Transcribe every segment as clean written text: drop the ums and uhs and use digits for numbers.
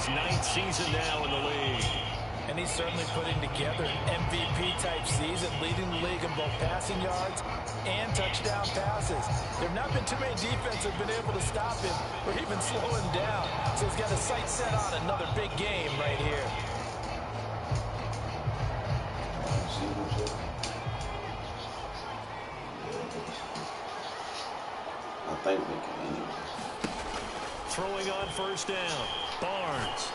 his 9th season now in the league. And he's certainly putting together an MVP-type season, leading the league in both passing yards and touchdown passes. There have not been too many defenses that have been able to stop him or even slow him down. So he's got his sights set on another big game right here. I think we can. Throwing on first down, Barnes.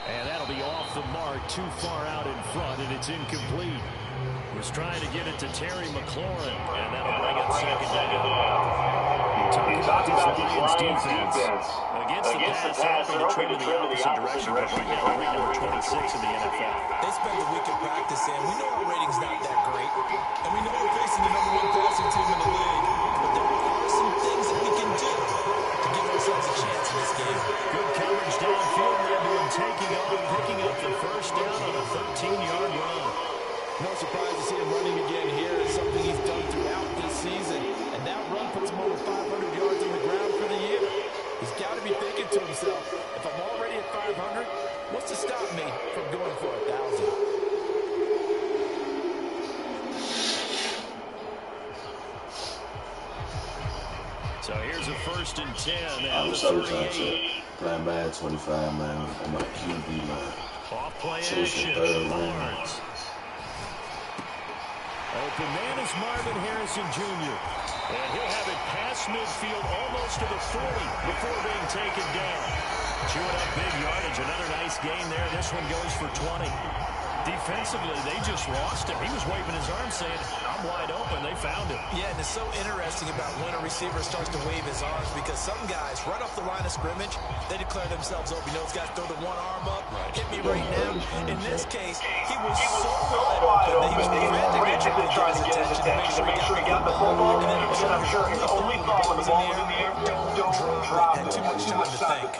And that'll be off the mark, too far out in front, and it's incomplete. Was trying to get it to Terry McLaurin, and that'll bring up second down. You talk about this Lions defense. Against the pass, they're hoping to trend in the opposite direction, but right now they're number 26 in the NFL. They spent the week of practice, and we know our rating's not that great. And we know we're facing the #1 passing team in the league. But there are some things that we can do to give ourselves a chance in this game. Good coverage downfield, and taking on, picking up the first down on a 13-yard run. No surprise to see him running again here. It's something he's done throughout this season. And that run puts him over 500 yards on the ground for the year. He's got to be thinking to himself, if I'm already at 500, what's to stop me from going for 1,000? So here's a 1st and 10. I was so trying to play bad 25, man, on my QB, man. Off play action, Barnes. Open man is Marvin Harrison Jr. And he'll have it past midfield almost to the 40 before being taken down. Chewing up big yardage. Another nice gain there. This one goes for 20. Defensively, they just lost him. He was waving his arms saying, I'm wide open. They found him. Yeah, and it's so interesting about when a receiver starts to wave his arms because some guys, right off the line of scrimmage, they declare themselves open. You know, those guys throw the one arm up, hit me right now. In this case, he was so wide open that he was frantically trying to get his attention to make sure he got the football. And then I'm sure his only thought when the ball was in the air, don't drop it. Had too much time to think.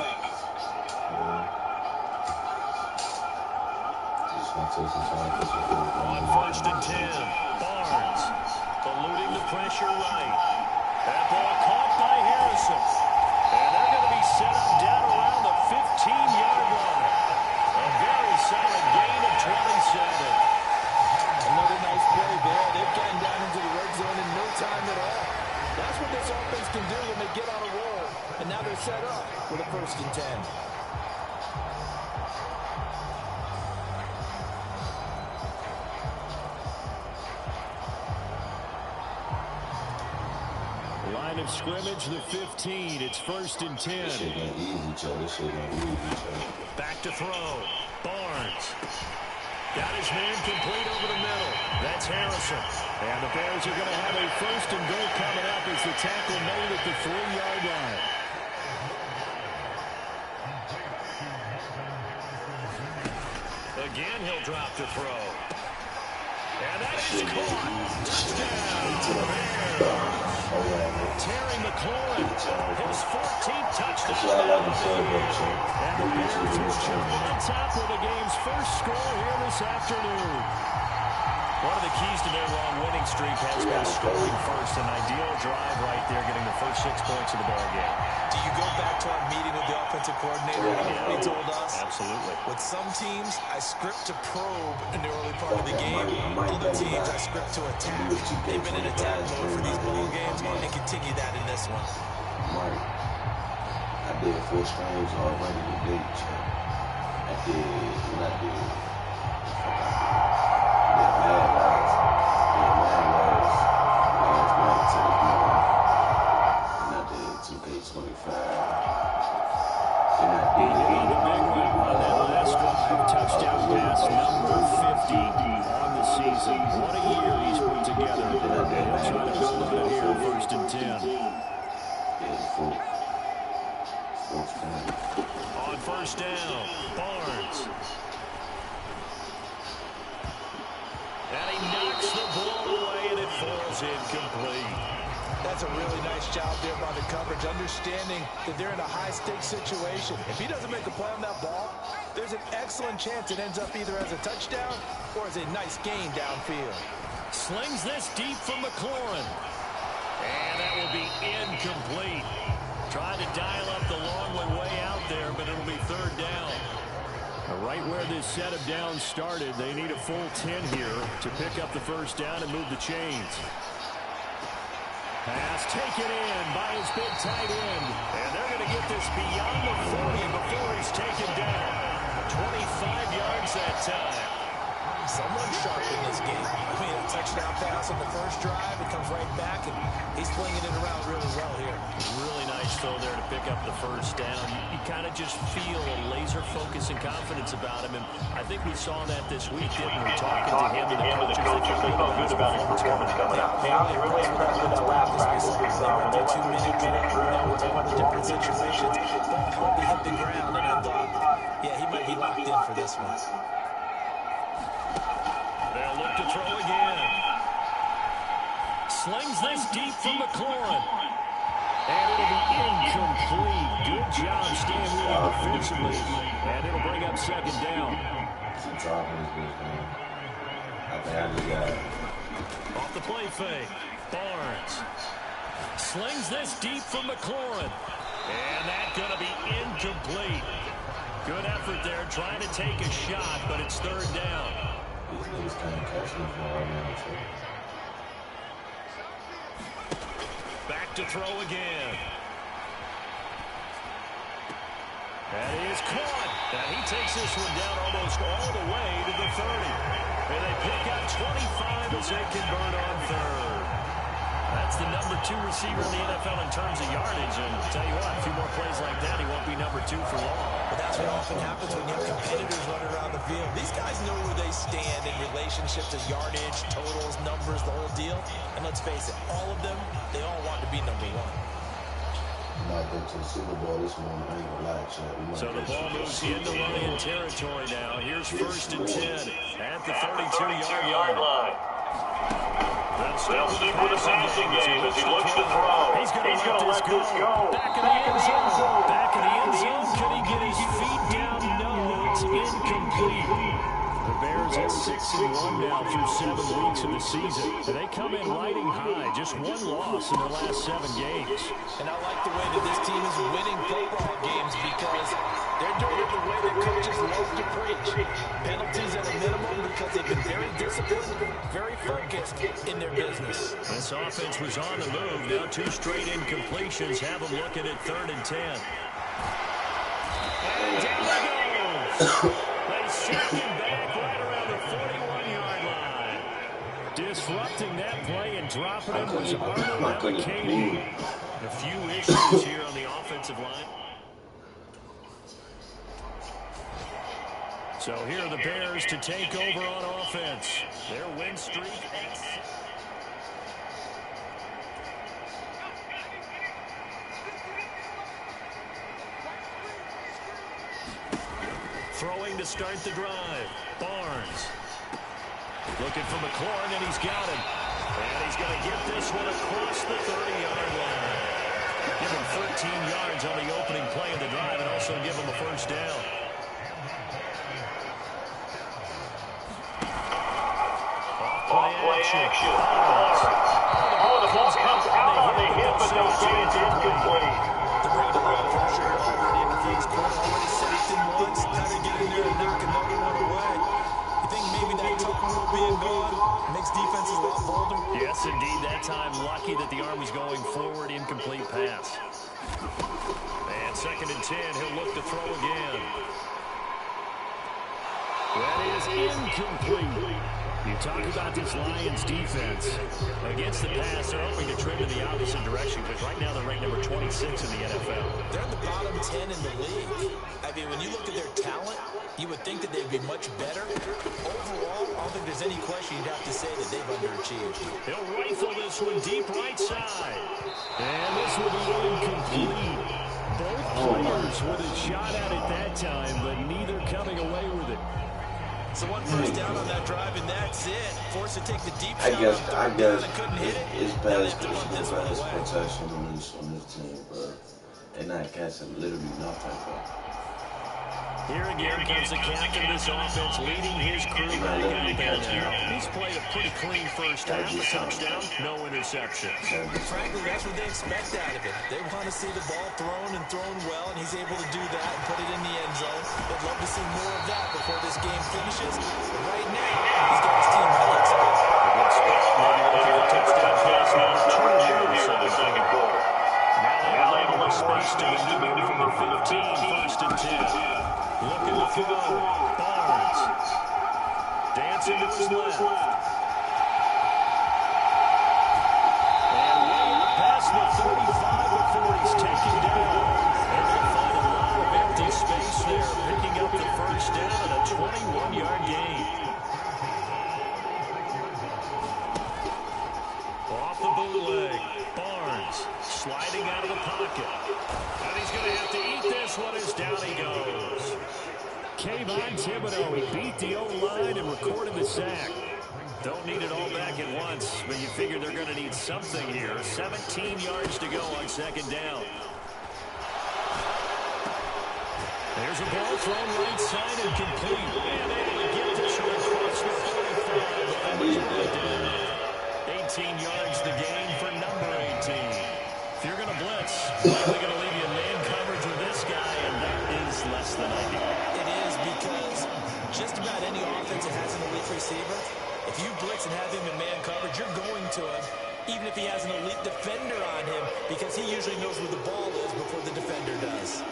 On 1st and 10, Barnes eluding the pressure right. That ball caught by Harrison. And they're going to be set up down around the 15-yard line. A very solid gain of 27. Another nice play there. They've gotten down into the red zone in no time at all. That's what this offense can do when they get on a roll. And now they're set up for the 1st and 10. Line of scrimmage, the 15. It's 1st and 10. This shit ain't easy, Joe. This shit ain't easy, Joe. Back to throw. Barnes. Got his man complete over the middle. That's Harrison. And the Bears are going to have a 1st and goal coming up as the tackle made at the 3-yard line. Again, he'll drop to throw. And that is caught. Touchdown. Terry McLaurin, his 14th touchdown. And the Bears will jump on top with the game's first score here this afternoon. One of the keys to their long winning streak has been scoring first. An ideal drive right there, getting the first 6 points of the ball game. Do you go back to our meeting with the offensive coordinator? He told us. Absolutely. With some teams, I script to probe in the early part of the game. Other teams, I script to attack. They've been in attack mode for these ball games and continue that in this one. Mike, I did 4 strings already today, Chuck. I did what I did. Touchdown pass number 50 on the season. What a year he's put together. They'll try to build on it here, 1st and 10. On 1st down, Barnes. And he knocks the ball away and it falls incomplete. That's a really nice job there by the coverage, understanding that they're in a high-stakes situation. If he doesn't make a play on that ball, there's an excellent chance it ends up either as a touchdown or as a nice gain downfield. Slings this deep from McLaurin. And that will be incomplete. Trying to dial up the long way out there, but it'll be third down. Right where this set of downs started, they need a full 10 here to pick up the first down and move the chains. Pass taken in by his big tight end. And they're going to get this beyond the 40 before he's taken down. 25 yards that time. Someone sharp in this game. I mean, a touchdown pass on the first drive. It comes right back, and he's flinging it around really well here. Really nice throw there to pick up the first down. You kind of just feel a laser focus and confidence about him, and I think we saw that this week, didn't we? Talking to him and the coaches, they felt good about his performance coming out. I was really impressed with that last practice. When they went to 2-minute drill, when they went to different situations, He hit the ground, and I thought, yeah, he might be locked in for this one. They'll look to throw again. Slings this deep from McLaurin. And it'll be incomplete. Good job staying with it defensively. And it'll bring up second down. Off the play fake. Barnes. Slings this deep from McLaurin. And that's going to be incomplete. Good effort there trying to take a shot, but it's third down. Back to throw again. That is caught. And he takes this one down almost all the way to the 30. And they pick up 25 as they convert on third. That's the number 2 receiver in the NFL in terms of yardage. And I'll tell you what, a few more plays like that, he won't be number 2 for long. But that's what often happens when you have competitors running around the field. These guys know where they stand in relationship to yardage, totals, numbers, the whole deal. And let's face it, all of them, they all want to be number 1. Might go to the Super Bowl this morning. I ain't gonna lie, Chad. So the ball moves into Lion territory now. Here's first and 10 at the 32-yard line. They'll stick with the passing game as he looks to throw. He's going to let this go. Back of the end zone. Back of the end zone. Can he get his feet down? No, it's incomplete. The Bears at 6-1 now through 7 weeks of the season. And they come in riding high. Just one loss in their last 7 games. And I like the way that this team is winning football games because they're doing it the way the coaches love to preach. Penalties at a minimum because they've been very disciplined, very focused in their business. This offense was on the move. Now 2 straight incompletions have them looking at 3rd and 10. And down he goes. They set him back right around the 41-yard line. Disrupting that play and dropping him was Arnold McCain. A few issues here on the offensive line. So here are the Bears to take over on offense. Their win streak at 6. Throwing to start the drive. Barnes. Looking for McLaurin, and he's got him. And he's going to get this one across the 30-yard line. Give him 13 yards on the opening play of the drive and also give him a first down. Off-play action. Oh, the ball comes out on the hip, but they'll say it's incomplete. The rate of blood pressure already in the first quarter, already sacked him once. Now they get in there and knock another one away. You think maybe that tough rule being gone makes defenses a lot bolder? Yes, indeed. That time, lucky that the arm was going forward. Incomplete pass. And 2nd and 10. He'll look to throw again. That is incomplete. You talk about this Lions defense. Against the pass, they're hoping to trend in the opposite direction because right now they're ranked number 26 in the NFL. They're in the bottom 10 in the league. I mean, when you look at their talent, you would think that they'd be much better. Overall, I don't think there's any question you'd have to say that they've underachieved. He'll rifle this one deep right side. And this will be incomplete. Both players with a shot at it that time, but neither coming away with it. So 1 first down on that drive, and that's it. Forced to take the deep shot. I guess couldn't hit it. it's best protection on this team, bro. They're not catching literally nothing, bro. Here again comes the captain of this offense leading his crew back out there now. He's played a pretty clean first half, a touchdown, no interceptions. Frankly, that's what they expect out of him. They want to see the ball thrown and thrown well, and he's able to do that and put it in the end zone. They'd love to see more of that before this game finishes. But right now, he's got his team highlights again. Maybe a touchdown pass number 2 here in the second quarter. Now they have a little space to maneuver from the 15, first and 10. Looking to throw. Barnes. Dancing to his left. And way up past the 35 before he's taken down. They're going to find a lot of empty space there, picking up the first down and a 21-yard gain. Off the bootleg. Barnes sliding out of the pocket. And he's going to have to eat this one as down he goes. Thibodeau, he beat the O-line and recorded the sack. Don't need it all back at once, but you figure they're going to need something here. 17 yards to go on second down. There's a ball thrown right side and complete. And able to get this one across the 45. But that was right down. 18 yards the gain for number 18. If you're going to blitz, likely going to leave you in man coverage with this guy, and that is less than ideal. It is, because just about any offense that has an elite receiver, if you blitz and have him in man coverage, you're going to him, even if he has an elite defender on him, because he usually knows where the ball is before the defender does.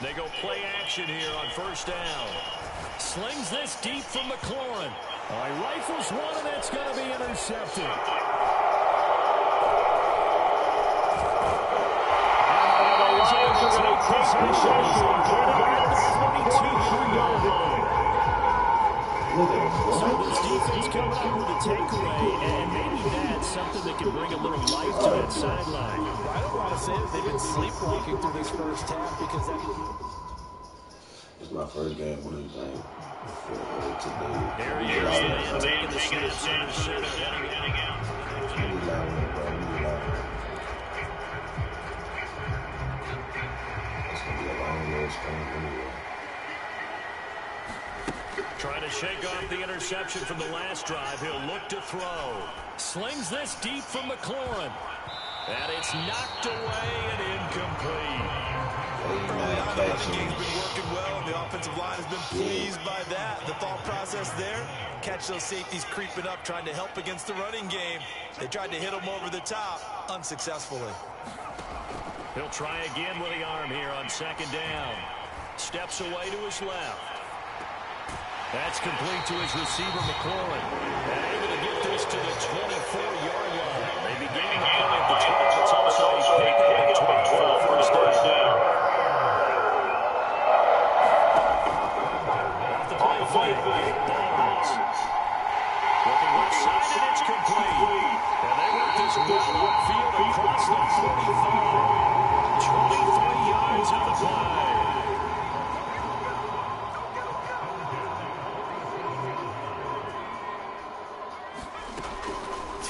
They go play action here on first down. Slings this deep from McLaurin. All right, rifles one, and it's going to be intercepted. So this defense coming up with a takeaway, and maybe that's something that can bring a little life to that sideline. I don't want to say that they've been sleepwalking through this first half, because that... It's my first game winning thing today. There he is, the man taking the snaps under center, heading out. It's going to be a long road sprint anyway. Trying to shake off the interception from the last drive. He'll look to throw. Slings this deep from McLaurin. And it's knocked away and incomplete. Early on, the running game's been working well, and the offensive line has been pleased by that. The thought process there, catch those safeties creeping up, trying to help against the running game. They tried to hit them over the top, unsuccessfully. He'll try again with the arm here on second down. Steps away to his left. That's complete to his receiver, McLaurin. And able to get this to the 24-yard line. They begin the play at the 12. It's also a pickup at 12 for the first down. Off the play fake. Barnes. Looking left side, and it's complete. And they work this ball upfield across the 45. 23 yards of the play.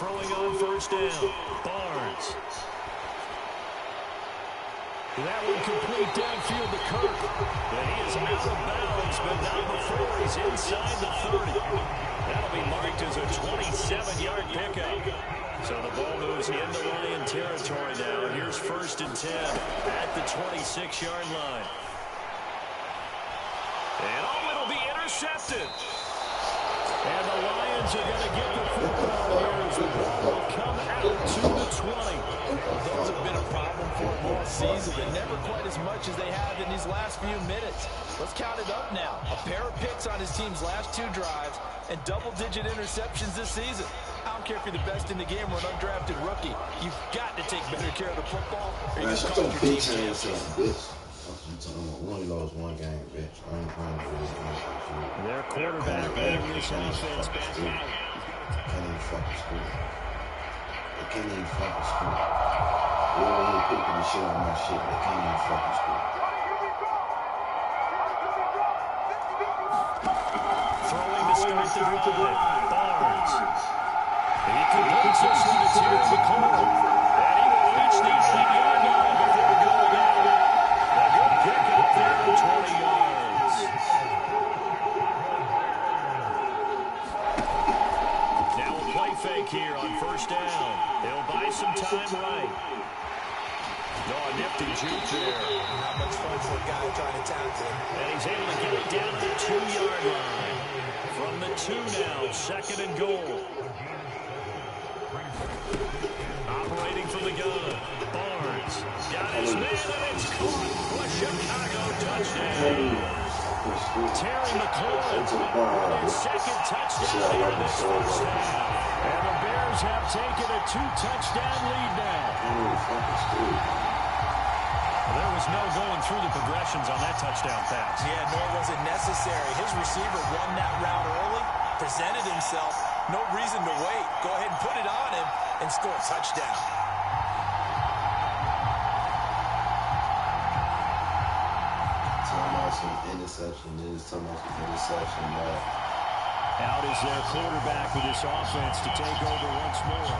Throwing on first down. Barnes. That one complete downfield to Kirk. And he is out of bounds, but not before he's inside the 30. That'll be marked as a 27-yard pickup. So the ball moves into Lion territory now. Here's first and 10 at the 26-yard line. And it'll be intercepted. And the Lions are going to get the football here as the ball will come out to the 20. Those have been a problem for them all season, but never quite as much as they have in these last few minutes. Let's count it up now. A pair of picks on his team's last 2 drives and double-digit interceptions this season. I don't care if you're the best in the game or an undrafted rookie. You've got to take better care of the football, or you're going to cost your team chances. We only lost 1 game, bitch. I ain't playing for this game. Their quarterback leading this offense back out. Can't even fucking score. They can't even fucking score. They over here picking the shit on my shit. They can't even fucking score. Throwing to start the drive. Barnes. He completes this one to Terry McLaurin. And he will reach the some time right. Oh, a nifty juke there. Not much fun for a guy trying to tackle him. And he's able to get it down to the 2-yard line. From the 2 now, 2nd and goal. Operating from the gun. Barnes got his man, and it's caught for a Chicago touchdown. Terry McLaurin with his 2nd touchdown here in this first half. And the Bears have taken a 2-touchdown lead now. There was no going through the progressions on that touchdown pass. Yeah, nor was it necessary. His receiver won that route early, presented himself. No reason to wait. Go ahead and put it on him and score a touchdown. Talking about some interception this, talking about some interception that. Out is their quarterback with this offense to take over once more.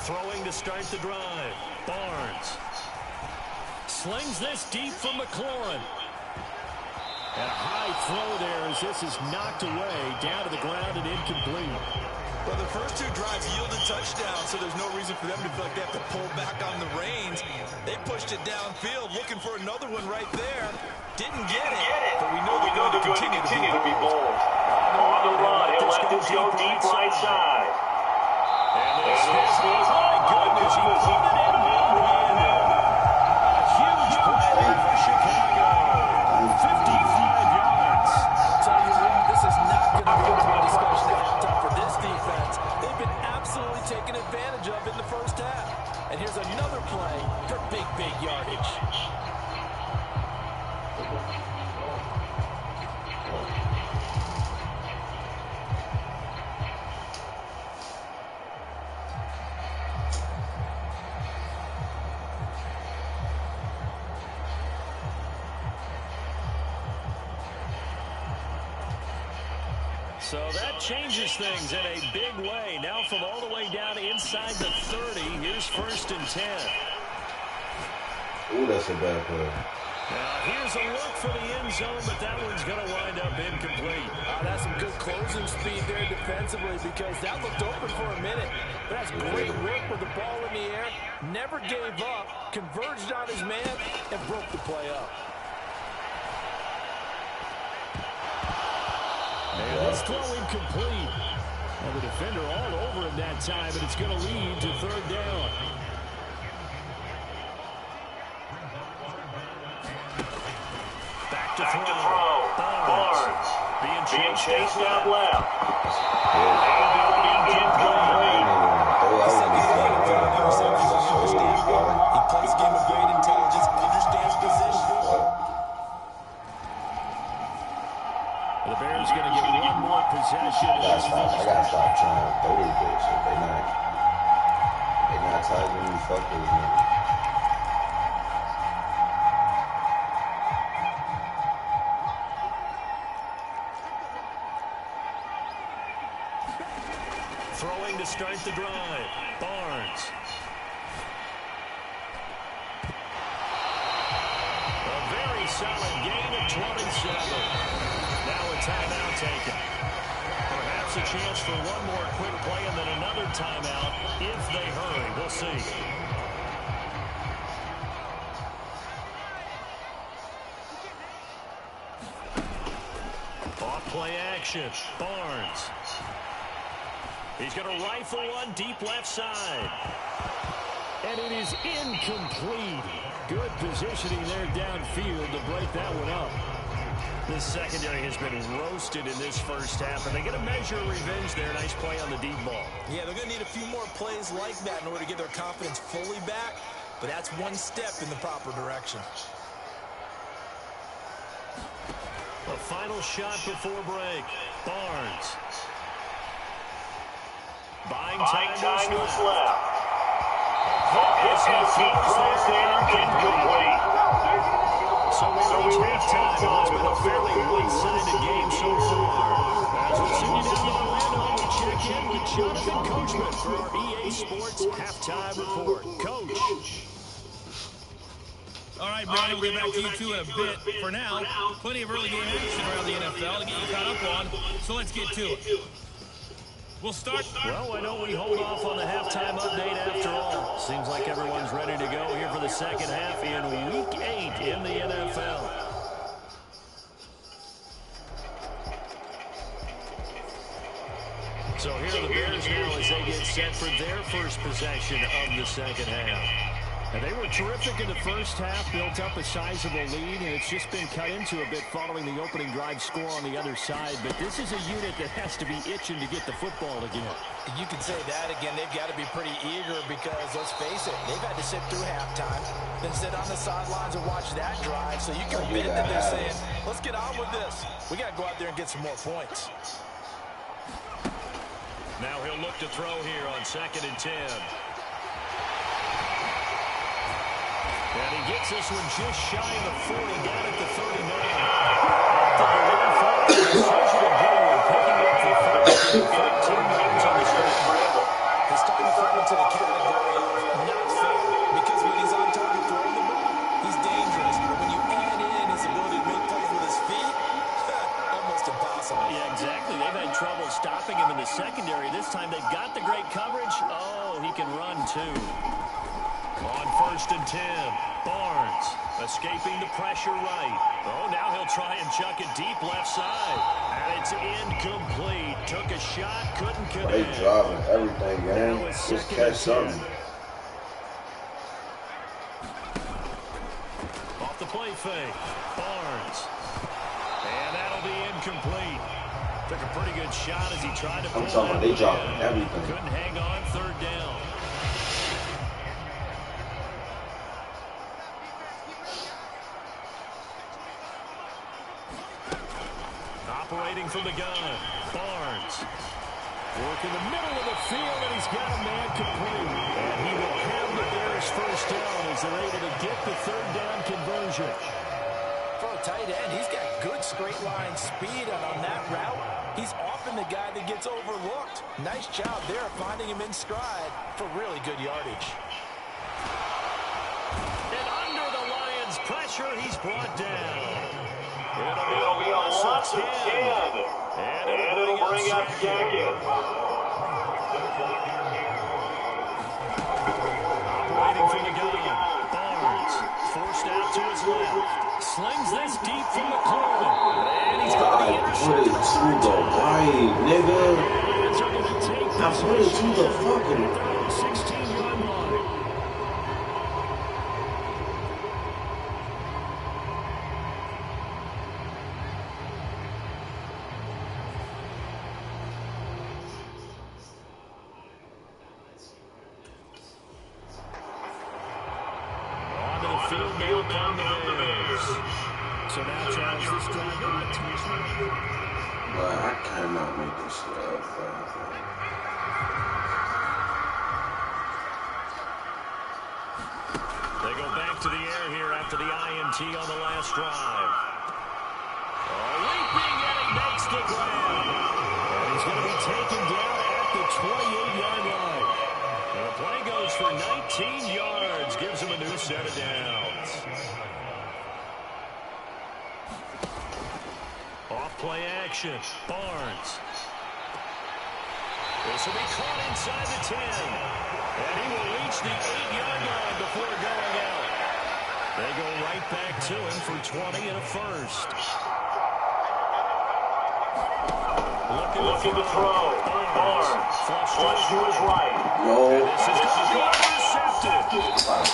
Throwing to start the drive. Barnes slings this deep from McLaurin. And a high throw there as this is knocked away, down to the ground and incomplete. Well, the first 2 drives yielded touchdowns, so there's no reason for them to feel like they have to pull back on the reins. They pushed it downfield, looking for another one right there. Didn't get it, but we know they're going to continue to be bold. On the run, he'll let this go deep right side. And this is, my goodness, he put it in one-handed. A huge play for Chicago. 55 yards. I'll tell you what, this is not going to be a discussion at halftime for this defense. They've been absolutely taken advantage of in the first half. And here's another play for big yardage. So that changes things in a big way. Now from all the way down inside the 30, here's 1st and 10. Ooh, that's a bad play. Now here's a look for the end zone, but that one's going to wind up incomplete. That's some good closing speed there defensively because that looked open for a minute. But that's great work with the ball in the air. Never gave up, converged on his man, and broke the play up. And this throw incomplete. And the defender all over him that time, and it's going to lead to 3rd down. Back to throw. Barnes. Being chased out left. He plays a game of great intelligence, understands position. The Bears going to get one more possession. I gotta stop trying to throw this bitch. They not tagging me. Fuck those niggas. Throwing to start the drive. Barnes. A very solid gain of 27. Now a timeout taken. Perhaps a chance for one more quick play and then another timeout if they hurry. We'll see. Off play action. Barnes. He's going to rifle one deep left side. And it is incomplete. Good positioning there downfield to break that one up. This secondary has been roasted in this first half, and they get a measure of revenge there. Nice play on the deep ball. Yeah, they're going to need a few more plays like that in order to get their confidence fully back, but that's one step in the proper direction. A final shot before break. Barnes. Buying time is left. Yes, he throws there incomplete. So we reach halftime. It's been a fairly one-sided game so far. As we send you down to Orlando, we check in with Jonathan Coachman for our EA Sports Halftime Report. Coach. All right, Brandon, we'll get back to you two in a bit. For now, plenty of early game action around the NFL to get you caught up on, so let's get to it. We'll start. Well, why don't we hold off on the halftime update after all? Seems like everyone's ready to go here for the second half in Week 8 in the NFL. So here are the Bears now as they get set for their first possession of the second half. And they were terrific in the first half, built up a sizable lead, and it's just been cut into a bit following the opening drive score on the other side. But this is a unit that has to be itching to get the football again. You can say that again. They've got to be pretty eager because, let's face it, they've had to sit through halftime, then sit on the sidelines and watch that drive. So you can bet that they're saying, let's get on with this. We got to go out there and get some more points. Now he'll look to throw here on 2nd and 10. And he gets this one just shy of the 40, down at the 39. After the 1-4 decision of Gilroy, picking up the first 13 yards on the stretch. He's starting to fall into the category of not fair because when he's on target throwing the ball, he's dangerous. But when you add in his ability to make plays with his feet, almost impossible. Yeah, exactly. They've had trouble stopping him in the secondary. This time they've got the great coverage. Oh, he can run too. On 1st and 10, Barnes escaping the pressure right. Oh, now he'll try and chuck it deep left side. And it's incomplete. Took a shot, couldn't connect. They driving everything, man. Just catch something. Off the play fake, Barnes. And that'll be incomplete. Took a pretty good shot as he tried to pull that. I'm talking about they dropping everything. Couldn't hang on 3rd down. Operating from the gun, Barnes. Work in the middle of the field, and he's got a man complete. And he will have the Bears first down as they're able to get the 3rd down conversion. For a tight end, he's got good straight line speed, and on that route, he's often the guy that gets overlooked. Nice job there finding him in stride for really good yardage. And under the Lions' pressure, he's brought down. It'll be a loss of 10. And it'll bring up 2nd. Operating from the gun, Barnes forced out to his left. Slings this deep from the corner. And he's going to be intercepted. To the right, nigga. Lions are going to take I put it to the fucking 16-yard line. So now, Charles, this drive will be touchdown. But I cannot make this shit up. They go back to the air here after the INT on the last drive. Leaping, and he makes the grab. And he's going to be taken down at the 28-yard line. And the play goes for 19 yards, gives him a new set of downs. Off-play action, Barnes. This will be caught inside the 10. And he will reach the 8-yard line before going out. They go right back to him for 20 and a first. Looking to throw. Barnes. Flush to his right. No. And this is going to be intercepted. And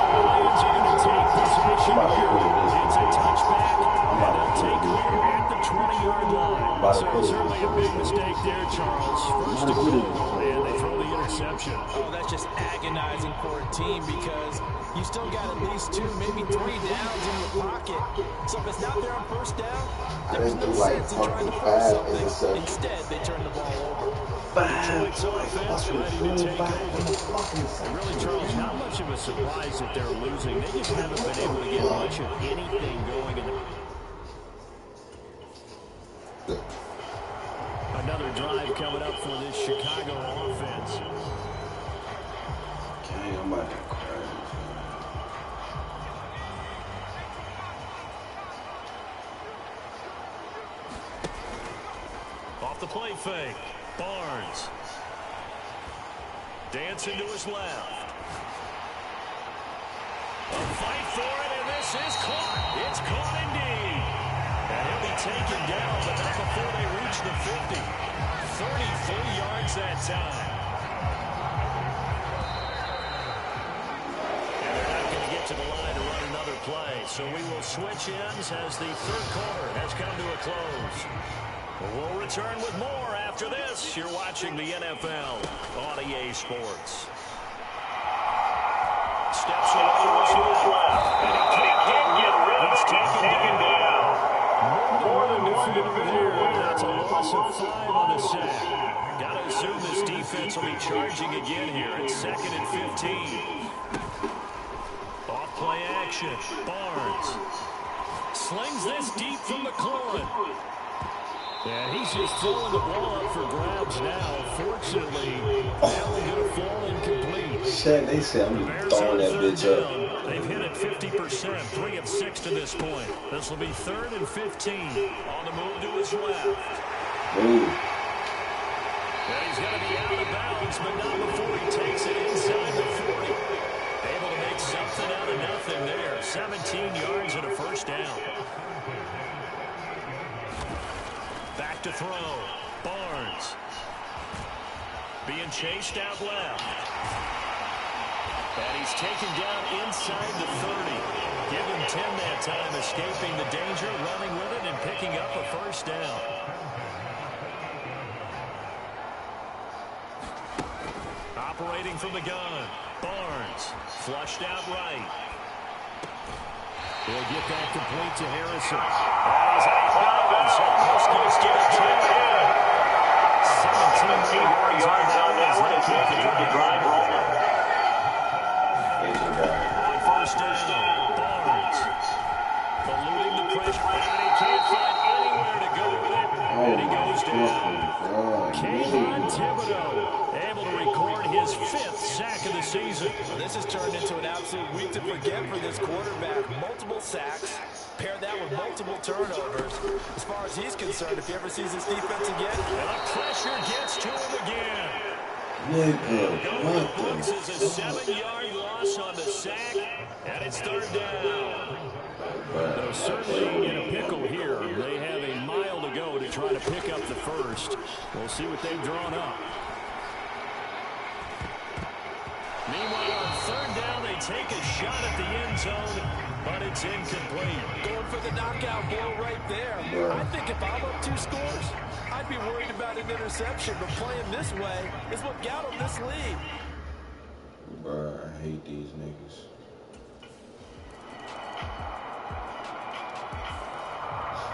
the Lions are going to take possession here. It's a touchback. And they'll take clear at the 20-yard line. So certainly a big mistake there, Charles. First and goal, and they throw the interception. Oh, that's just agonizing for a team because you still got at least 2, maybe 3 downs in your pocket. So if it's not there on first down, there's no sense in trying to force something. Instead, they turn the ball over. Detroit's offense ready to take over. And really, Charles, not much of a surprise that they're losing. They just haven't been able to get much of anything going in the... Another drive coming up for this Chicago offense. Okay, I'm about to crash. the play fake. Barnes. Dancing to his left. A fight for it, and this is caught. It's caught indeed. And he'll be taken down, but not before they reach the 50. 34 yards that time. And they're not going to get to the line to run another play. So we will switch ends as the third quarter has come to a close. We'll return with more after this. You're watching the NFL on EA Sports. Steps away to his left. And he can't get rid of it. He's taken down. More than defeated here. That's a loss of 5 on the sack. Got to assume this defense will be charging again here. It's 2nd and 15. Off play action. Barnes slings this deep from McLaurin. And he's just throwing the ball up for grabs now. Fortunately, that one's going to fall incomplete. Shit, they say I'm just throwing that bitch up. They've hit it 50%, 3 of 6 to this point. This will be 3rd and 15. On the move to his left. Ooh. And he's going to be out of bounds, but not before he takes it inside the 40. Able to make something out of nothing there. 17 yards and a first down. Back to throw. Barnes. Being chased out left. And he's taken down inside the 30. Give him 10 that time, escaping the danger, running with it, and picking up a first down. Operating from the gun. Barnes. Flushed out right. He'll get that complete to Harrison. And he's out of bounds. Almost gets to the 10. 17 yards on that as they keep the drive rolling. On first down, Barnes. Eluding the pressure. And he can't find anywhere to go with it. And he goes down. Kayvon Thibodeau able to record his 5th sack of the season. Well, this has turned into an absolute week to forget for this quarterback. Multiple sacks. Pair that with multiple turnovers. As far as he's concerned, if he ever sees this defense again. And the pressure gets to him again. Nigga, what the? This is a 7-yard loss on the sack, and it's 3rd down. They're certainly in a pickle here. They have a mile to go to try to pick up the first. We'll see what they've drawn up. Meanwhile, on 3rd down, they take a shot at the end zone, but it's incomplete. Going for the knockout blow right there. I think if I'm up 2 scores, I'd be worried about an interception, but playing this way is what got him this lead. Bruh, I hate these niggas.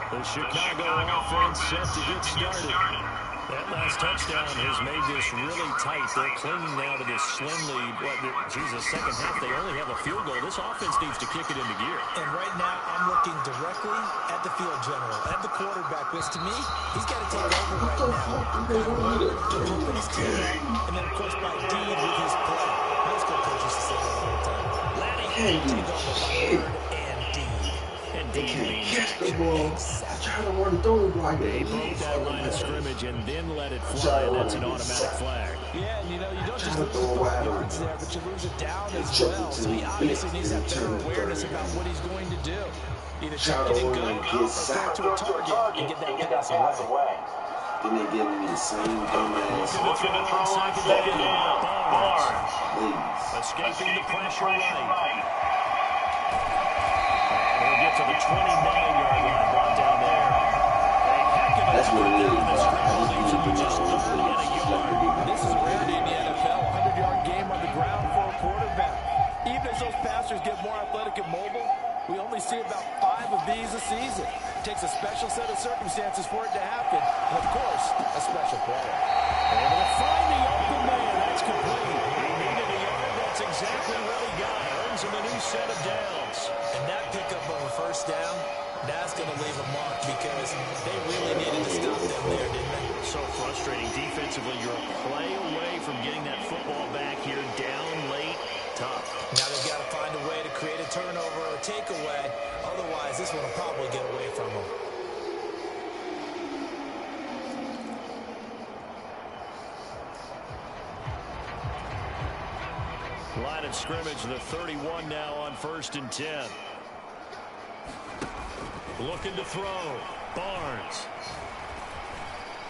The Chicago offense set to get started. That last touchdown has made this really tight. They're clinging now to this slim lead. Jesus, second half, they only have a field goal. This offense needs to kick it into gear. And right now, I'm looking directly at the field general, at the quarterback, because to me, he's got to take over right now. With his team, and then, of course, by Dean with his play. High school coaches to say that all the time. Laddie can't take over Bird and Dean. And Dean means the ball. I try to run through like they broke that line of scrimmage and then let it fly, and that's an automatic flag. Yeah, and you know, you don't just lose the yards there, but you lose it down as well. So he obviously needs to have better awareness about what he's going to do. Either take it and go, or throw it to a target and get that pass away. Then they give me the same dumbass. Looking to throw on second down. Barnes. Please. Escaping the pressure right. And he'll get to the 29-yard line. Brought down there. That's what it is. This is a rarity in the NFL. 100-yard game on the ground for a quarterback. Even as those passers get more athletic and mobile, we only see about 5 of these a season. It takes a special set of circumstances for it to happen. And, of course, a special player. Able to find the open man. That's complete. He needed a yard. That's exactly what he got. Earns him a new set of downs. And that pickup of a first down, that's going to leave a mark because they really needed to stop them there, didn't they? So frustrating. Defensively, you're a play away from getting that football back here down late. Tough. Now they've got to find a way to create a turnover or a takeaway. Otherwise, this one will probably get away from them. Line of scrimmage, the 31 now on 1st and 10. Looking to throw. Barnes.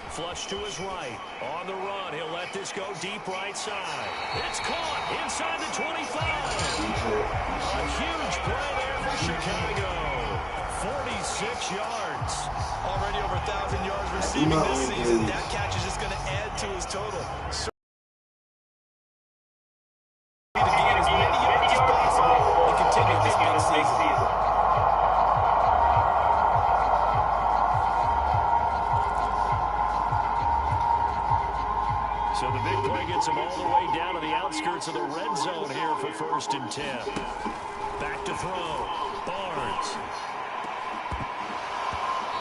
Flush to his right. On the run. He'll let this go deep right side. It's caught inside the 25. A huge play there for Chicago. 46 yards. Already over 1,000 yards receiving this season. That catch is just going to add to his total. To gain as many yards as possible and continue this big season. So the big play gets him all the way down to the outskirts of the red zone here for 1st and 10. Back to throw. Barnes.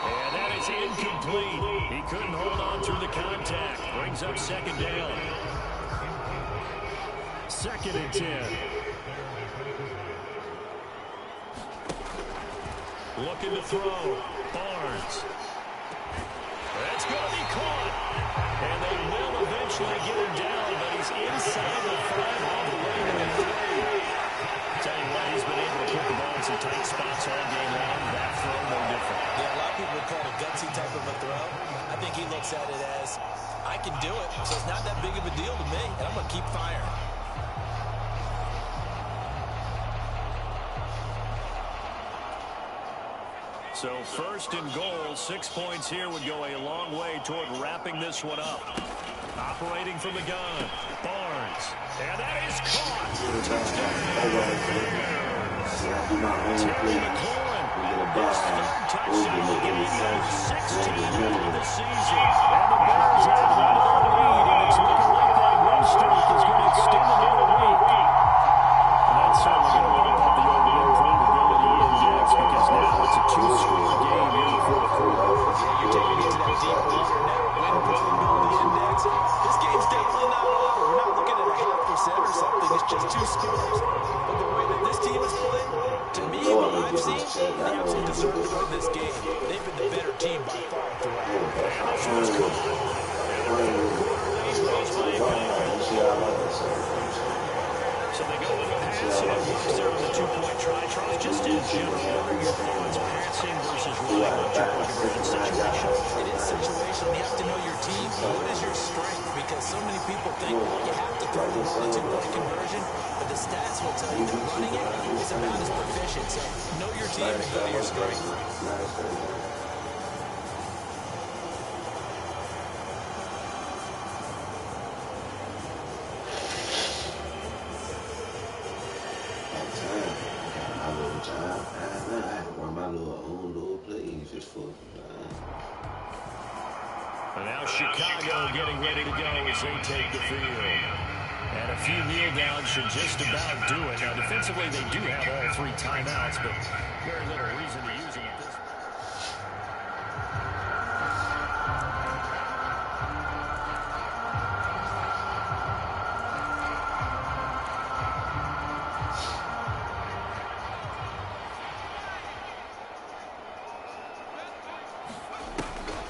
And that is incomplete. He couldn't hold on through the contact. Brings up 2nd down. 2nd and 10. Looking to throw. Barnes. That's going to be caught. And they will eventually get him down, but he's inside the 5 all the way to the 3. Tell you what, he's been able to put the ball in some tight spots all game long. That throw, no different. Yeah, a lot of people would call it a gutsy type of a throw. I think he looks at it as, I can do it, so it's not that big of a deal to me, and I'm going to keep firing. So 1st and goal, 6 points here would go a long way toward wrapping this one up. Operating from the gun, Barnes. And that is caught. Touchdown. Terry McLaurin. His 3rd touchdown, giving him 16 of the season. And the Bears have one of their lead, and it's looking like that win streak is going to extend another week. And that's certainly going to bump up the old win probability index, because now it's a 2-score game in the 4th quarter. Yeah, you're taking it to that deep water now. Win probability index. This game's definitely not over. We're not looking at a 0.5% or something. It's just 2 scores. But the way that this team is playing, to me, what I've seen, they absolutely deserve to win this game. They've been the better team by far throughout. And this one's caught. And the 4th quarter lead goes by a couple. So they go with a pass, and it works there on the 2-point try. Charles, just in general, what are your thoughts? Passing versus running on 2-point conversion situation? It is situational. You have to know your team. What is your strength? Because so many people think you have to throw the ball in 2-point conversion, but the stats will tell you that running it is about as proficient. So know your team and go to your strength. And now Chicago getting ready to go as they take the field. And a few kneel downs should just about do it. Now, defensively, they do have all 3 timeouts, but very little reason to use them at this point.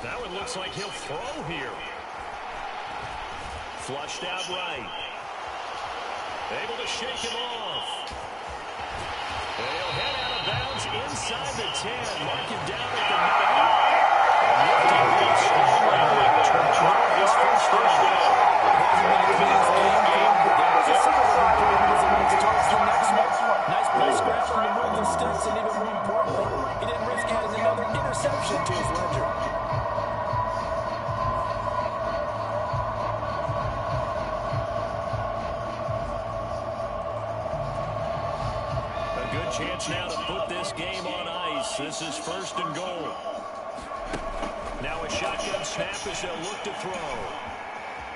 That one looks like he'll throw here. Flushed out right. Able to shake him off. They'll head out of bounds inside the 10. Mark him down at the 9. And lifting real strong right away. 20 yards, 1st and goal. Nice play scratch on the moving sticks, and even more importantly, he didn't risk adding another interception to his ledger. Chance now to put this game on ice. This is 1st and goal. Now a shotgun snap as they'll look to throw.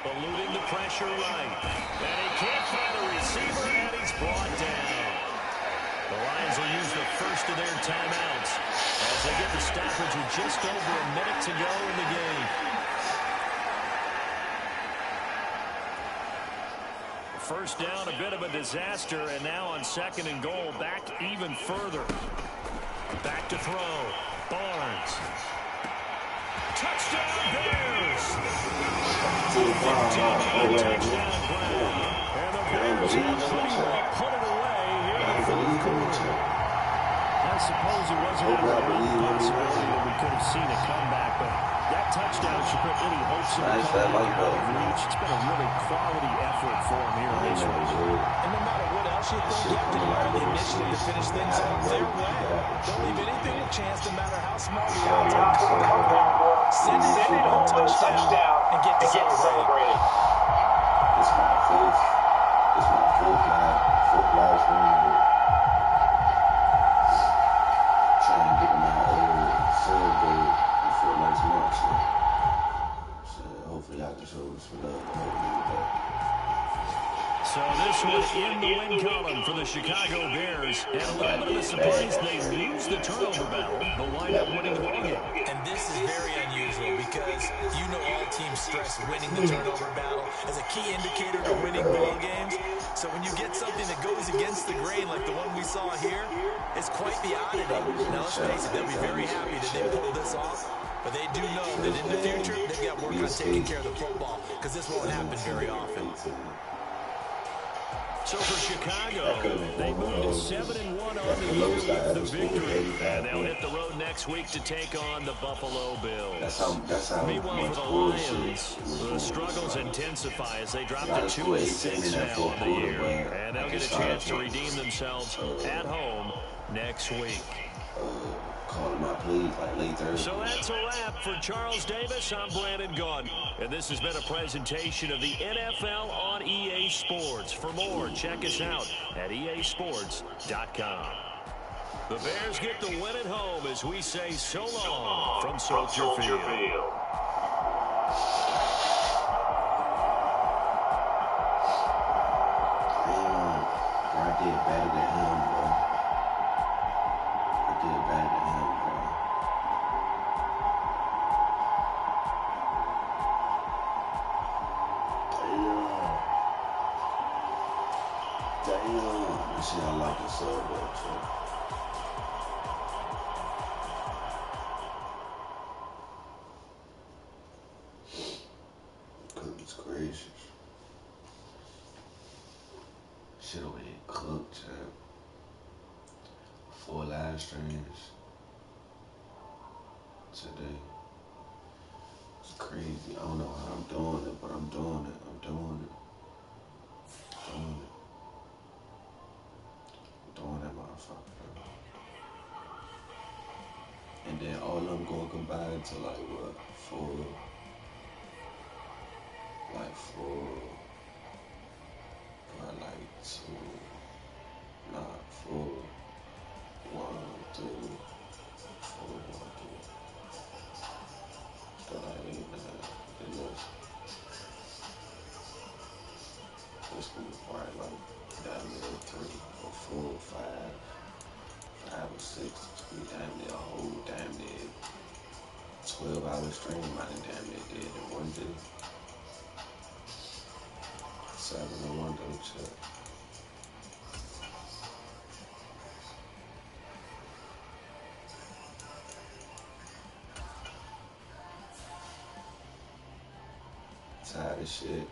Eluding the pressure right. And he can't find a receiver, and he's brought down. The Lions will use the first of their timeouts as they get the stoppage with just over a minute to go in the game. First down, a bit of a disaster, and now on 2nd and goal, back even further. Back to throw. Barnes. Touchdown, Bears! 15-yard touchdown grab. And the Bears have 21 a real possibility that we could have seen a comeback, but that touchdown should put any hopes of a comeback out of reach. It's been a really quality effort for him here in this one. And no matter what else you think, you have to have the initiative to finish things up their way. Don't leave anything to chance, no matter how small the odds are. Come back there, send it in on touchdown, and get to celebrating. This is my fourth live stream. Trying to get them out celebrate before next month. So hopefully I can show some love. So this one in the win column for the Chicago Bears. And a little bit of a surprise, they lose the turnover battle, but wind up winning the ballgame. And this is very unusual because you know all teams stress winning the turnover battle as a key indicator to winning ball games. So when you get something that goes against the grain like the one we saw here, it's quite the oddity. Now let's face it, they'll be very happy that they pulled this off. But they do know that in the future, they've got work on taking care of the football because this won't happen very often. So for Chicago, they moved to 7-1 on the year with the victory. And they'll hit the road next week to take on the Buffalo Bills. Meanwhile, for the Lions, the struggles intensify as they drop to 2-6 now on the year. And they'll get a chance to redeem themselves at home next week. Calling my plays like late Thursday. So that's a wrap for Charles Davis. I'm Brandon Gaudin. And this has been a presentation of the NFL on EA Sports. For more, check us out at easports.com. The Bears get the win at home as we say so long from Soldier Field. I did better than him, bro. I did better than him, bro. Damn. This shit I like it so much, bro. Goodness gracious. Shit over here cooked, champ. 4 live streams today. It's crazy. I don't know how I'm doing it, but I'm doing it. I'm doing that motherfucker. And then all of them gonna combine to like what? 4. Like 4. Or like 2. Not 4. 1, 2, 4, 1, 2. So like 8, 9, and this gonna be probably like damn near 3 or 4 or 5 or 6. It's gonna be damn near a whole damn near 12-hour stream. I done damn near did in one day. 7 in one day, check. Tired of shit.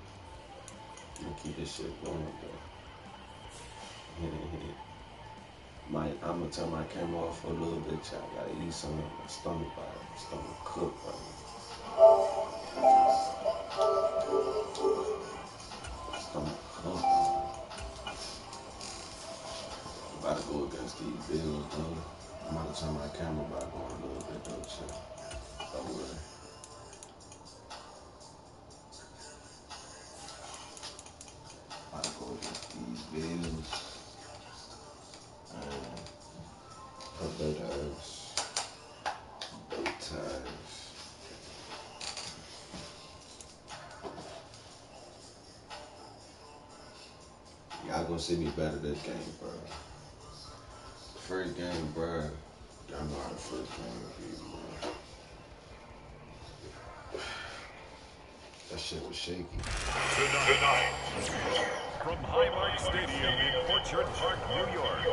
I'm gonna keep this shit going, bro. I'm gonna turn my camera off for a little bit, y'all. Gotta eat something. My stomach cooked right now. Stomach cooked. I'm about to go against these Bills, though. I'm about to turn my camera back on a little bit, though, shit. Don't worry. I go against these Bills and Predators, bow ties. Y'all gonna see me better this game, bro. First game, bro. Y'all know how the first game would be, man. That shit was shaky. Tonight, from Highmark Stadium in Orchard Park, New York,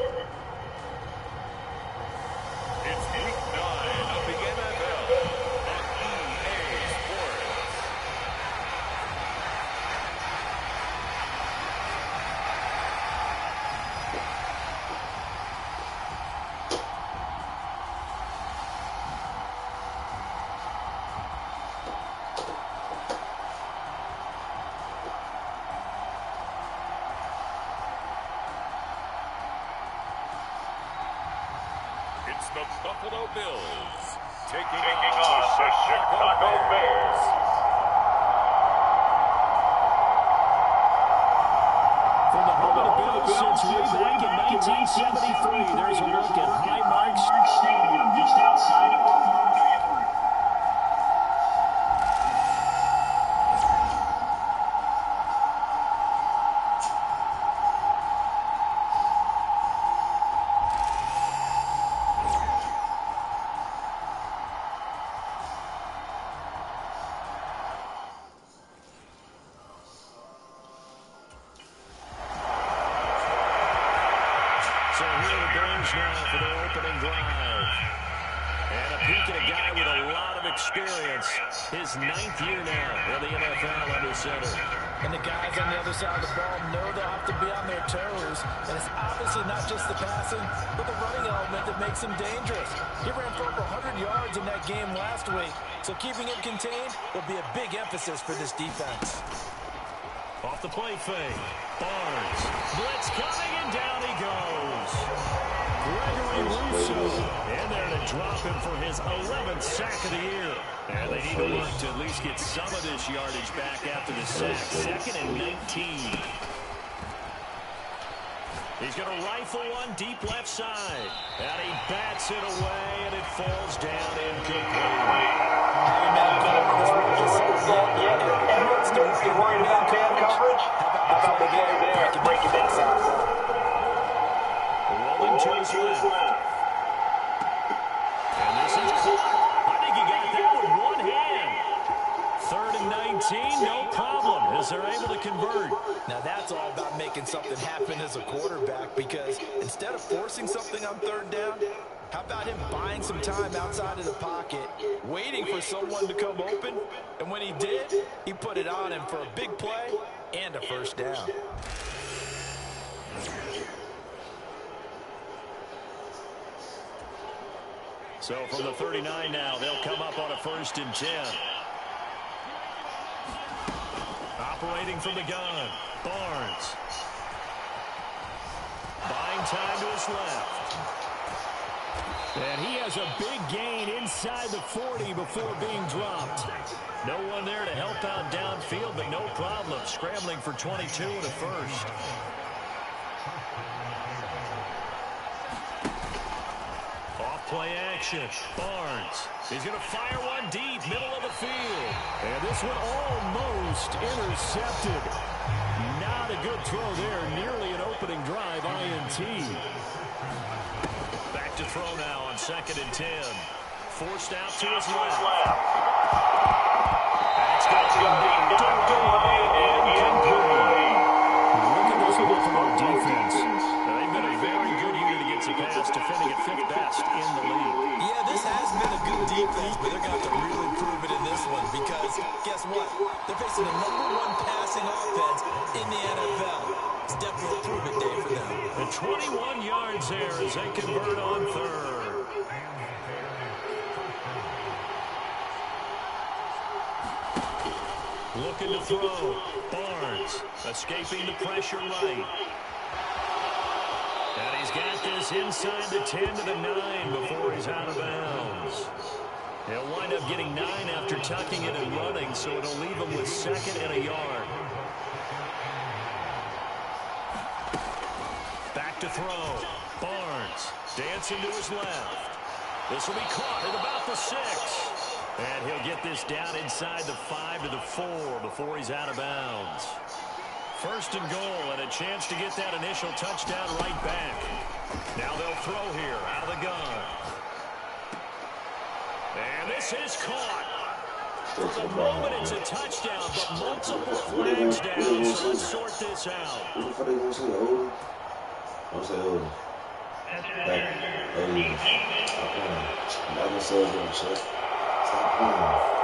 it's Week 9 of the NFL on EA Sports. Buffalo Bills taking on the Chicago Bears. From the home of the Bills since way back in 1973, there's a look at Highmark Stadium just outside of Buffalo, New York. So here are the Bears now for their opening drive. And a peek at a guy with a lot of experience. His 9th year now in the NFL under center. And the guys on the other side of the ball know they'll have to be on their toes. And it's obviously not just the passing, but the running element that makes him dangerous. He ran for over 100 yards in that game last week. So keeping him contained will be a big emphasis for this defense. Off the play fake. Barnes. Blitz coming, and down he goes. Gregory Russo in there to drop him for his 11th sack of the year. And they need to work to at least get some of this yardage back after the sack. 2nd and 19. He's going to rifle one deep left side. And he bats it away, and it falls down incomplete. You're worried about man coverage? How about the play there? Break it inside. Rolling to his left. And this is caught. I think he got that with one hand. 3rd and 19, no problem, as they're able to convert. Now that's all about making something happen as a quarterback, because instead of forcing something on 3rd down, how about him buying some time outside of the pocket, waiting for someone to come open, and when he did, he put it on him for a big play and a 1st down. So from the 39 now, they'll come up on a 1st and 10. Operating from the gun, Barnes. Buying time to his left. And he has a big gain inside the 40 before being dropped. No one there to help out downfield, but no problem scrambling for 22 and a 1st. Off-play action. Barnes. He's going to fire one deep, middle of the field. And this one almost intercepted. Not a good throw there. Nearly an opening drive INT. Back to throw now on 2nd and 10. Forced out to his left. That's going to be knocked away and incomplete. Look at this Buffalo defense. They've been a very good unit against the pass, defending at 5th best in the league. Yeah, this has been a good defense, but they're going to have to really prove it in this one, because guess what? They're facing the #1 passing offense in the NFL. It's definitely a prove-it day for them. And 21 yards there as they convert on 3rd. Looking to throw. Barnes escaping the pressure right. And he's got this inside the 10 to the 9 before he's out of bounds. He'll wind up getting 9 after tucking it and running, so it'll leave him with 2nd and a yard. Back to throw. Barnes dancing to his left. This will be caught at about the 6. And he'll get this down inside the 5 to the 4 before he's out of bounds. 1st and goal, and a chance to get that initial touchdown right back. Now they'll throw here out of the gun. And this is caught. For the moment, it's a touchdown, but multiple flags down, so let's sort this out.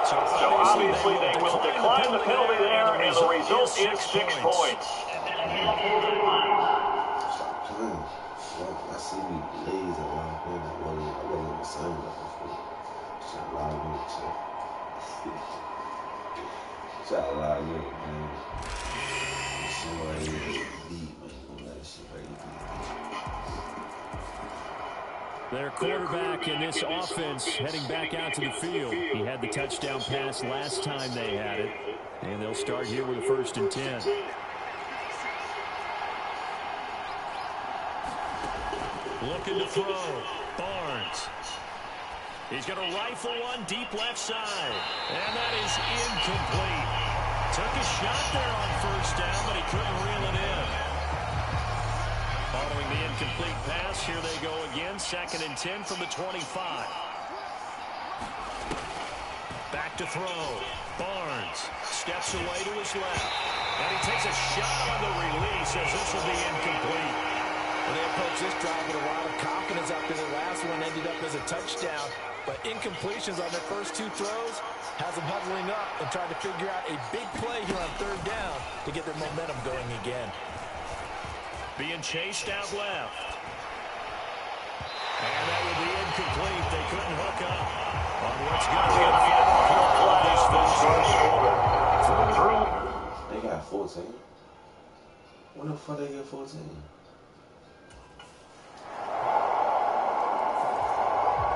So obviously they will decline the penalty there, and the result is 6 points. I see me lays around here. I wasn't in the sun before. Shot a lot of it. Shot a lot of it, man. Shit right here is deep, man. That shit right here. Their quarterback in this offense heading back out to the field. He had the touchdown pass last time they had it. And they'll start here with a 1st and 10. Looking to throw. Barnes. He's going to rifle one deep left side. And that is incomplete. Took a shot there on 1st down, but he couldn't reel it in. Following the incomplete pass, here they go again. 2nd and 10 from the 25. Back to throw. Barnes steps away to his left. And he takes a shot on the release as this will be incomplete. Well, they approached this drive with a lot of confidence after the last one ended up as a touchdown. But incompletions on their first 2 throws has them huddling up and trying to figure out a big play here on 3rd down to get their momentum going again. Being chased out left. And that will be incomplete. They couldn't hook up on what's going to be a They got 14. When the fuck they get 14?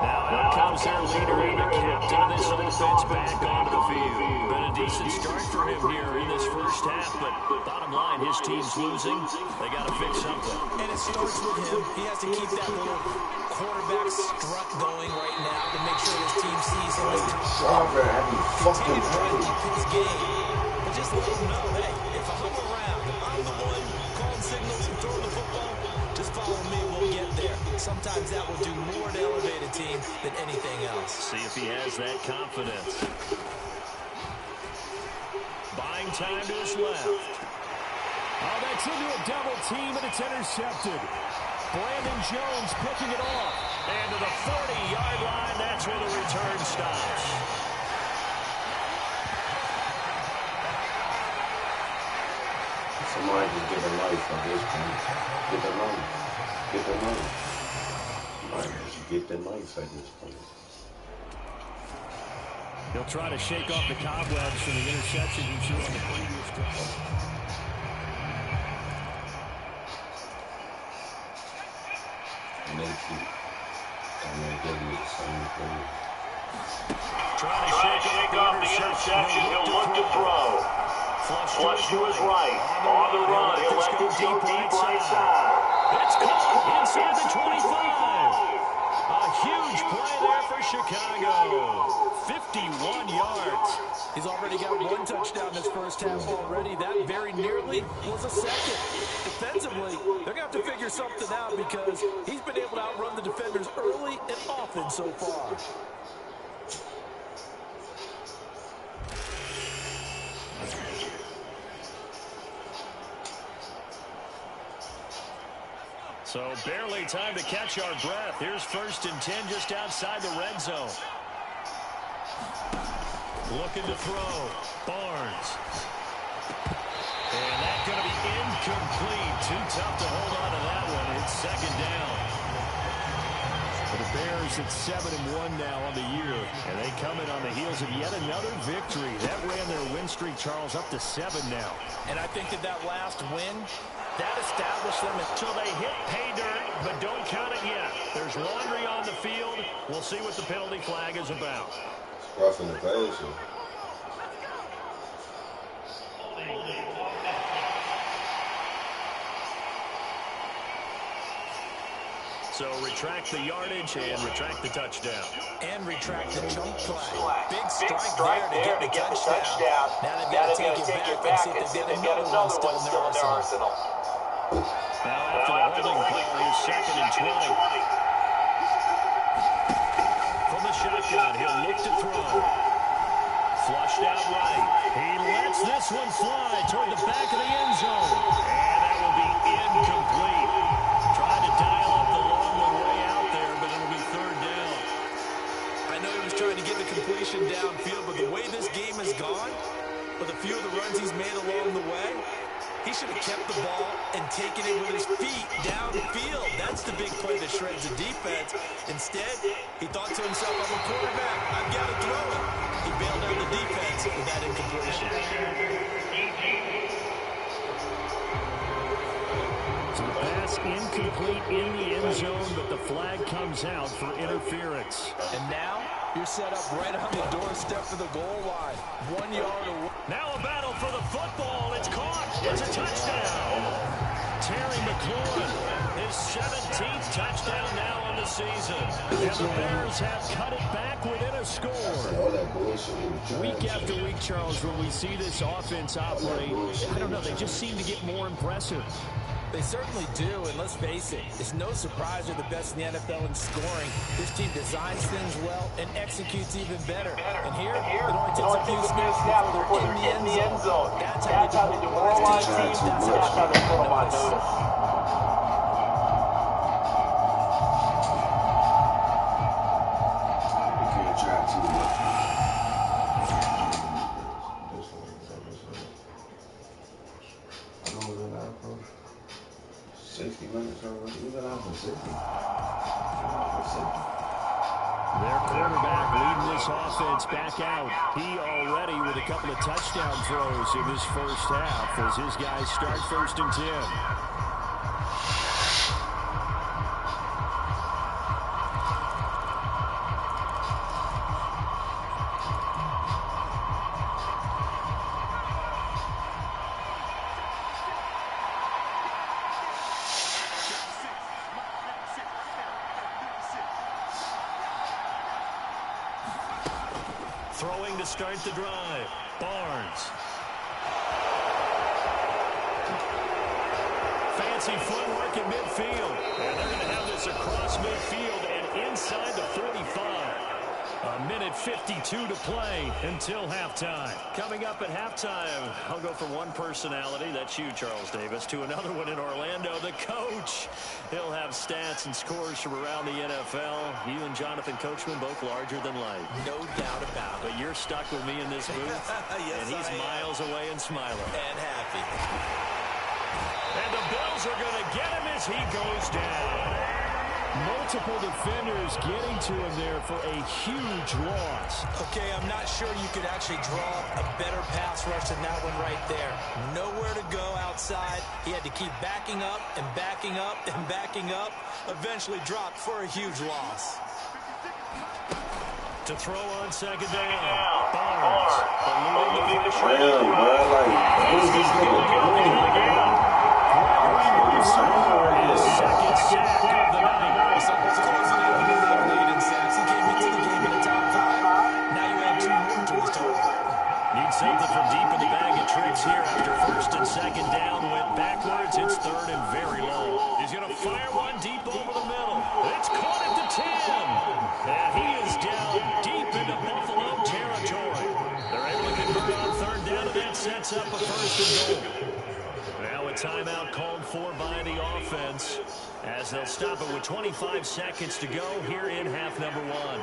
Now out comes their leader and the captain of this offense back onto the field. Been a decent start for him here in this first half, but bottom line, his team's losing. They got to fix something. And it starts with him. He has to keep that little quarterback strut going right now to make sure his team sees him as continue to try to keep his game. But just let him know, hey, if I'm around, I'm the one calling signals and throwing the football. Just follow me, we'll get there. Sometimes that will do more to elevate a team than anything else. See if he has that confidence. Buying time to his left. Oh, that's into a double team, and it's intercepted. Brandon Jones picking it off. And to the 40-yard line, that's where the return stops. Somebody just get a life on this point. Get the money. Get the money. Somebody just get the life at this point. He'll try to shake off the cobwebs from the interception he threw on the previous drive. And they keep giving me the same thing. Trying to shake off the interception. He'll look to throw. Flush to his right. On the run. He'll let this go deep right side. It's caught inside the 25. A huge play there for Chicago. 51 yards. He's already got 1 touchdown this first half already. That very nearly was a second. Defensively, they're going to have to figure something out because he's been able to outrun the defenders early and often so far. So barely time to catch our breath. Here's 1st and 10 just outside the red zone. Looking to throw. Barnes. And that's going to be incomplete. Too tough to hold on to that one. It's 2nd down. For the Bears, it's 7-1 now on the year. And they come in on the heels of yet another victory. That ran their win streak, Charles, up to 7 now. And I think that last win, that established them until they hit pay dirt, but don't count it yet. There's laundry on the field. We'll see what the penalty flag is about. Roughing the passer. So retract the yardage and retract the touchdown. And retract the chunk play. Big strike there to get the touchdown. Now they've got to take it back and see if they've got another one still in their arsenal. Now after the holding call, he's 2nd and 20. From the shotgun, he'll look to throw. Flushed out right. He lets this one fly toward the back of the end zone. And that will be incomplete. Trying to dial up the long one way out there, but it'll be 3rd down. I know he was trying to get the completion downfield, but the way this game has gone, with a few of the runs he's made along the way, he should have kept the ball and taken it with his feet downfield. That's the big play that shreds the defense. Instead, he thought to himself, I'm a quarterback, I've got to throw it. He bailed out the defense with that incompletion. So the pass incomplete in the end zone, but the flag comes out for interference. And now you're set up right on the doorstep of the goal line. 1 yard away. Now a battle for the football. It's caught. It's a touchdown. Terry McLaurin, his 17th touchdown now on the season. And the Bears have cut it back within a score. Week after week, Charles, when we see this offense operate, I don't know, they just seem to get more impressive. They certainly do, and let's face it, it's no surprise they're the best in the NFL in scoring. This team designs things well and executes even better. And here, it only takes a few snaps before they're in the end zone. That's how they demoralize teams. That's how they put them on notice. You can't try too much. 60 minutes already. We've been out for 60. Their quarterback leading this offense back out. He already with a couple of touchdown throws in this first half as his guys start 1st and 10. Throwing to start the drive. Barnes. Fancy footwork at midfield. And they're going to have this across midfield and inside the 45. A minute 52 to play until halftime. Coming up at halftime, I'll go from one personality, that's you, Charles Davis, to another one in Orlando, the coach. He'll have stats and scores from around the NFL. You and Jonathan Coachman both larger than life. No doubt about it. But you're stuck with me in this booth, Yes, and he's miles away and smiling. And happy. And the Bills are going to get him as he goes down. Multiple defenders getting to him there for a huge loss. Okay, I'm not sure you could actually draw a better pass rush than that one right there. Nowhere to go outside. He had to keep backing up and backing up and backing up. Eventually dropped for a huge loss. To throw on 2nd down. Barnes. Eluding the pressure. His 2nd sack of the night. Someone's closing in on the lead in sacks. He came into the game in the top 5. Now you have 2 more to his total. Need something from deep in the bag of tricks here after 1st and 2nd down. Went backwards. It's 3rd and very low. He's going to fire one deep over the middle. It's caught at the 10. And he is down deep into Buffalo territory. They're able to convert on 3rd down, and that sets up a 1st and goal. Now a timeout called for by the offense as they'll stop it with 25 seconds to go here in half number 1.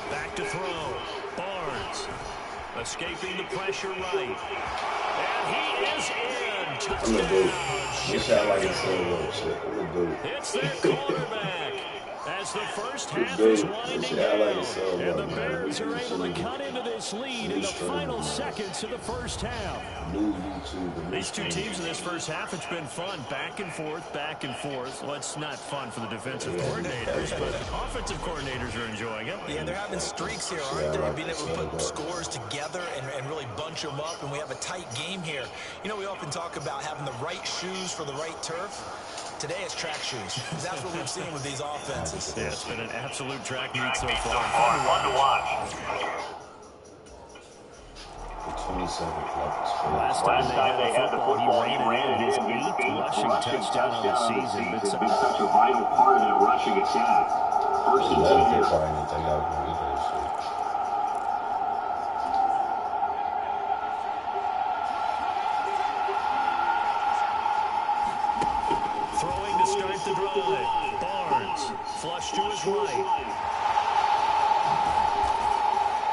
Back to throw. Barnes escaping the pressure right. And he is in. Touchdown. It's their quarterback. As the first half is winding down, and the Bears are able to cut into this lead in the final seconds of the first half. These two teams in this first half, it's been fun. Back and forth, back and forth. Well, it's not fun for the defensive coordinators, but offensive coordinators are enjoying it. Yeah, they're having streaks here, aren't they? Being able to put scores together and really bunch them up, and we have a tight game here. You know, we often talk about having the right shoes for the right turf. Today it's track shoes. That's what we've seen with these offenses. Yeah, it's been an absolute track meet so far. Fun to watch. The 27th left. Last time they had the football, he ran his 8th rushing touchdown of the season. It's been such a vital part of that rushing attack. 1st and 10. Throwing to start the drive. Barnes, flush to his right.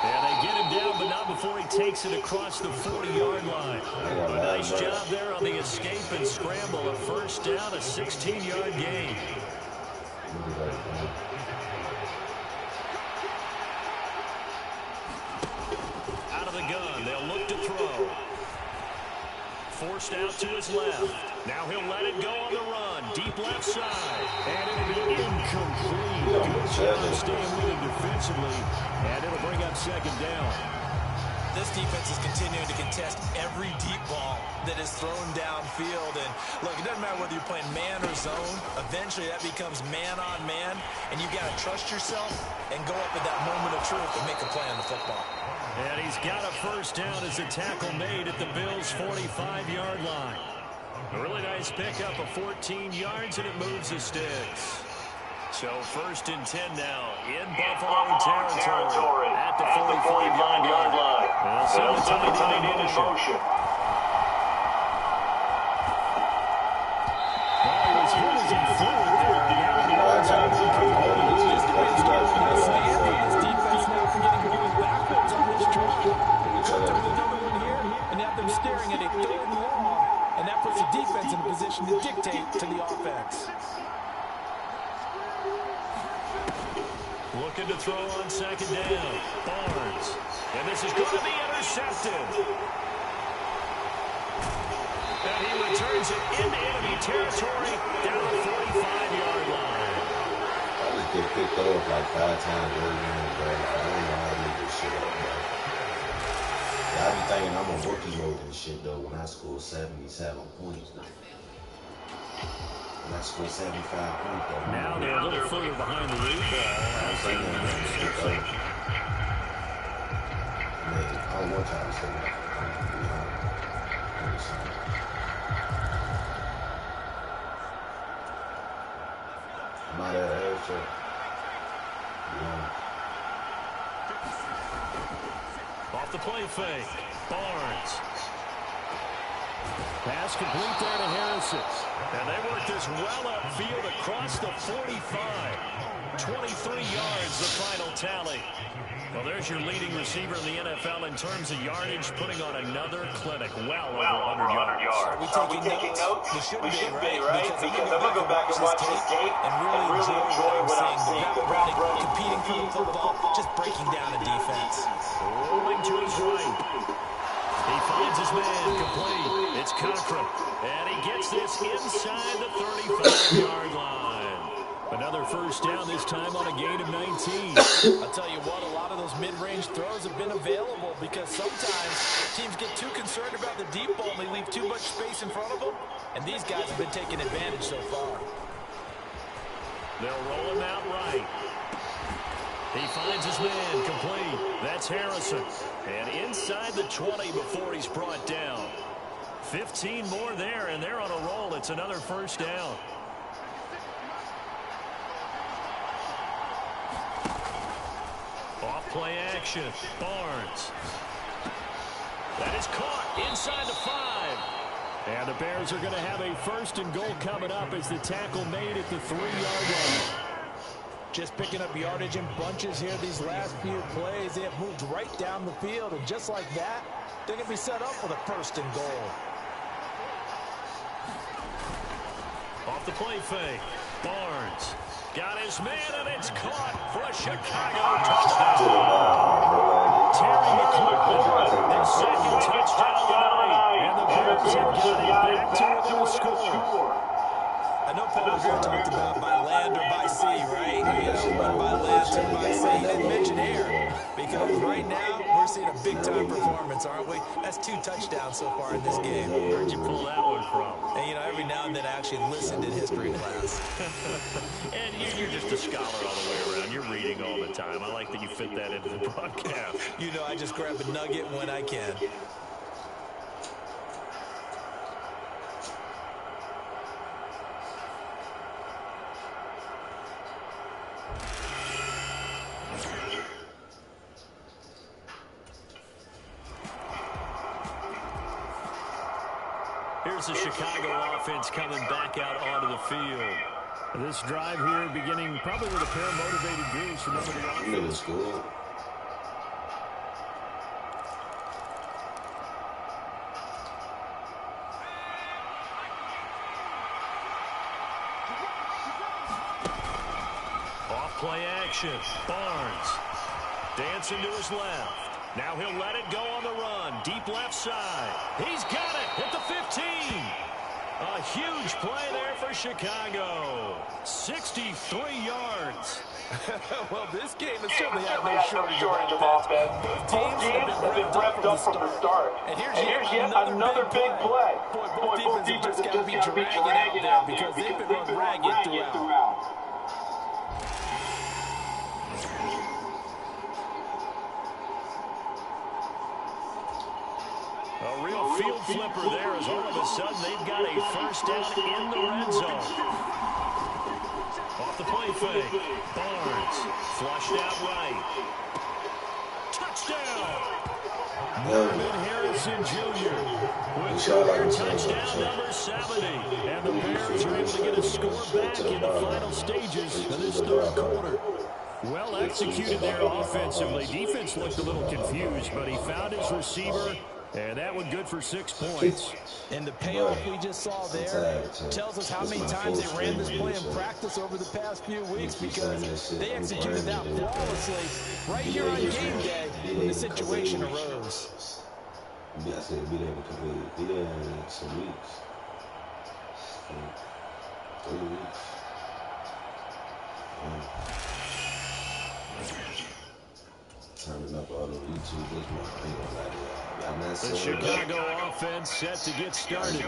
And they get him down, but not before he takes it across the 40-yard line. A nice job there on the escape and scramble. A 1st down, a 16-yard gain. Out of the gun, they'll look to throw. forced out to his left. Now he'll let it go on the run. Deep left side. And it'll be incomplete. Good job staying with it defensively. And it'll bring up second down. This defense is continuing to contest every deep ball that is thrown downfield. And look, it doesn't matter whether you're playing man or zone. Eventually that becomes man on man. And you've got to trust yourself and go up at that moment of truth and make a play on the football. And he's got a first down as a tackle made at the Bills' 45-yard line. A really nice pickup of 14 yards, and it moves the sticks. So first and 10 now in Buffalo territory at the 45-yard line. They'll send the tight end in motion. Well, he was hit as he threw it there. Staring at a third and long, and that puts the defense in a position to dictate to the offense. Looking to throw on second down. Barnes. And this is going to be intercepted. And he returns it into enemy territory down the 45-yard line. I just get picked off like 5 times every game, bro. I don't know how to do this shit up, bro. I be thinking I'm on rookie mode and shit, though, when I score 77 points, though. When I score 75 points, though. Now they're a little further behind the eight ball. I don't want y'all to say that. I'm out of the air, Off the play fake. Barnes. Pass complete there to Harrison. And they work this well upfield across the 45. 23 yards, the final tally. Well, there's your leading receiver in the NFL in terms of yardage, putting on another clinic. Well over 100 yards. Are we taking notes? We should be, right? Because I'm going to go back and watch this tape and really enjoy what I'm seeing. The route running, competing for the football, just breaking down a defense. Rolling to his right. He finds his man complete. It's Cochran. And he gets this inside the 35-yard line. Another first down, this time on a gain of 19. I'll tell you what, a lot of those mid-range throws have been available because sometimes teams get too concerned about the deep ball and they leave too much space in front of them. And these guys have been taking advantage so far. They'll roll him out right. He finds his man complete. That's Harrison. And inside the 20 before he's brought down. 15 more there, and they're on a roll. It's another first down. Off play action. Barnes. That is caught inside the 5. And the Bears are going to have a first and goal coming up as the tackle made at the 3-yard line. Just picking up yardage in bunches here these last few plays. They have moved right down the field, and just like that, they're going to be set up for the first and goal. Off the play fake. Barnes got his man, and it's caught for a Chicago touchdown. Terry McLaurin, their second touchdown tonight, and the Bears have got it back to within a score. I know Paul Revere talked about by land or by sea, right? You know, by land or by sea. He didn't mention air. Because right now, we're seeing a big-time performance, aren't we? That's 2 touchdowns so far in this game. Where'd you pull that one from? And, you know, every now and then I actually listened in history class. And you're just a scholar all the way around. You're reading all the time. I like that you fit that into the broadcast. You know, I just grab a nugget when I can. Here's the Chicago offense coming back out onto the field. This drive here beginning probably with a pair of motivated groups. Remember the offense. Off play action. Barnes dancing to his left. Now he'll let it go on the run. Deep left side. He's got it at the 15. A huge play there for Chicago. 63 yards. Well, this game has certainly had no shortage of offense. Both teams have been revved up from the start. And here's yet another big play. Boy, both defenses just got to be dragging out there because they've been run ragged throughout. A real field flipper there as all of a sudden they've got a first down in the red zone. Off the play fake. Barnes flushed out right. Touchdown. Marvin Harrison Jr. with career touchdown number 70. And the Bears are able to get a score back in the final stages of this third quarter. Well executed there offensively. Defense looked a little confused, but he found his receiver. And that one good for 6 points. And the payoff we just saw there tells us how many times they ran this play in practice over the past few weeks because they executed that flawlessly right here on game day when the situation arose. I said be there because we did some weeks. 3 weeks. Turning up all the YouTube this month. The Chicago offense set to get started.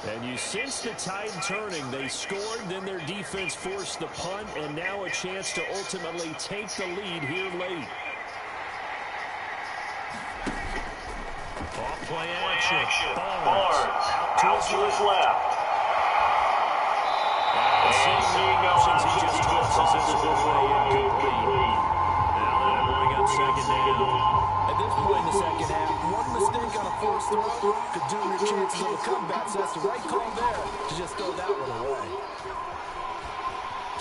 And you sense the tide turning. They scored, then their defense forced the punt, and now a chance to ultimately take the lead here late. Off play action. Barnes out to his left. And seeing no options, he just tosses this away incomplete. Second down. At this point in the second half, one mistake on a forced throw could doom your chances of a comeback. So that's the right call there to just throw that one away.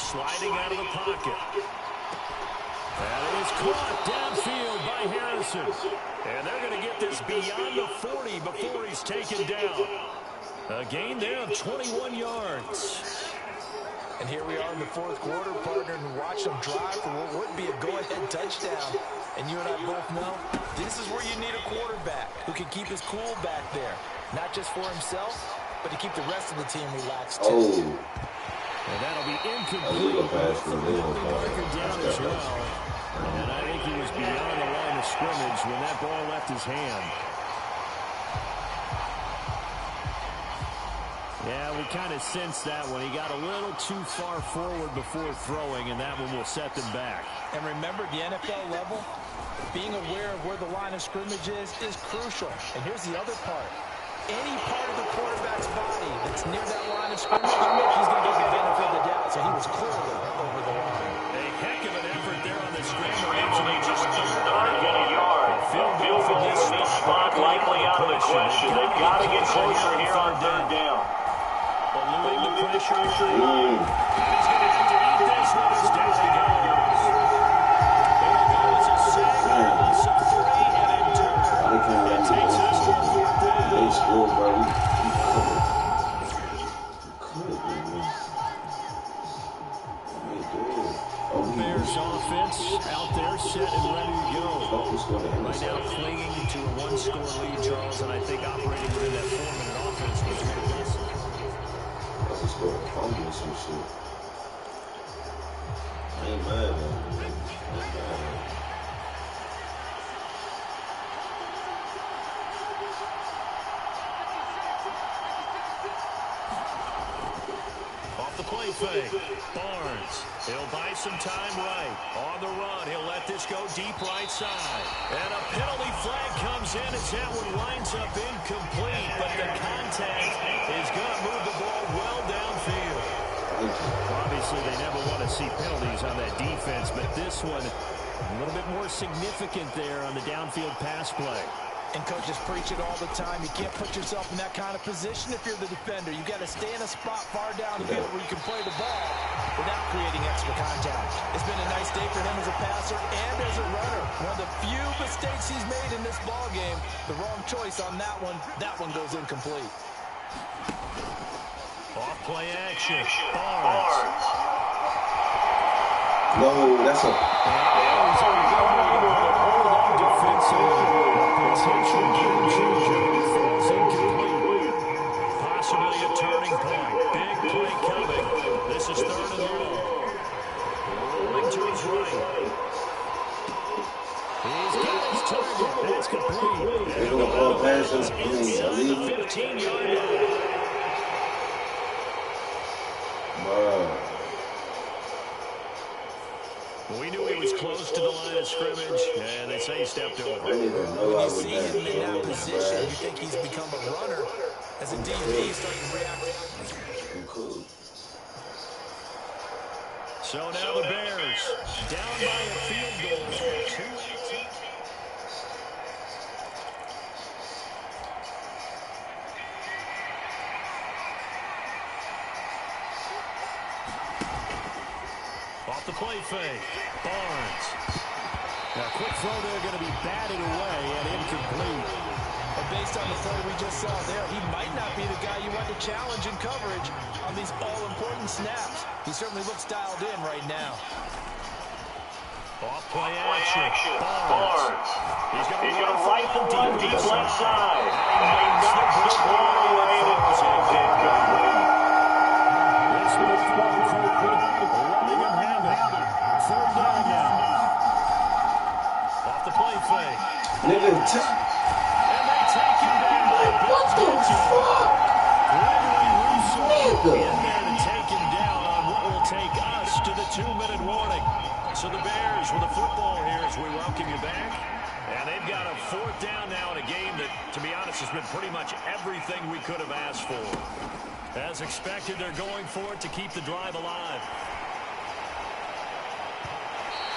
Sliding out of the pocket. That is caught downfield by Harrison. And they're going to get this beyond the 40 before he's taken down. A gain there of 21 yards. And here we are in the fourth quarter, partner, and watch them drive for what would be a go-ahead touchdown. And you and I both know this is where you need a quarterback who can keep his cool back there. Not just for himself, but to keep the rest of the team relaxed, too. Oh. And that'll be incomplete. Marker down as well. And I think he was beyond the line of scrimmage when that ball left his hand. Yeah, we kind of sensed that when he got a little too far forward before throwing, and that one will set them back. And remember, the NFL level, being aware of where the line of scrimmage is crucial. And here's the other part. Any part of the quarterback's body that's near that line of scrimmage, he's going to get the benefit of the doubt, so he was clearly over the line. A heck of an effort there on the scramble. Actually, just Starting to get a yard. Field goal from this spot likely out of the question. They've got to get closer here on third down. Eluding the pressure. He's going to have to eat this one as down he goes. There goes a sack, loss of 3, and in turn, that takes us to the fourth down. They scored, buddy. Bears offense out there set and ready to go. Right now clinging to a one-score lead, Charles, and I think operating within that 4-minute offense was very impressive. I'm doing some shit. I ain't mad, man. Off the play fake. Barnes. He'll buy some time right. On the run, he'll let this go deep right side. And a penalty flag comes in as that one lines up incomplete. But the contact is going to move the ball well downfield. Obviously, they never want to see penalties on that defense, but this one a little bit more significant there on the downfield pass play. And coaches preach it all the time. You can't put yourself in that kind of position if you're the defender. You got to stay in a spot far downfield where you can play the ball without creating extra contact. It's been a nice day for him as a passer and as a runner. One of the few mistakes he's made in this ball game. The wrong choice on that one. That one goes incomplete. Off play action. Barnes. No, that's a... Defensive He's got his target. That's complete. They're going to throw a pass in Inside the 15-yard line. Wow. We knew he was close to the line of scrimmage, and they say he stepped over. I didn't even know When I you was see that him in that close, position, man. you think he's become a runner. As a DB, he's starting to react. Cool. So now the Bears down by a field goal. 2-18. Off the play fake. Barnes. Now, quick throw there going to be batted away and incomplete. But based on the play we just saw there, he might not be the guy you want to challenge in coverage on these all-important snaps. He certainly looks dialed in right now. Off play action. Barnes. He's going to rifle one deep left side. And knocks the ball away, and it's incomplete. This will throw quickly. Running him handed. Third down now. Off the play fake. Nigga, And they take him down. what the fuck? Russo in there to take him down on what will take us to the 2-minute warning. So the Bears with the football here as we welcome you back. And they've got a fourth down now in a game that, to be honest, has been pretty much everything we could have asked for. As expected, they're going for it to keep the drive alive.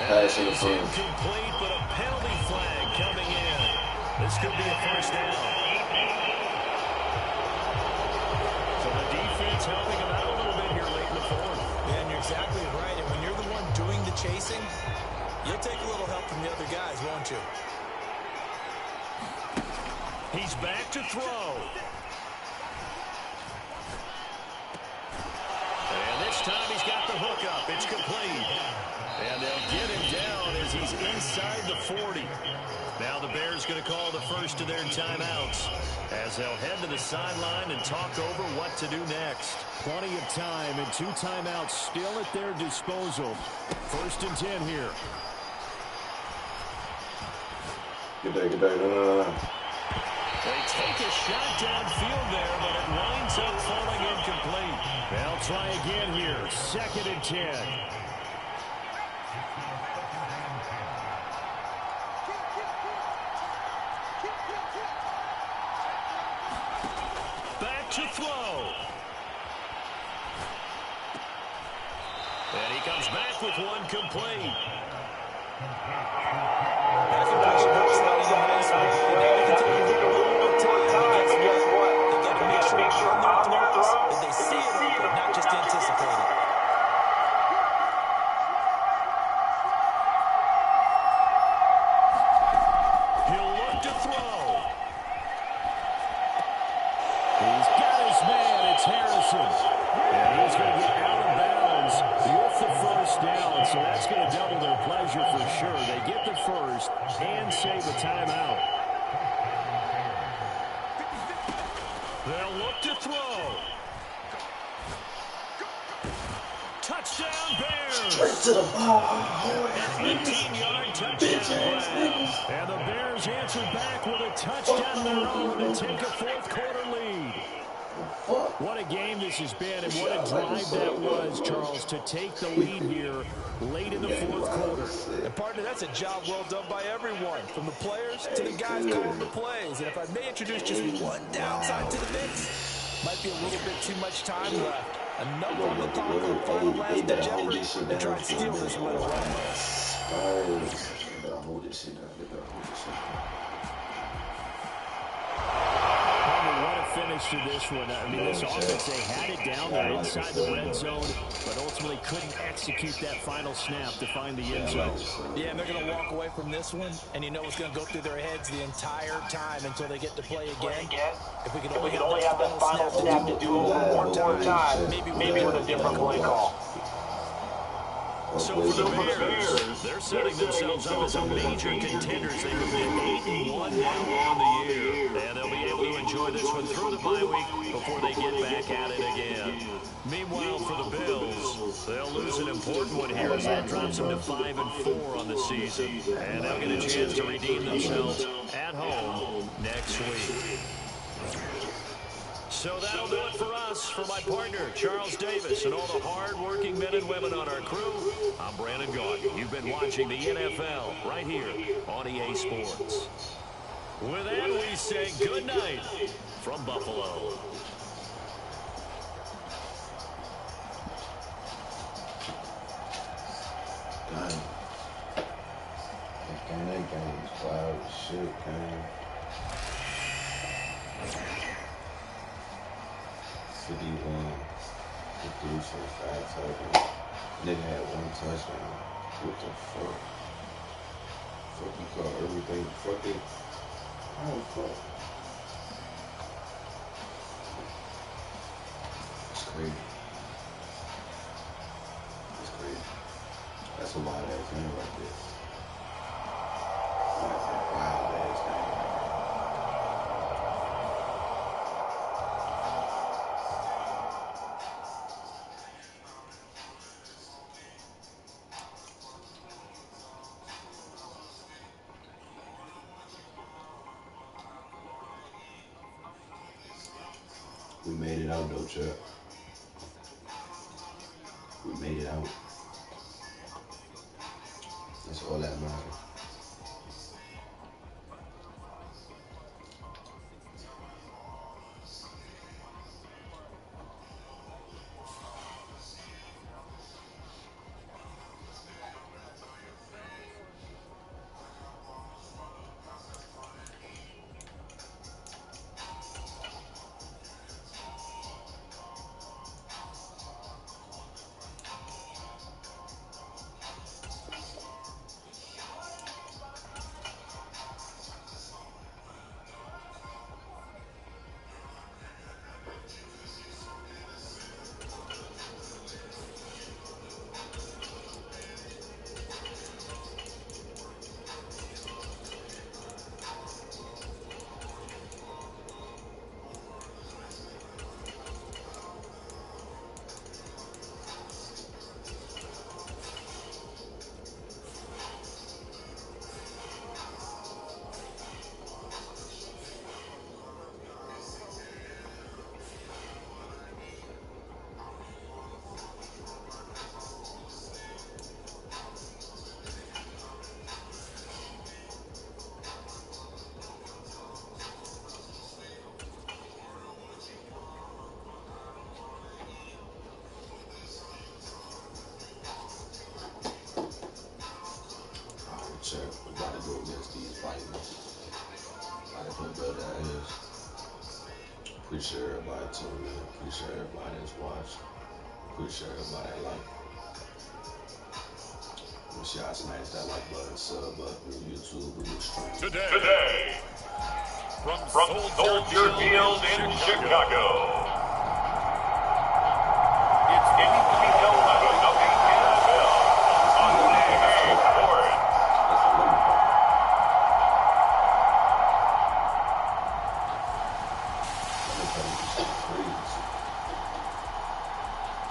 And Pass it's incomplete, but a penalty flag coming in. This could be a first down. So the defense helping them out a little bit here late in the fourth. Yeah, and you're exactly right. And when you're the one doing the chasing, you'll take a little help from the other guys, won't you? He's back to throw. And this time he's got the hook up. It's complete. And they'll get him down as he's inside the 40. Now the Bears going to call the first of their timeouts as they'll head to the sideline and talk over what to do next. Plenty of time and 2 timeouts still at their disposal. 1st and 10 here. Get there. No. They take a shot downfield there, but it winds up falling incomplete. They'll try again here. 2nd and 10. Back to throw. And he comes back with one complete. That completion helps out even nice one. And now they can take a little bit more time. And guess what? They got to make sure on their throws that they see it open, not just anticipate it. He'll look to throw. He's got his man. It's Harrison. And he's going to get out of bounds with the first down. So that's going to double their pleasure for sure. They get the first and save a timeout. They'll look to throw. Touchdown Bears. Straight to the ball. An 18-yard touchdown. And the Bears answer back with a touchdown of their own to take a fourth-quarter lead. What a game this has been, and what a drive that was, Charles, to take the lead here late in the fourth quarter. And partner, that's a job well done by everyone, from the players to the guys calling the plays. And if I may introduce just one downside to the mix, might be a little bit too much time left. Another one will call for a final last-ditch effort to try and steal this one away. Hold this shit down. What a finish to this one. I mean, this offense, they had it down there inside the red zone, but ultimately couldn't execute that final snap to find the end zone. Yeah, and they're going to walk away from this one, and you know it's going to go through their heads the entire time until they get to play again. If we could only have that final snap to do it one more time, maybe with a different play call. So for the Bears, they're setting themselves up as a major contenders. They moved to 8-1 now on the year. And they'll be able to enjoy this one through the bye week before they get back at it again. Meanwhile, for the Bills, they'll lose an important one here as that drops them to 5-4 on the season. And they'll get a chance to redeem themselves at home next week. So that'll do it for us. For my partner, Charles Davis, and all the hard-working men and women on our crew, I'm Brandon Gaudin. You've been watching the NFL right here on EA Sports. With that, we say good night from Buffalo. Dang. That game is wild as shit, man. 51, 53 for 5 touchdowns. Nigga had 1 touchdown. What the fuck? Fuck you call everything fucking. Oh fuck. It's crazy. It's crazy. That's a wild ass game right there. That's a wild ass game. We made it out though, Chuck. We made it out. That's all that matters. Check. We gotta go against these Vikings. Gotta put better ass. Appreciate everybody tuning in. Appreciate everybody that's watched. Appreciate everybody that like. Wish y'all smash that like button, sub button, YouTube, and stream. Today, from Soldier Field in Chicago, it's QBCrashin of the NFL on EA Sports.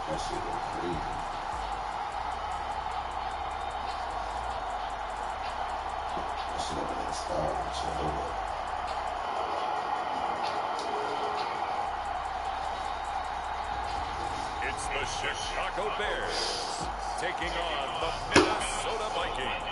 That shit go crazy. That shit up in that star and shit. Hold up. It's the Chicago Bears taking on the Minnesota Vikings.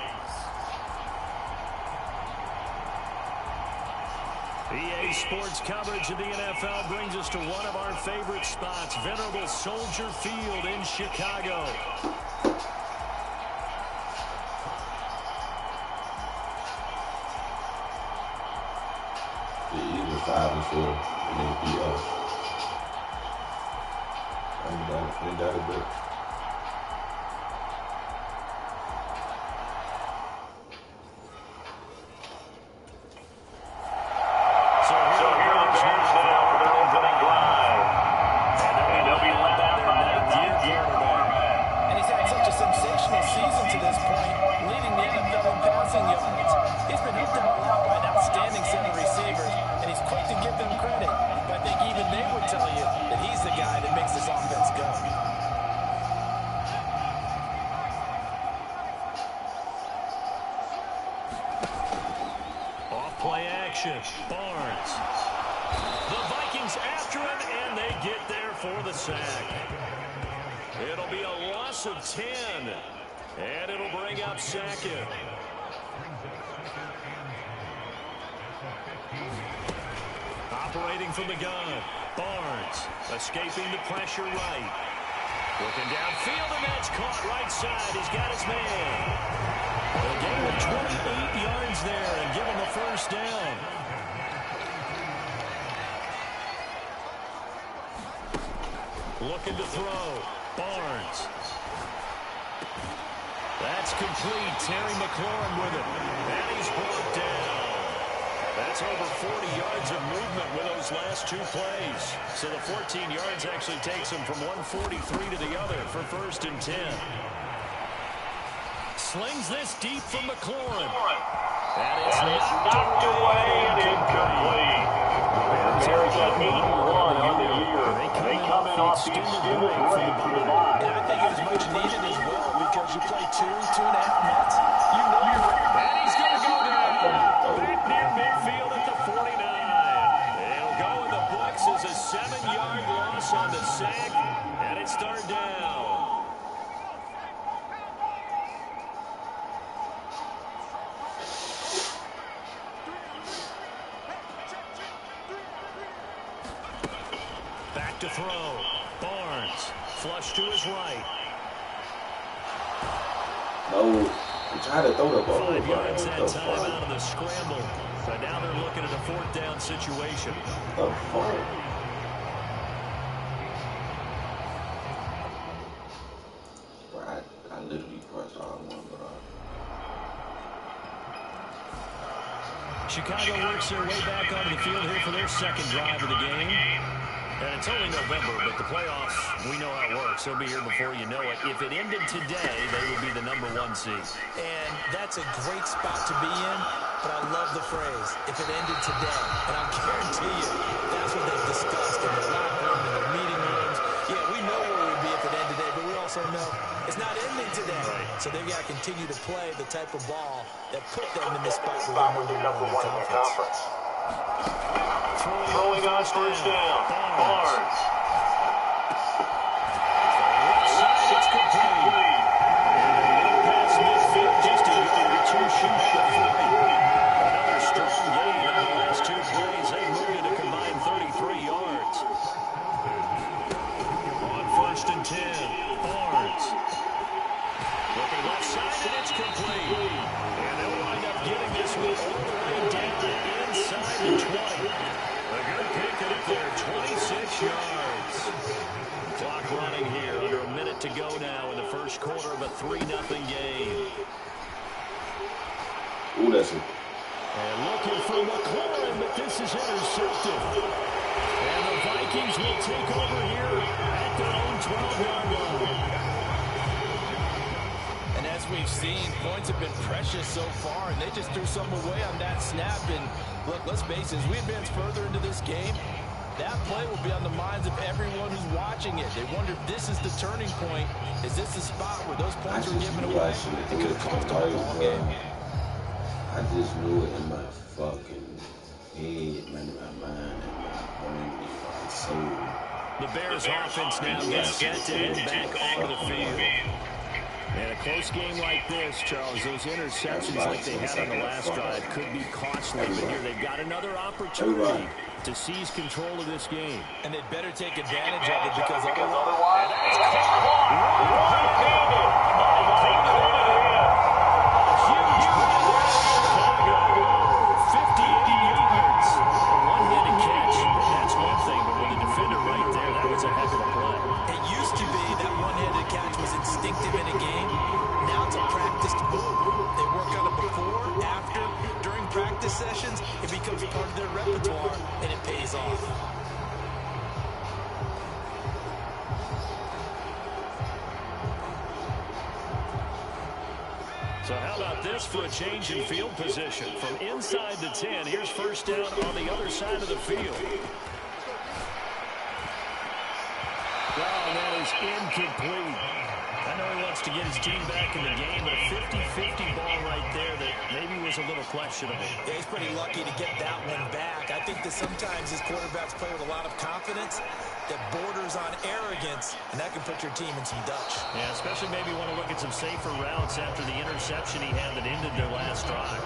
EA Sports coverage of the NFL brings us to one of our favorite spots, venerable Soldier Field in Chicago. The Eagles 5-4, and they beat us. Ain't that a bit? rushing yards. He's been helped out a lot by an outstanding set of receivers, and he's quick to give them credit. But I think even they would tell you that he's the guy that makes this offense go. Off-play action. Barnes. The Vikings after him, and they get there for the sack. It'll be a loss of 10, and it'll bring up second. Operating from the gun. Barnes escaping the pressure right. Looking downfield, and that's caught right side. He's got his man. A gain of 28 yards there and give him a first down. Looking to throw. Barnes. That's complete. Terry McLaurin with it. And he's brought down. That's over 40 yards of movement with those last two plays. So the 14 yards actually takes him from 143 to the other for 1st and 10. Slings this deep from McLaurin. And it's knocked away and incomplete. Bears have 8-1 on the year. They come in off the extended break from the bye. And I think it was much needed as well because you play 2.5 months. You know you're ready. And he's going to go down. Back near midfield at the 49. It'll go in the books as a 7-yard loss on the sack. And it's 3rd down. Back to throw. Barnes. Flush to his right. No, he tried to throw the ball. 5 yards that time out of the scramble. But now they're looking at a 4th down situation. The fuck? Bro, I literally pressed R1, but Chicago works their way back onto the field here for their 2nd drive of the game. And it's only November, but the playoffs, we know how it works. They'll be here before you know it. If it ended today, they would be the #1 seed. And that's a great spot to be in, but I love the phrase, if it ended today. And I guarantee you, that's what they've discussed in the locker room, in the meeting rooms. Yeah, we know where we'd be if it ended today, but we also know it's not ending today. Right. So they've got to continue to play the type of ball that put them in this spot where they're #1 in the conference. Throwing on 1st down. Barnes. It's complete. And past midfield, just a yard or two short of 40. Another strong gain on the last 2 plays. They moved it a combined 33 yards. On 1st and 10, Barnes. Looking left side, and it's complete. And they'll wind up getting this one all the way down inside the 20. A good pick up there, 26 yards. Clock running here, under a minute to go now in the 1st quarter of a 3-0 game. ooh, that's it. And looking for McLaurin, but this is intercepted. And the Vikings will take over here at their own 12-yard line. And as we've seen, points have been precious so far, and they just threw some away on that snap. And look, let's face it, as we advance further into this game, that play will be on the minds of everyone who's watching it. They wonder if this is the turning point. Is this the spot where those points were given away? It could have cost them a ball game. I just knew it in my fucking head, man, in my mind, and my brain, my soul. The Bears offense now gets set to head back onto the field. And a close game like this, Charles, those interceptions like they had on the last drive could be costly. But here they've got another opportunity to seize control of this game. And they'd better take advantage of it because otherwise... sessions, it becomes part of their repertoire, and it pays off. So how about this for a change in field position. From inside the 10, here's first down on the other side of the field. Well, that is incomplete. I know he wants to get his team back in the game, but a 50-50 ball right there that maybe was a little questionable. Yeah, he's pretty lucky to get that one back. I think that sometimes his quarterbacks play with a lot of confidence that borders on arrogance, and that can put your team in some Dutch. Yeah, especially maybe want to look at some safer routes after the interception he had that ended their last drive.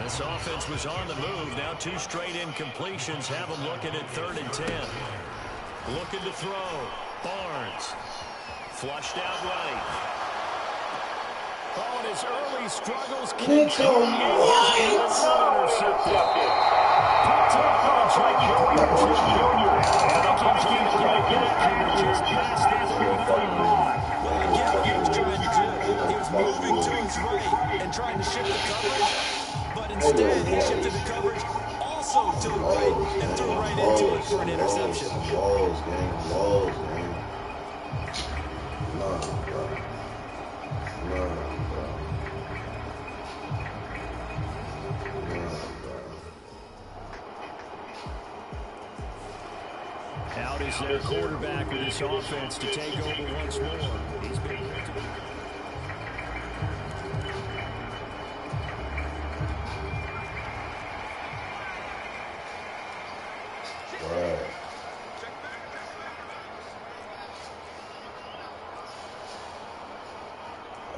This offense was on the move. Now 2 straight incompletions have them looking at 3rd and 10. Looking to throw. Barnes. Flushed out right. Oh, and his early struggles continue. Intercepted. He was moving to his right and trying to shift the coverage, but instead he shifted the coverage also to the right and threw right into it for an interception. Walls, game. No, bro. Out is their quarterback with his offense to take over once more. He's been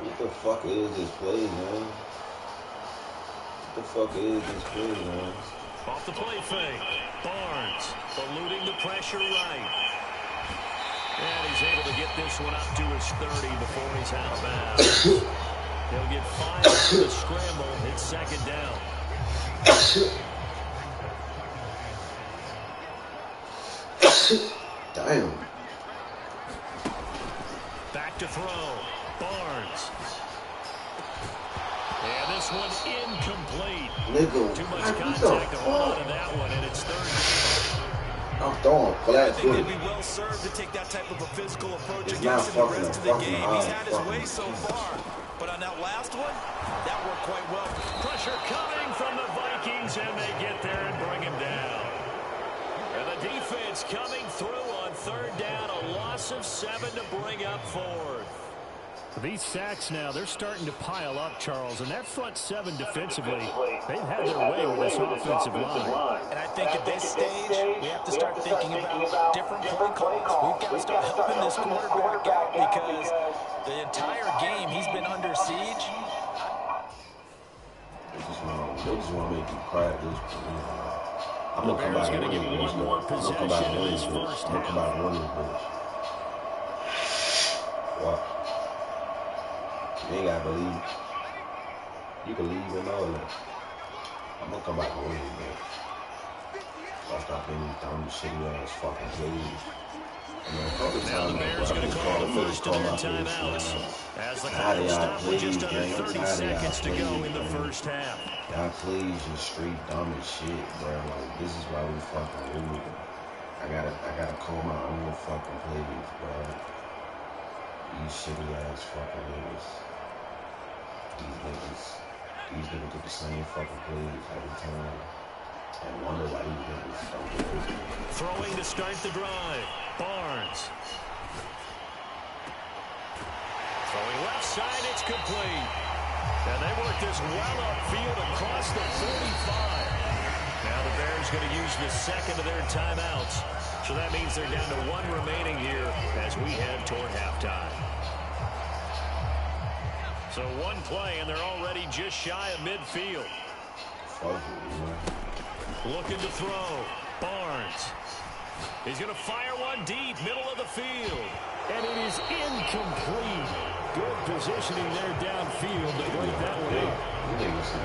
What the fuck is this play, man? What the fuck is this play, man? off the play fake. Barnes eluding the pressure right. And he's able to get this one up to his 30 before he's out of bounds. He'll get 5 on the scramble. It's 2nd down. Damn. Back to throw. Barnes. And this one incomplete. Nigga, Too much contact to hold on to that one, and it's 3rd down. I'm throwing flat I think foot. they'd be well served to take that type of a physical approach It's against not him the rest of fucking the game. He's had his fucking way so far, but on that last one, that worked quite well. Pressure coming from the Vikings, and they get there and bring him down. And the defense coming through on 3rd down, a loss of 7 to bring up 4th. These sacks now, they're starting to pile up, Charles, and that front 7 defensively, they've had their way with this offensive line. And I think at this stage, we have to start thinking about different play calls. We've got to start helping this quarterback out because the entire game he's been under siege. They just want to make you cry. I'm going to come back and win this. I'm going to come back and win this. I'm going to come back and win this. What? You ain't got to believe. You can leave and all that. I'm going to come back and win it, man. I'll stop any dumb, shitty ass fucking plays. Now the Bears going to call the first of their timeouts. As the clock stops with just under 30 seconds to go in the first half. Y'all plays just straight dumb as shit, bro. Like, this is why we fucking lose. I gotta call my own fucking plays, bro. These shitty ass fucking niggas. These niggas do the same fucking plays every time. And wonder why these niggas don't do it. Throwing to start the drive. Barnes. Throwing left side, it's complete. And they work this well upfield across the 45. Now the Bears going to use the second of their timeouts. So that means they're down to 1 remaining here as we head toward halftime. So 1 play, and they're already just shy of midfield. Looking to throw. Barnes. He's going to fire one deep, middle of the field. And it is incomplete. Good positioning there downfield to break that one up.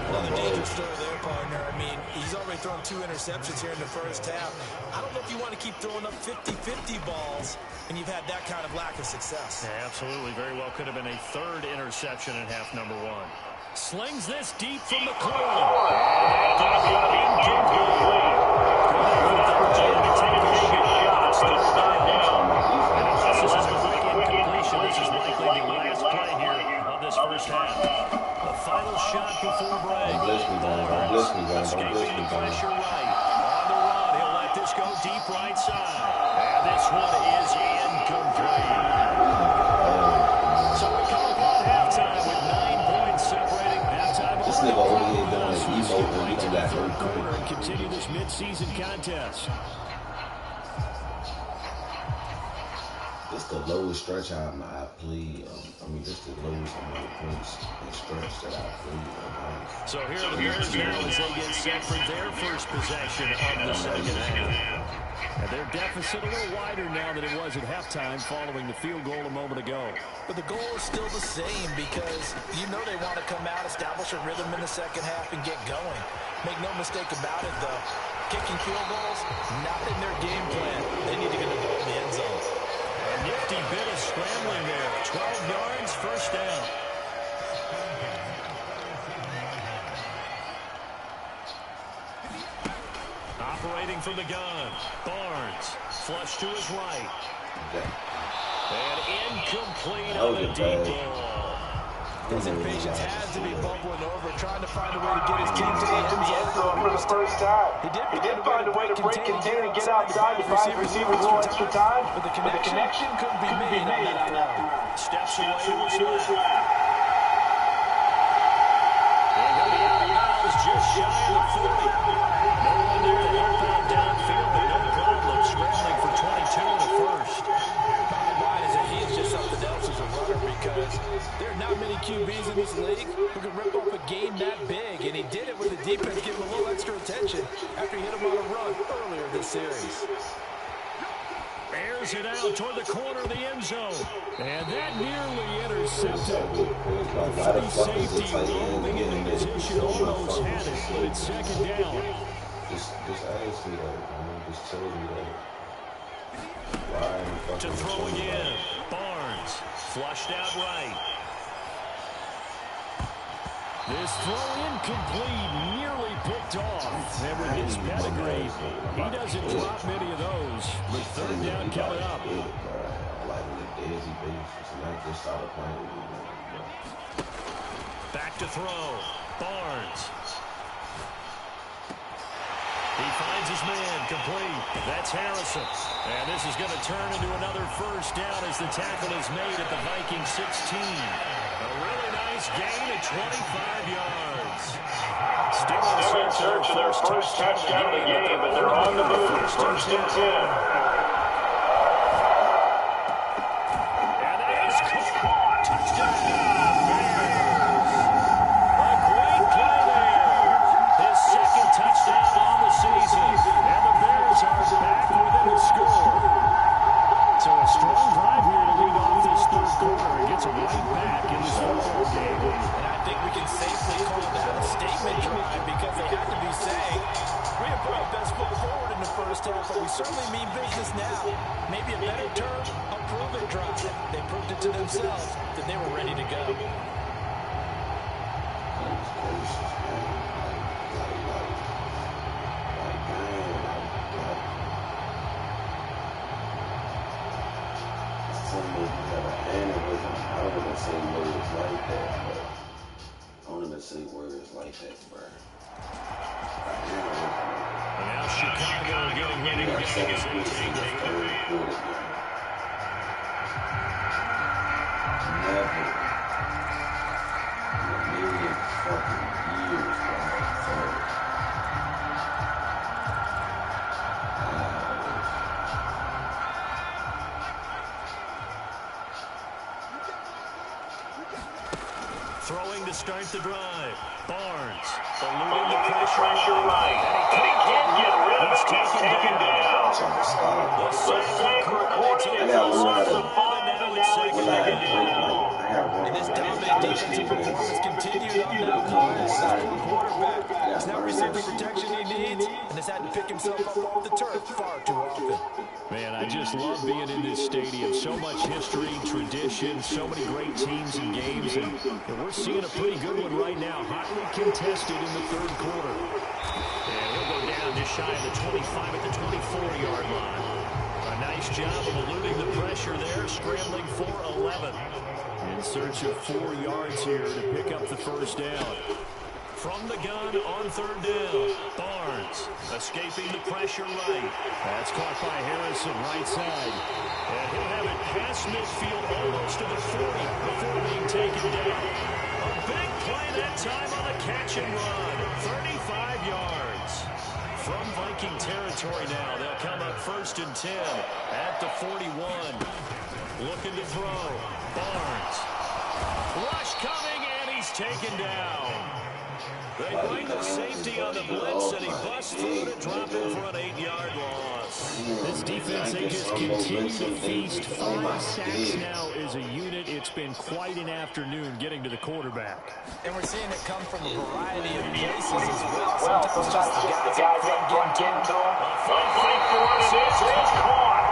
Another dangerous throw there, partner. I mean, he's already thrown 2 interceptions here in the first half. I don't know if you want to keep throwing up 50-50 balls and you've had that kind of lack of success. Yeah, absolutely. Very well could have been a 3rd interception in half number 1. Slings this deep from the corner. This is likely the last play here of this first half. The final shot before break. Don't bless me, Don. Don't bless me, Don. Don't bless me, Don. Pressure right. On the run, he'll let this go deep right side. And this one is incomplete. So we come upon halftime with 9 points separating halftime. This nigga only ain't done an emote when he To done the got third hurt. quarter and continue this mid-season contest. It's the lowest stretch out I played. I mean, this the lowest amount of points and stretch that I played. So here are the Bears now as they get set for their first possession of the second half. And their deficit a little wider now than it was at halftime following the field goal a moment ago. But the goal is still the same because you know they want to come out, establish a rhythm in the second half, and get going. Make no mistake about it, though. Kicking field goals, not in their game plan. They need to get the ball in the end zone. A nifty bit of scrambling there. 12 yards, first down. Operating from the gun. Barnes. Flush to his right. And incomplete on the deep ball. His impatience has to be bubbling over, trying to find a way to get his team to the end zone for the first time. He did find a way to break contain and get outside. The 5 receivers a little extra time, but the connection couldn't be made on that play. Steps away to his left. And he'll be out of bounds just shy of the 40. No one there to help out downfield, but no problem scrambling for 22 in the first. Bottom line is that he is just something else as a runner because there are not many QBs in this league who can rip off a game that big, and he did it with the defense giving him a little extra attention after he hit him on a run earlier this series. Airs it out toward the corner of the end zone. And that nearly intercepted. Free safety rolling into position, almost had it, but it's second down. Just ask me that. Just tell me that. To throw again. Barnes flushed out right. This throw incomplete, nearly picked off. And with his pedigree, he doesn't drop many of those. But third down coming up. Back to throw. Barnes. He finds his man, complete. That's Harrison. And this is going to turn into another first down as the tackle is made at the Vikings 16. A really nice gain at 25 yards. Still in search of their first touchdown of the game, but they're on the move. First and 10. And that is caught. Touchdown. Bears. A great play there. His second touchdown on the season. And the Bears are back within the score. So a strong drive here to lead off this third quarter. It gets a right back in this football game. And I think we can safely call that a statement drive because they have to be saying, we have put our best foot forward in the first half, but we certainly mean business now. Maybe a better term, a prove-it drive. They proved it to themselves that they were ready to go. Say words like that, bro. And now Chicago getting ready to get this thing taken. Never in a million fucking years, bro. Throwing to start the drive. Barnes Eluding the pressure right. And he can't get rid of it. He's taken down. The sack recorded is also the ball, and now it's second down. And this dominant defensive performance continued on that line. This quarterback has not received the protection he needs and has had to pick himself up off the turf far too often. Man, I just love being in this stadium. So much history, tradition, so many great teams and games. And we're seeing a pretty good one right now. Hotly contested in the third quarter. And he'll go down just shy of the 25 at the 24-yard line. A nice job of eluding the pressure there, scrambling for 11. In search of 4 yards here to pick up the first down. From the gun on third down, Barnes escaping the pressure right. That's caught by Harrison right side. And he'll have it past midfield almost to the 40 before being taken down. A big play that time on the catch and run. 35 yards. From Viking territory now, they'll come up 1st and 10 at the 41. Looking to throw. Barnes. Rush coming, and he's taken down. They bring the safety on the blitz, and he busts through to drop him for an 8-yard loss. This defense, they just continue to feast. 5 sacks now as a unit. It's been quite an afternoon getting to the quarterback. And we're seeing it come from a variety of places as well. Sometimes just the guys up front getting to him. Fake for what it is. It's caught.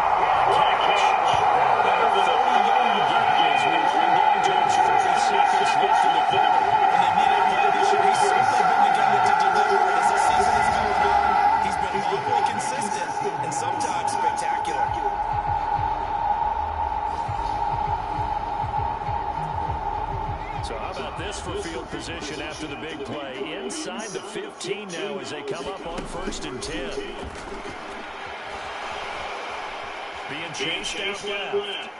Catch. Another 30-yard gain as we're running down towards 30 seconds left in the quarter. And they needed one addition. He's certainly been the guy to deliver as the season has moved on. He's been awfully consistent and sometimes spectacular. So how about this for field position after the big play? Inside the 15 now as they come up on 1st and 10. Being chased out left.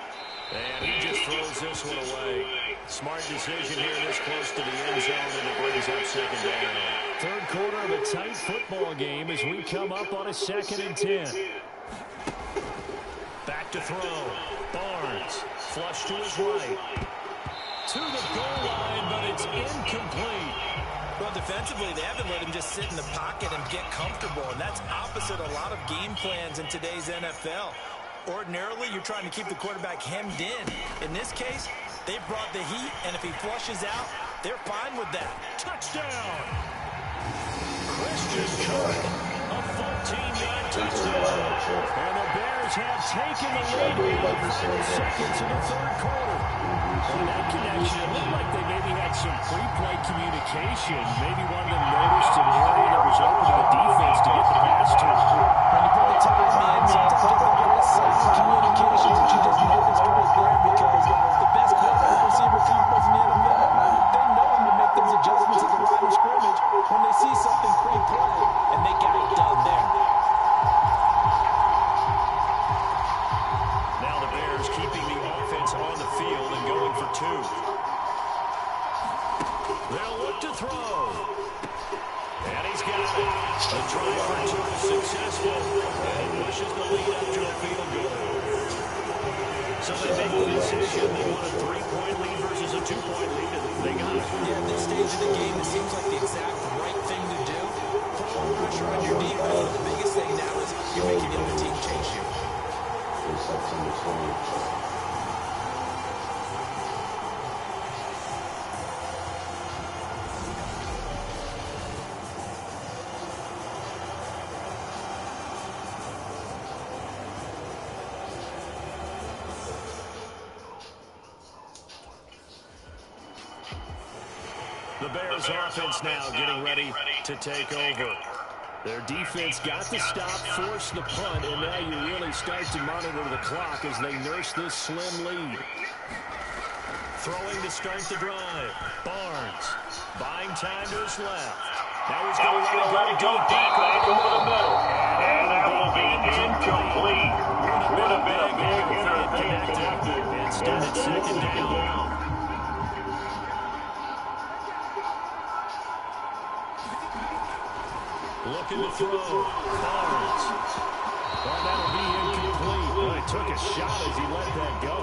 And he just throws this one away. Smart decision here this close to the end zone, and it brings up 2nd down. Third quarter of a tight football game as we come up on a 2nd and 10. Back to throw. Barnes. Flush to his right. To the goal line, but it's incomplete. Well, defensively, they haven't let him just sit in the pocket and get comfortable, and that's opposite a lot of game plans in today's NFL. Ordinarily, you're trying to keep the quarterback hemmed in. In this case, they brought the heat, and if he flushes out, they're fine with that. Touchdown! Christian Kirk, a 14-yard touchdown. And the Bears have taken the lead in 5 seconds in the third quarter. On that connection, it looked like they maybe had some pre-play communication. Maybe one of them noticed an area that was open to the defense to get the pass to. When you put the time in, sometimes there is some communication that you just noticed right there because the best quarterback receiver combos in the NFL, they know him to make those adjustments at the line of scrimmage when they see something pre-play, and they got it done there. Now the Bears keeping the offense on the field and going for 2. They'll look to throw. And he's got it. The try for 2 is successful. And he pushes the lead up to a field goal. So they make the decision. They want a 3-point lead versus a 2-point lead. They got it. Yeah, at this stage of the game, it seems like the exact right thing to do. Put more pressure on your defense, but the biggest thing now is you're making the other team chase you. It's September 20th. The Bears offense now getting ready to take over. Their defense got the stop, forced the punt, and now you really start to monitor the clock as they nurse this slim lead. Throwing to start the drive. Barnes buying time to his left. Now he's going to let it go deep back over the middle. And that will be incomplete. With a big connected. Instead, it's 2nd down. Looking to throw. Barnes. Well, that'll be incomplete. Well, he took a shot as he let that go.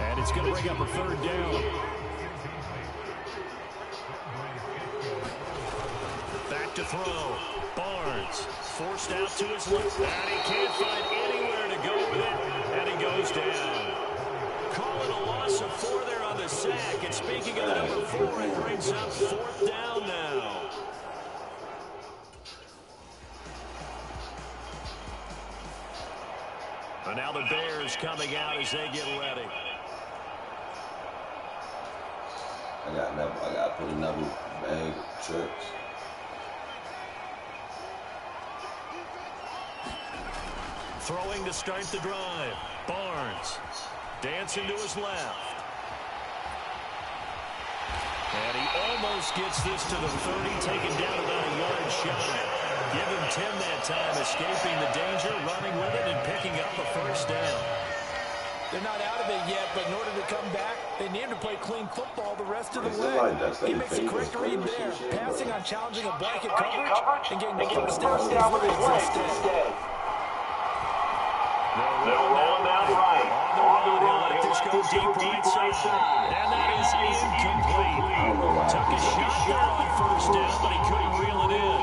And it's going to bring up a 3rd down. Back to throw. Barnes forced out to his left. And he can't find anywhere to go with it. And he goes down. Call it a loss of 4 there on the sack. And speaking of the number 4, it brings up 4th down now. And now the Bears coming out as they get ready. I got to put another bag of tricks. Throwing to start the drive. Barnes. Dancing to his left. And he almost gets this to the 30, taken down about a yard shy. Give him 10 that time, escaping the danger, running with it, and picking up a first down. They're not out of it yet, but in order to come back, they need to play clean football the rest of the way. He makes a quick read there, passing on challenging a blanket coverage and getting the first down with his legs instead. They'll roll him out right. On the run, This go deep right side. And that is incomplete. Took a shot there on first down, but he couldn't reel it in.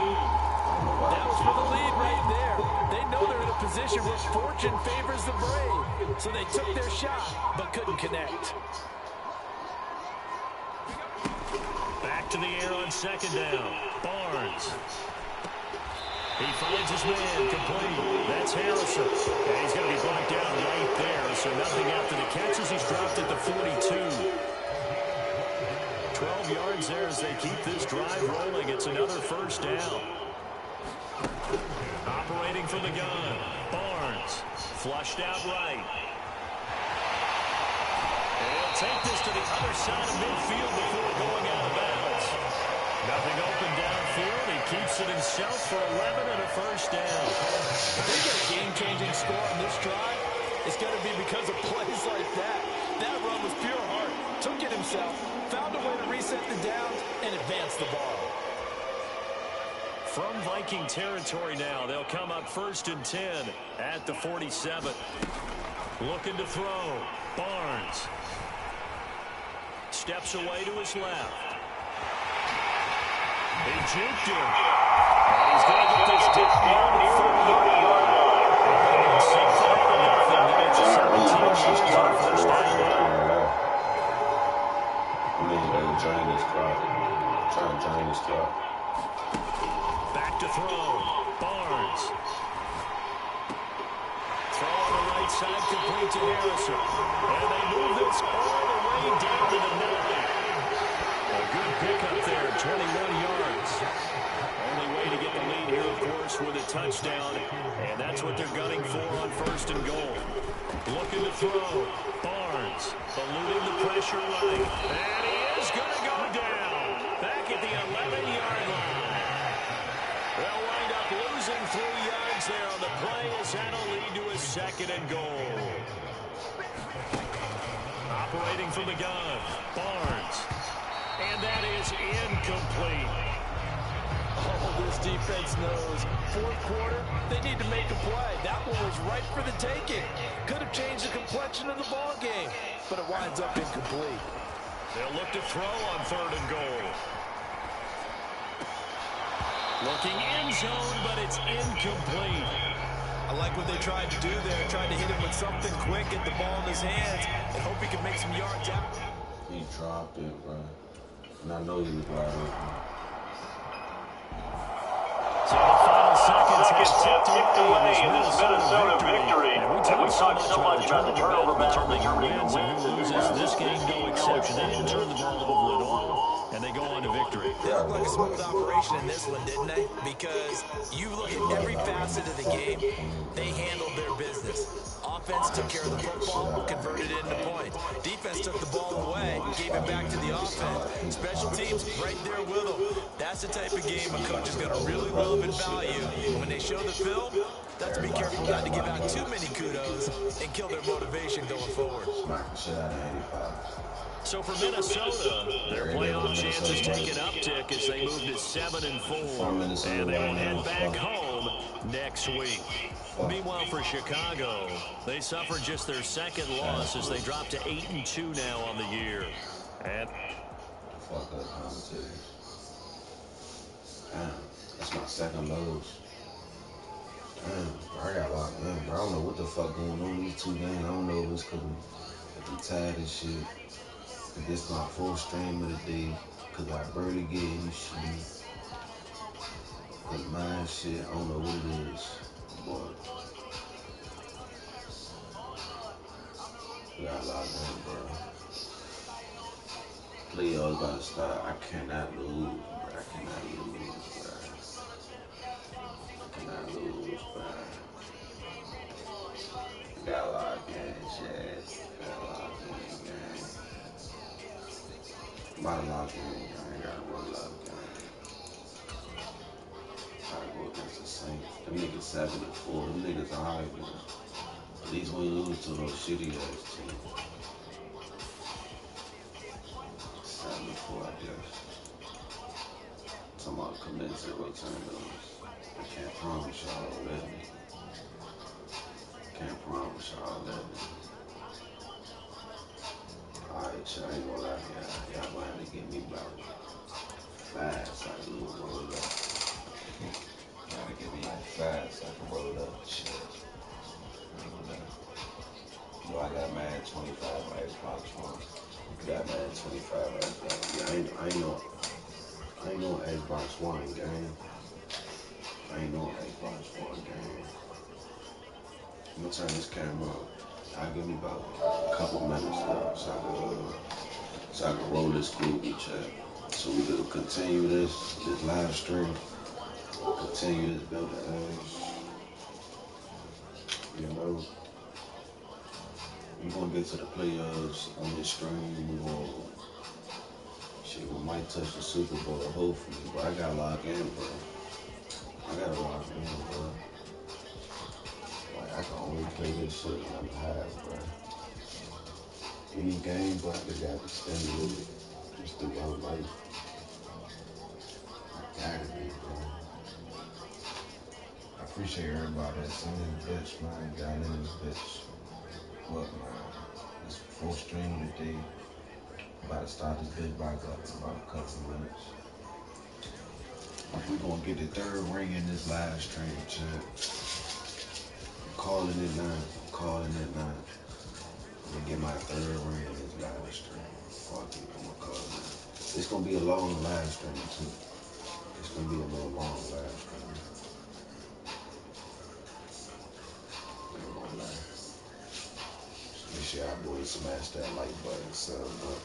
That was for the lead right there. They know they're in a position where fortune favors the brave. So they took their shot, but couldn't connect. Back to the air on second down. Barnes. He finds his man complete. That's Harrison. And he's going to be brought down right there. So nothing after the catches. He's dropped at the 42. 12 yards there as they keep this drive rolling. It's another first down. Operating from the gun. Barnes. Flushed out right. And he'll take this to the other side of midfield before going out of bounds. Nothing open downfield. He keeps it himself for 11 and a first down. If they get a game-changing score on this drive, it's going to be because of plays like that. That run was pure heart. Took it himself, found a way to reset the downs, and advance the ball. From Viking territory now, they'll come up 1st and 10 at the 47. Looking to throw. Barnes. Steps away to his left. He juked him. And he's going to get this down near the 30-yard line. It's 5-0. It's a 17 yards first down. I mean, they were trying this crowd. Trying to join this crowd. Back to throw. Barnes. Throw on the right side, complete to Harrison. And they move this all the way down to the 9. A good pickup there, 21 yards. Only way to get the lead here, of course, with a touchdown. And that's what they're gunning for on 1st and goal. Looking to throw. Barnes eluding the pressure right. And he is going to go down. Back at the 11-yard line. They'll wind up losing 3 yards there on the play as that'll lead to a 2nd and goal. Operating from the gun. Barnes. And that is incomplete. Oh, this defense knows. 4th quarter, they need to make a play. That one was right for the taking. Could have changed the complexion of the ball game, but it winds up incomplete. They'll look to throw on 3rd and goal. Looking end zone, but it's incomplete. I like what they tried to do there. Tried to hit him with something quick, get the ball in his hands, and hope he can make some yards out. He dropped it, bro. And I know he was wide open. So the final seconds have tipped away in this Minnesota victory. And we talked so much about the turnover battle determining who wins and loses. This game, no exception. They didn't turn the ball over at all, and they go on to victory. They looked like a smooth operation in this one, didn't they? Because you look at every facet of the game, they handled their business. Offense took care of the football, converted it into points. Defense took the ball away, gave it back to the offense. Special teams right there with them. That's the type of game a coach is going to really love and value. And when they show the film, that's to be careful not to give out too many kudos and kill their motivation going forward. Smack the shit out of 85. So for Minnesota, their playoff chances take an uptick as they move to 7-4, and they will head back home next week. Meanwhile, for Chicago, they suffered just their 2nd loss as they drop to 8-2 now on the year. And Fuck up commentators. Damn, that's my 2nd lose. Damn, bro, I got locked in, bro. I don't know what the fuck going on these 2 games. I don't know if it's because I'm tired and shit. If this my 4th stream of the day, because I barely get any shit. Because my shit, I don't know what it is. But we got locked in, bro. Leo's about to start. I cannot lose, bro. I cannot lose, bro. I cannot lose, bro. niggas 7-4. Them niggas alright, man. At least we lose to those shitty ass teams. 7-4, I guess. Talking about commensurate turnovers. I can't promise y'all that. Can't promise y'all that. Alright, y'all ain't gonna lie, y'all gonna have to give me about 5 so I can roll it up. Gotta give me like 5 so I can roll it up. Shit. You know I got Madden25 on Xbox One. Got Madden25 right there. Yeah, I ain't no Xbox One game. I ain't no Xbox One game. I'm gonna turn this camera up. I'll give me about a couple minutes left so I can roll this groovy chat. So we can continue this live stream. Continue this building edge. You know, we're gonna get to the playoffs on this stream. We might touch the Super Bowl, hopefully, but I gotta lock in, bro. I gotta lock in, bro. Like, I can only play this shit when I'm high, bro. Any game, bro, I just gotta extend with it. Just throughout life. I gotta be, bro. I appreciate everybody that's in this bitch, man. Got in this bitch. Look, man, it's full stream today. About to start this bitch back up in about a couple minutes. We're gonna get the third ring in this live stream, chat. I'm calling it now. I'm gonna get my third ring in this live stream. Fuck it, I'm gonna call it now. It's gonna be a long live stream, too. It's gonna be a little long live stream. Make sure y'all boys smash that like button, sub up.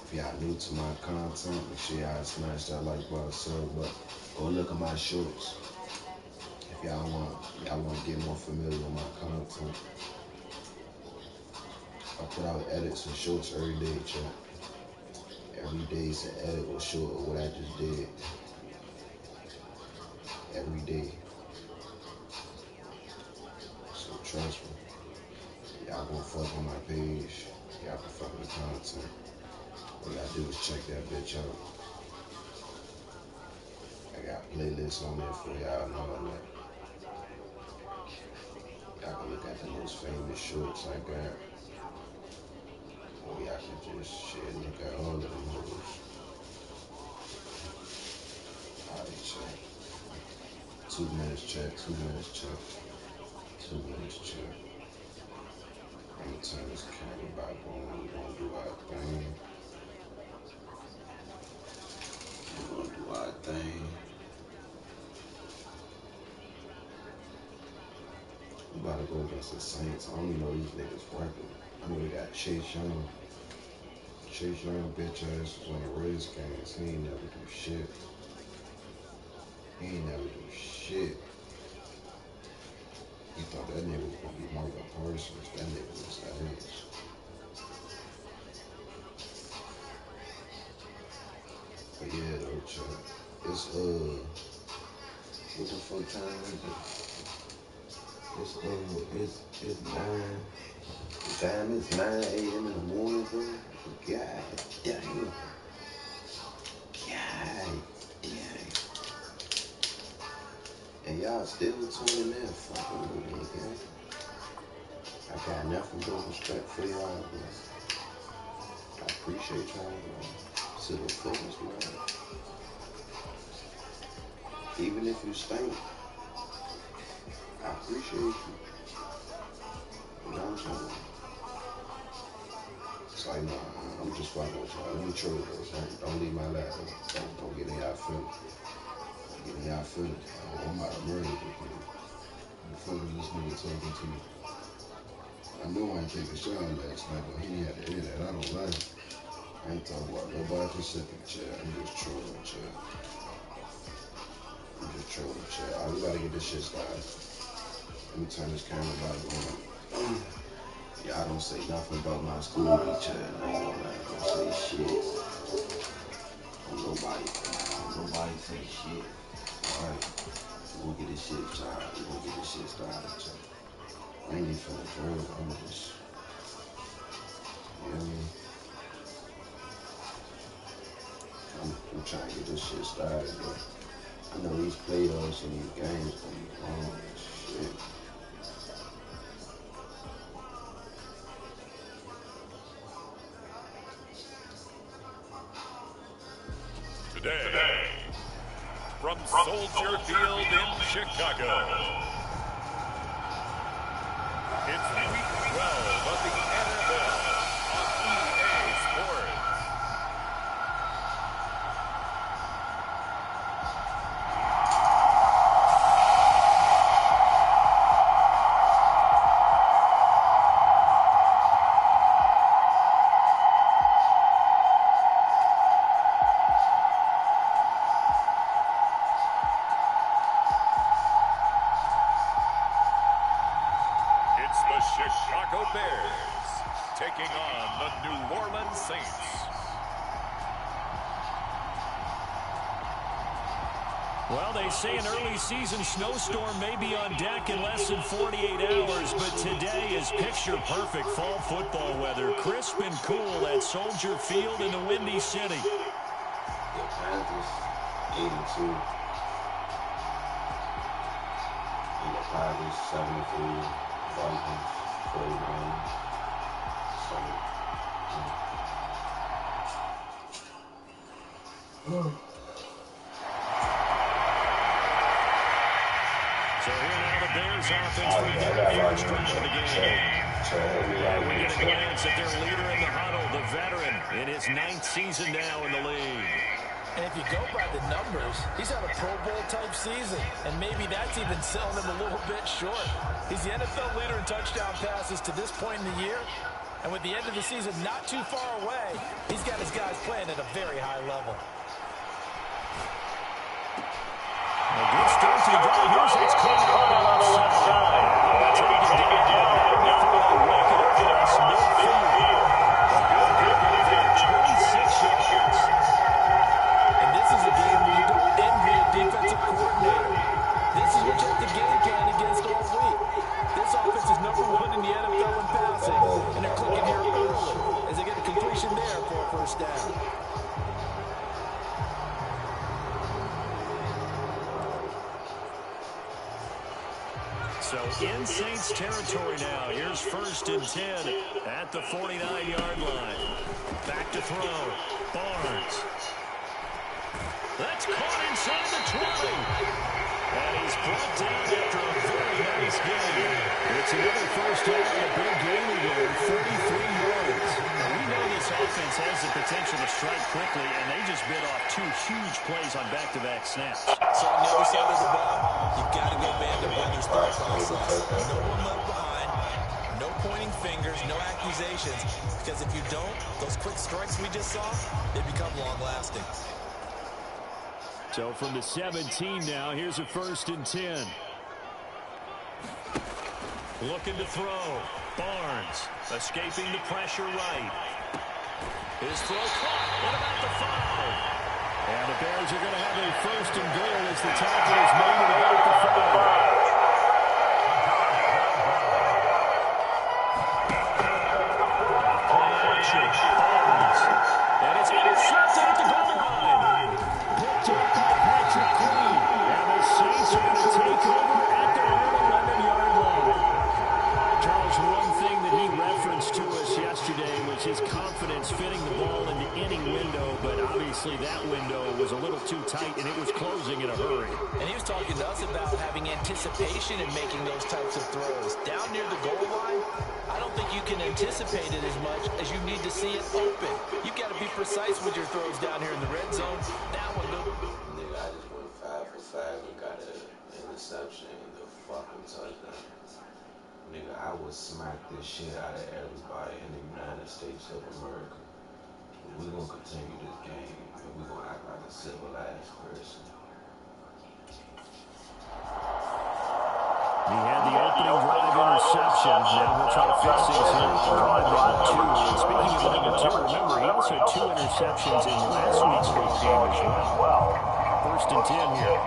If y'all new to my content, make sure y'all smash that like button, sub up. Go look at my shorts. If y'all want to get more familiar with my content. I put out edits and shorts every day, chat. Every day is an edit or short of what I just did. Every day. So trust me. Y'all gonna fuck on my page. Y'all can fuck with the content. All y'all do is check that bitch out. I got playlists on there for y'all and all that. Y'all can look at the most famous shorts I got. Or y'all can just shit, look at all of them hoes. Alright, check. 2 minutes check, 2 minutes check. 2 minutes check. I'm gonna turn this camera back on. We're gonna do our thing. We about to go against the Saints. I don't even know these niggas working. I know they got Chase Young. Chase Young bitch ass was on the Redskins. He ain't never do shit. He thought that nigga was gonna be Michael Parsons. That nigga was ass. But yeah, though, Chuck. It's, what the fuck time is it? It's 9. The time is 9 a.m. in the morning, bro. God damn. And y'all still tuning in, fucking with me, gang. I got nothing but respect for y'all, bro. I appreciate y'all, bro. To the fullest, man. Even if you stink, I appreciate you. You know what I'm saying? It's like, nah, I'm just fucking with y'all. Let me troll this. Don't leave my lap. Don't get in y'all feelings. I'm about to murder you. The fuck is this nigga talking to me? I know I ain't taking a shower last night, but he had to hear that. I don't like it. I ain't talking about nobody specific, chat. I'm just trolling, chat. We gotta get this shit started. Let me turn this camera back on. Y'all don't say nothing about my school, chat. I ain't gonna lie. Don't say shit. Nobody say shit. Alright. We'll get this shit started. shit started, Joe. I ain't even finna drink. I'm just, you know what I mean? I'm trying to get this shit started, but I know these play-dohs in these games gonna be long as shit. Today, from Soldier Field in Chicago, it's Week 12 of the NFL on EA Sports. Chicago Bears taking on the New Orleans Saints. Well, they say an early season snowstorm may be on deck in less than 48 hours, but today is picture-perfect fall football weather. Crisp and cool at Soldier Field in the Windy City. The Panthers, 82. And the Packers, 73. Vikings, 49. So, So here now the Bears offense for the first drive of the game. We get a glance at their leader in the huddle, the veteran, in his 9th season now in the league. And if you go by the numbers, he's had a Pro Bowl-type season, and maybe that's even selling him a little bit short. He's the NFL leader in touchdown passes to this point in the year, and with the end of the season not too far away, he's got his guys playing at a very high level. A good start to the drive. Here's it's caught on the left side. Taken down for a record across midfield. 26 yards. And this is a game where you don't envy a defensive coordinator. This is what you have to game plan against all week. This offense is #1 in the NFL in passing, and they're clicking here early as they get a completion there for a first down. So in Saints territory now. Here's 1st and 10 at the 49-yard line. Back to throw. Barnes. That's caught inside the 20. And he's brought down after a very nice game. It's another first down and a big game again, 33 yards. Now, we know this offense has the potential to strike quickly, and they just bit off 2 huge plays on back-to-back snaps. So on the other side of the ball, you've got to go band of brothers thought process. No one left behind, no pointing fingers, no accusations, because if you don't, those quick strikes we just saw, they become long-lasting. So from the 17 now, here's a 1st and 10. Looking to throw. Barnes escaping the pressure right. His throw caught. What about the 5? And the Bears are going to have a 1st and goal as the tackle is made at about the 5. Barnes. And it's intercepted at the goal line. Picked up by Patrick Queen. And the Saints are going to take over at their own 11-yard line. Charles, one thing that he referenced to us yesterday was his confidence fitting the ball into any window, but obviously that window was a little too tight, and it was closing in a hurry. And he was talking to us about having anticipation in making those types of throws. Down near the goal line, I don't think you can anticipate it as much as you need to see it open. You've got to be precise with your throws down here in the red zone. That one, nigga, I just went 5 for 5 and got an interception and the fucking touchdown. Nigga, I would smack this shit out of everybody in the United States of America. We're gonna continue this game, and we're gonna act like a civilized person. He had the opening drive interception. Now we'll try to fix things here on drive number 2. And speaking of number 2, remember, he also had 2 interceptions in last week's ball game as well. 1st and 10 here.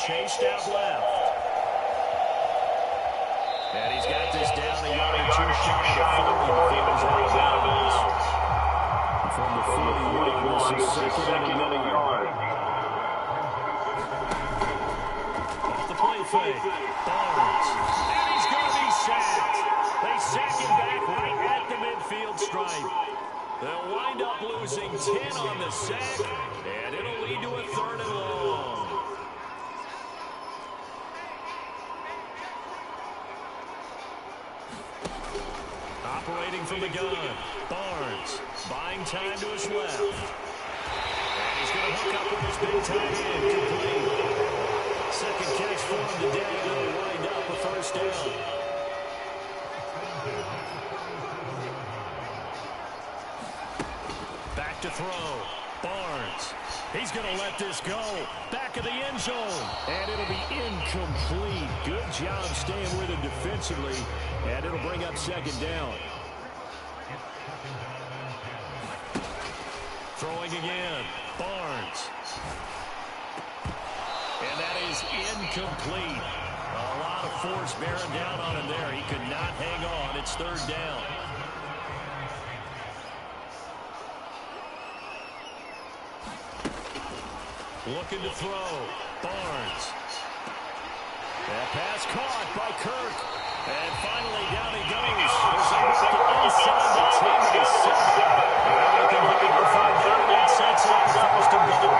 chased out left. And he's got this down a yard or two shy of 40 before he's out of bounds. From the 41, this is second and a yard. Off the play fake. Barnes. And he's going to be sacked. They sack him back right at the midfield stripe. They'll wind up losing 10 on the sack, and it'll lead to a 3rd and long. Operating from the gun, Barnes, buying time to his left. And he's going to hook up with his big tight end, complete. Second catch for him today, and it'll wind up a 1st down. Back to throw, Barnes. He's going to let this go. Back of the end zone. And it'll be incomplete. Good job staying with him defensively. And it'll bring up 2nd down. Throwing again. Barnes. And that is incomplete. A lot of force bearing down on him there. He could not hang on. It's 3rd down. Looking to throw. Barnes. That pass caught by Kirk. And finally down he goes. There's a look inside the 10 to the 7. Everything looking for 5 down. That sets up the 1st and goal.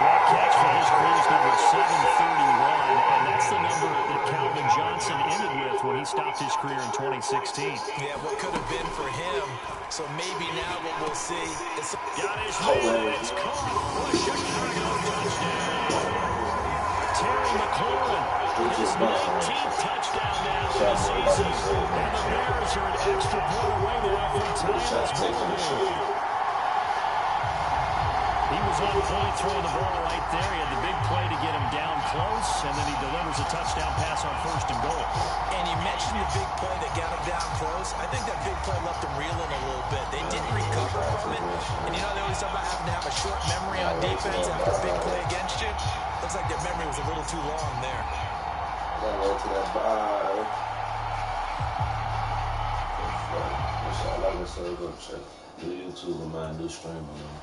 That catch for his career is number 731. And that's the number that Calvin Johnson ended with when he stopped his career in 2016. Yeah, what could have been for him. So maybe now what we'll see is... Got his man. It's caught. Chicago touchdown. Terry McLaurin. His 19th touchdown now in the season. And the Bears are an extra point away now from tying. He was on point throwing the ball right there. He had the big play to get him down close, and then he delivers a touchdown pass on 1st and goal. And you mentioned the big play that got him down close. I think that big play left him reeling a little bit. They didn't recover from it. And you know, they always talk about having to have a short memory on defense after a big play against you. Looks like their memory was a little too long there. Go to that bye. Like I said, go check the YouTube of my new stream on them.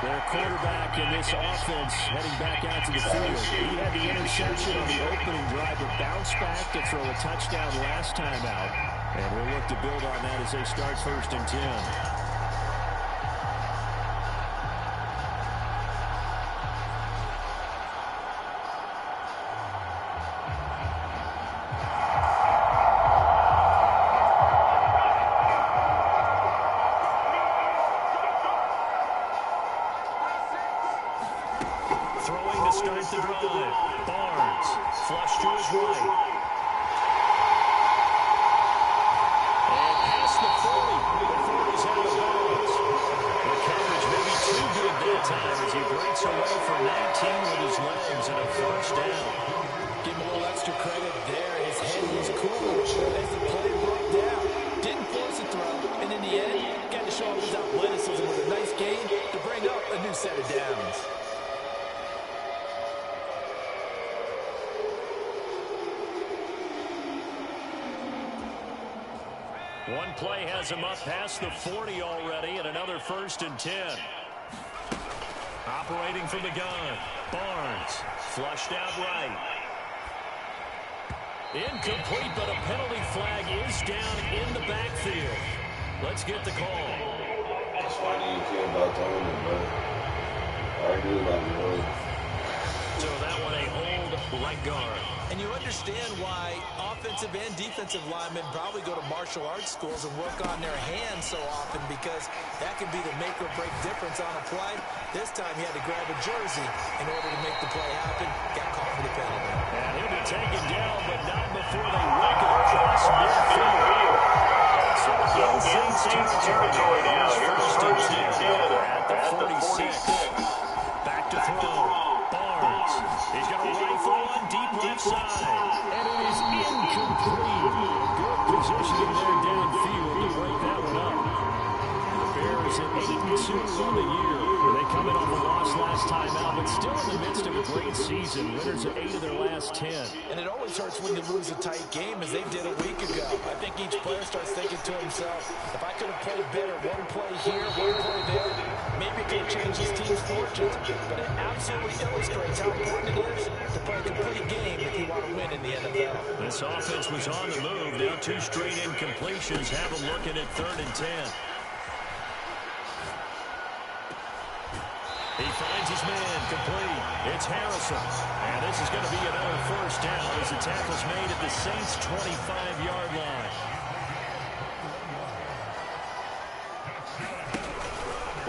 Their quarterback in this offense heading back out to the field. He had the interception on the opening drive, but bounced back to throw a touchdown last time out. And we'll look to build on that as they start 1st and 10. Throwing to start the drive. Barnes, flush to his right. And past the 40 before he's out of bounds. The coverage may be too good that time as he breaks away for 19 with his legs and a 1st down. Give him a little extra credit there. His head was cool as the play broke down. Didn't force a throw. And in the end, got to show off his athleticism with a nice gain to bring up a new set of downs. One play has him up past the 40 already, and another 1st and 10. Operating from the gun, Barnes, flushed out right. Incomplete, but a penalty flag is down in the backfield. Let's get the call. That's why I didn't care about throwing it, bro. I do about the road. So that one a hold right guard. And you understand why offensive and defensive linemen probably go to martial arts schools and work on their hands so often, because that can be the make or break difference on a play. This time he had to grab a jersey in order to make the play happen. Got caught for the penalty. And he'll be taken down, but not before they work it across midfield. So insane territory now. Here's 1st and 10 at the 46. Back to throw. Barnes. He's got a rifle on deep left side. And it is incomplete. Good positioning there downfield to break that one up. The Bears at 8-2 on the year. They come in off a loss last time out, but still in the midst of a great season. Winners of 8 of their last 10. And it always hurts when you lose a tight game, as they did a week ago. I think each player starts thinking to himself, if I could have played better, one play here, one play there, maybe it could have changed his team's fortunes. But it absolutely illustrates how important it is to play a complete game if you want to win in the NFL. This offense was on the move. Now 2 straight incompletions have them looking at 3rd and 10. He finds his man complete. It's Harrison. And this is going to be another first down as the tackle's made at the Saints' 25-yard line.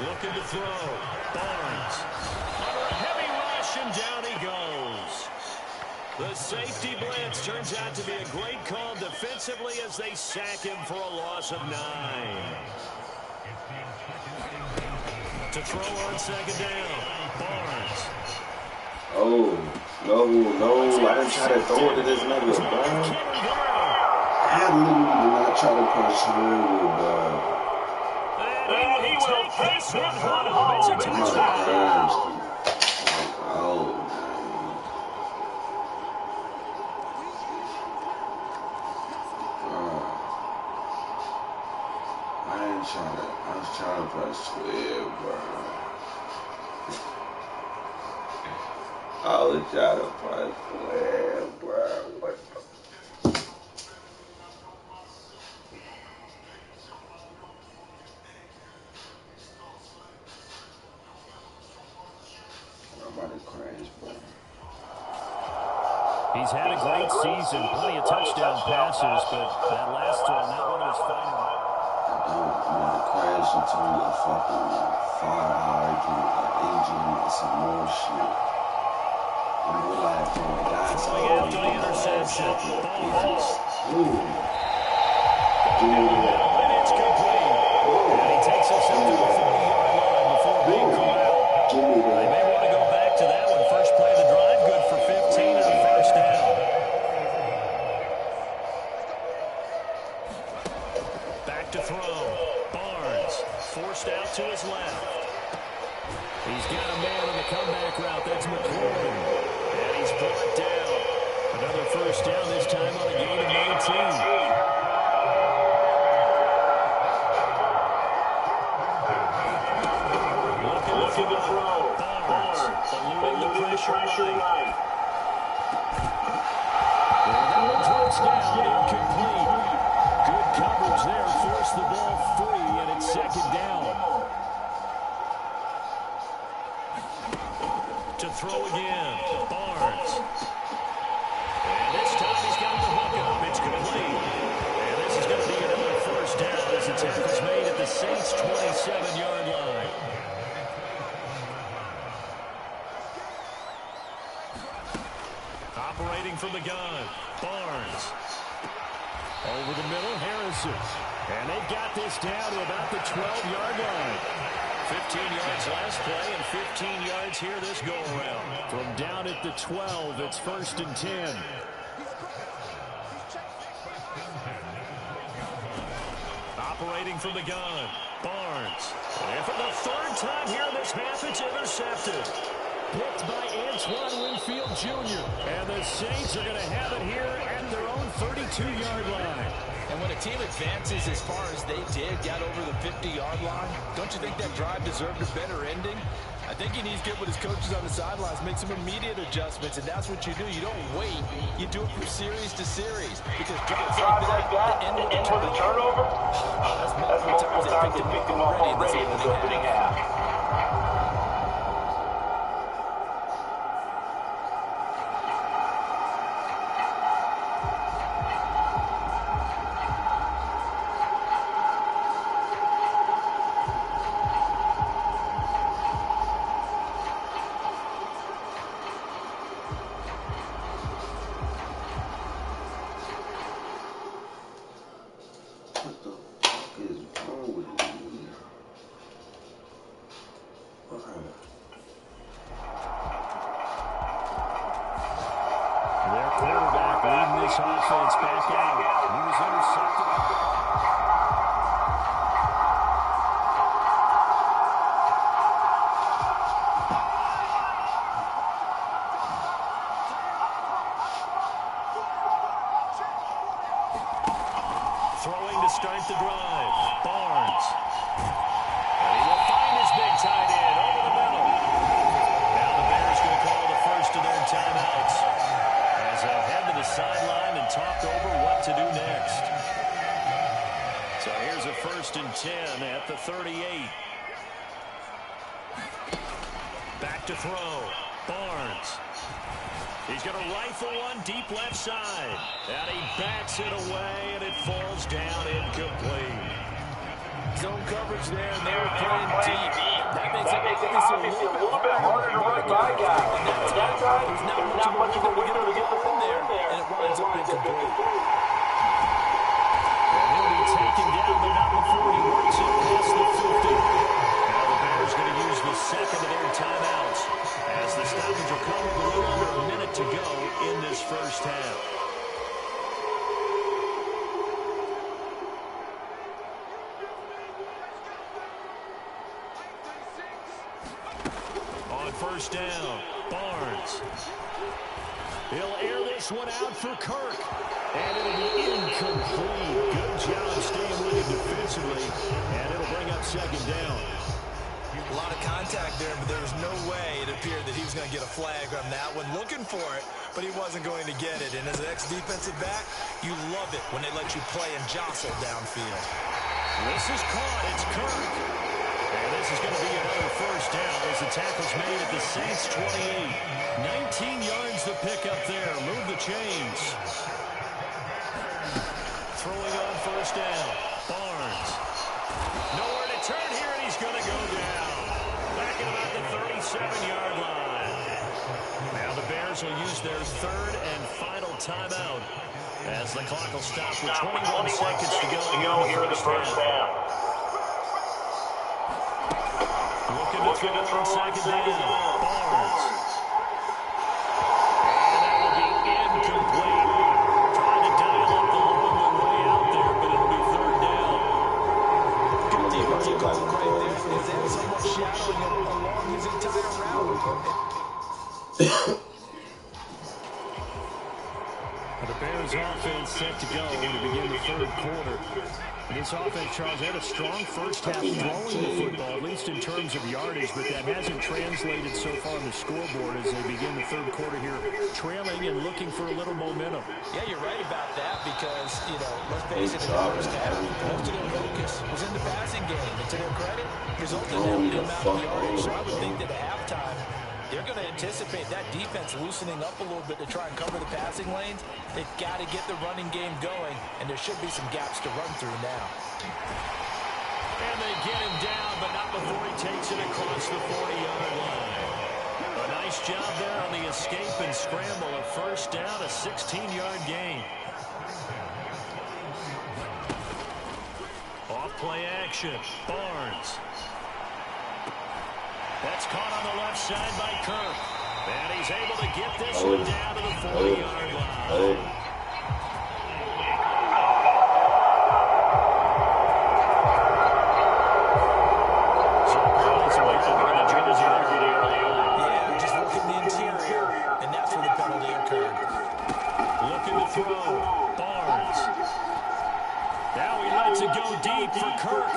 Looking to throw. Barnes. Under a heavy rush, and down he goes. The safety blitz turns out to be a great call defensively as they sack him for a loss of 9. To throw on 2nd down. Barnes. Oh, no. I didn't try to throw it to this nigga, bro. I literally did not try to punch through, bro. And he will take this one home. It's a touchdown. Oh, I was trying to press 12, bro. I was trying to press 12, bro. What the? I'm about to crash, bro. He's had a great season, plenty of touchdown passes, but that last one, not one of his final. I'm gonna crash into a fucking fire hydrant, an engine, and some more shit. I'm like, that's all after the interception. Ooh. And it's complete. And he takes us up to the 40-yard line before being corralled. They may want to go back to that one. First play of the drive, good for 15 and a first down. Back to throw. Barnes forced out to his left. He's got a man on the comeback route. That's McLaurin. And he's brought down. Another first down, this time on a gain of 19. Looking to throw. Barnes eluding the pressure right. That one drops down, incomplete. Good coverage there, forced the ball free, and it's 2nd down. To throw again, Barnes. And this time he's got the hook up. It's complete. And this is going to be another first down as the tackle's made at the Saints' 27-yard line. Operating from the gun, Barnes. Over the middle, Harrison. And they've got this down to about the 12-yard line. 15 yards last play and 15 yards here this go-around. From down at the 12, it's 1st and 10. Operating from the gun, Barnes. And for the 3rd time here in this half, it's intercepted. Picked by Antoine Winfield Jr. And the Saints are going to have it here at their own 32-yard line. And when a team advances as far as they did, got over the 50-yard line, don't you think that drive deserved a better ending? I think he needs to get with his coaches on the sidelines, make some immediate adjustments, and that's what you do. You don't wait. You do it from series to series. Because drives like that end with a turnover, that's multiple times they picked him up already in this opening half. Offense back out. He was intercepted. looking to start the drive. Barnes. And he will find his big tight end over the middle. Now the Bears going to call the first of their timeouts as they'll head to the sideline and talk over what to do next. So here's a 1st and 10 at the 38. Back to throw. Barnes. He's going to rifle one deep left side. And he bats it away, and it falls down incomplete. Zone coverage there, and they were playing deep. That makes it obviously a little bit harder to run by guys. And that time, there's not much of a window to get in there, and it winds up incomplete. And he'll be taken down, but not before he works it past the 50. Now the Bears going to use the second of their timeouts as the stoppage will come with a little under a minute to go in this first half. On first down, Barnes. He'll air this one out for Kirk. And it'll be incomplete. Good job staying with it defensively. And it'll bring up second down. A lot of contact there, but there was no way it appeared that he was going to get a flag on that one. Looking for it, but he wasn't going to get it. And as an ex-defensive back, you love it when they let you play and jostle downfield. This is caught. It's Kirk. And this is going to be another first down as the tackle's made at the Saints 28. 19 yards to pick up there. Move the chains. Throwing on first down. Barnes. Nowhere to turn here, and he's going to go down. Back at about the 37-yard line. Now the Bears will use their third and final timeout as the clock will stop with 21 seconds to go here in the first half. Looking to throw on second down. Barnes. And that will be incomplete. Trying to dial up the long way out there, but it'll be third down. Good defensive call right there because they had someone shadowing him along his entire route. The Bears offense set to go to begin the third quarter. This offense, Charles, had a strong first half throwing the football, at least in terms of yardage, but that hasn't translated so far on the scoreboard as they begin the third quarter here, trailing and looking for a little momentum. Yeah, you're right about that because, let's face it, in the first half, most of their focus was in the passing game. And to their credit, resulted in the amount of yardage. So I would think that at halftime, they're going to anticipate that defense loosening up a little bit to try and cover the passing lanes. They've got to get the running game going, and there should be some gaps to run through now. And they get him down, but not before he takes it across the 40-yard line. A nice job there on the escape and scramble. A first down, a 16-yard gain. Off play action, Barnes. That's caught on the left side by Kirk. And he's able to get this one down to the 40-yard line. So apparently some people in the jersey there pretty early on. Yeah, just working the interior, and that's where the penalty occurred. Looking to throw. Barnes. Now he lets it go deep for Kirk.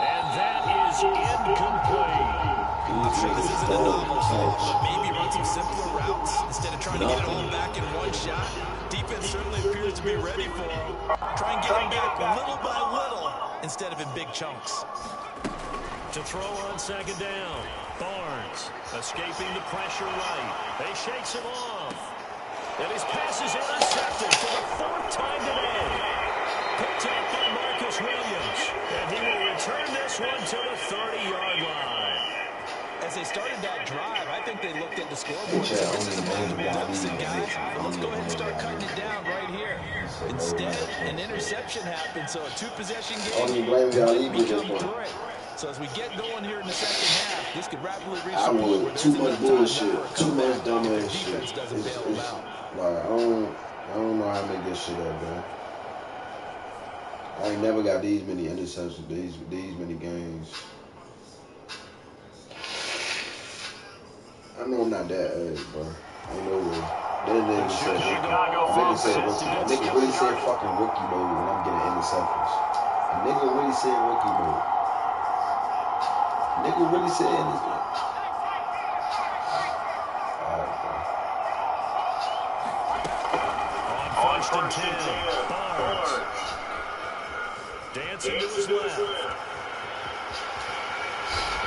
And that is incomplete. This isn't a novel, maybe run some simpler routes instead of trying to get it all back in one shot. Defense certainly appears to be ready for him. Try and get him back little by little instead of in big chunks. To throw on second down, Barnes escaping the pressure right. They shakes him off. And his pass is intercepted for the fourth time today. Picked up by Marcus Williams. And he will return this one to the 30-yard line. As they started that drive, I think they looked at the scoreboard and said, this is a multiple deficit, guys. Let's go ahead and start cutting it down right here. Instead, an interception happened, so a two-possession game could become three. So as we get going here in the second half, this could rapidly reach the point where too much bullshit, too much dumbass shit. Doesn't bail them out. Like, I don't know how to make this shit up, man. I ain't never got these many interceptions, these many games. I know I'm not that age, bro. I know that nigga said rookie. Nigga really said fucking rookie mode when I'm getting seconds. Nigga really said rookie mode. Nigga really said this, man. On first and 10, Barnes. Dancing to his left.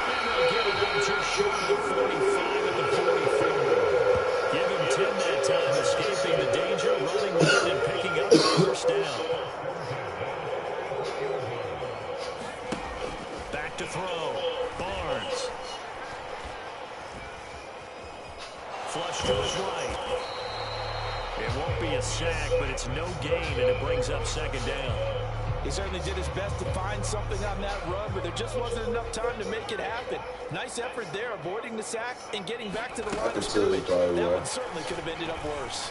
And they'll get it up just short of the 45 at the 44. Give him 10 that time, escaping the danger, running with it, and picking up the first down. Back to throw. Barnes. Flush to his right. It won't be a sack, but it's no gain, and it brings up second down. He certainly did his best to find something on that run, but there just wasn't enough time to make it happen. Nice effort there, avoiding the sack and getting back to the line of scrimmage. That one certainly could have ended up worse.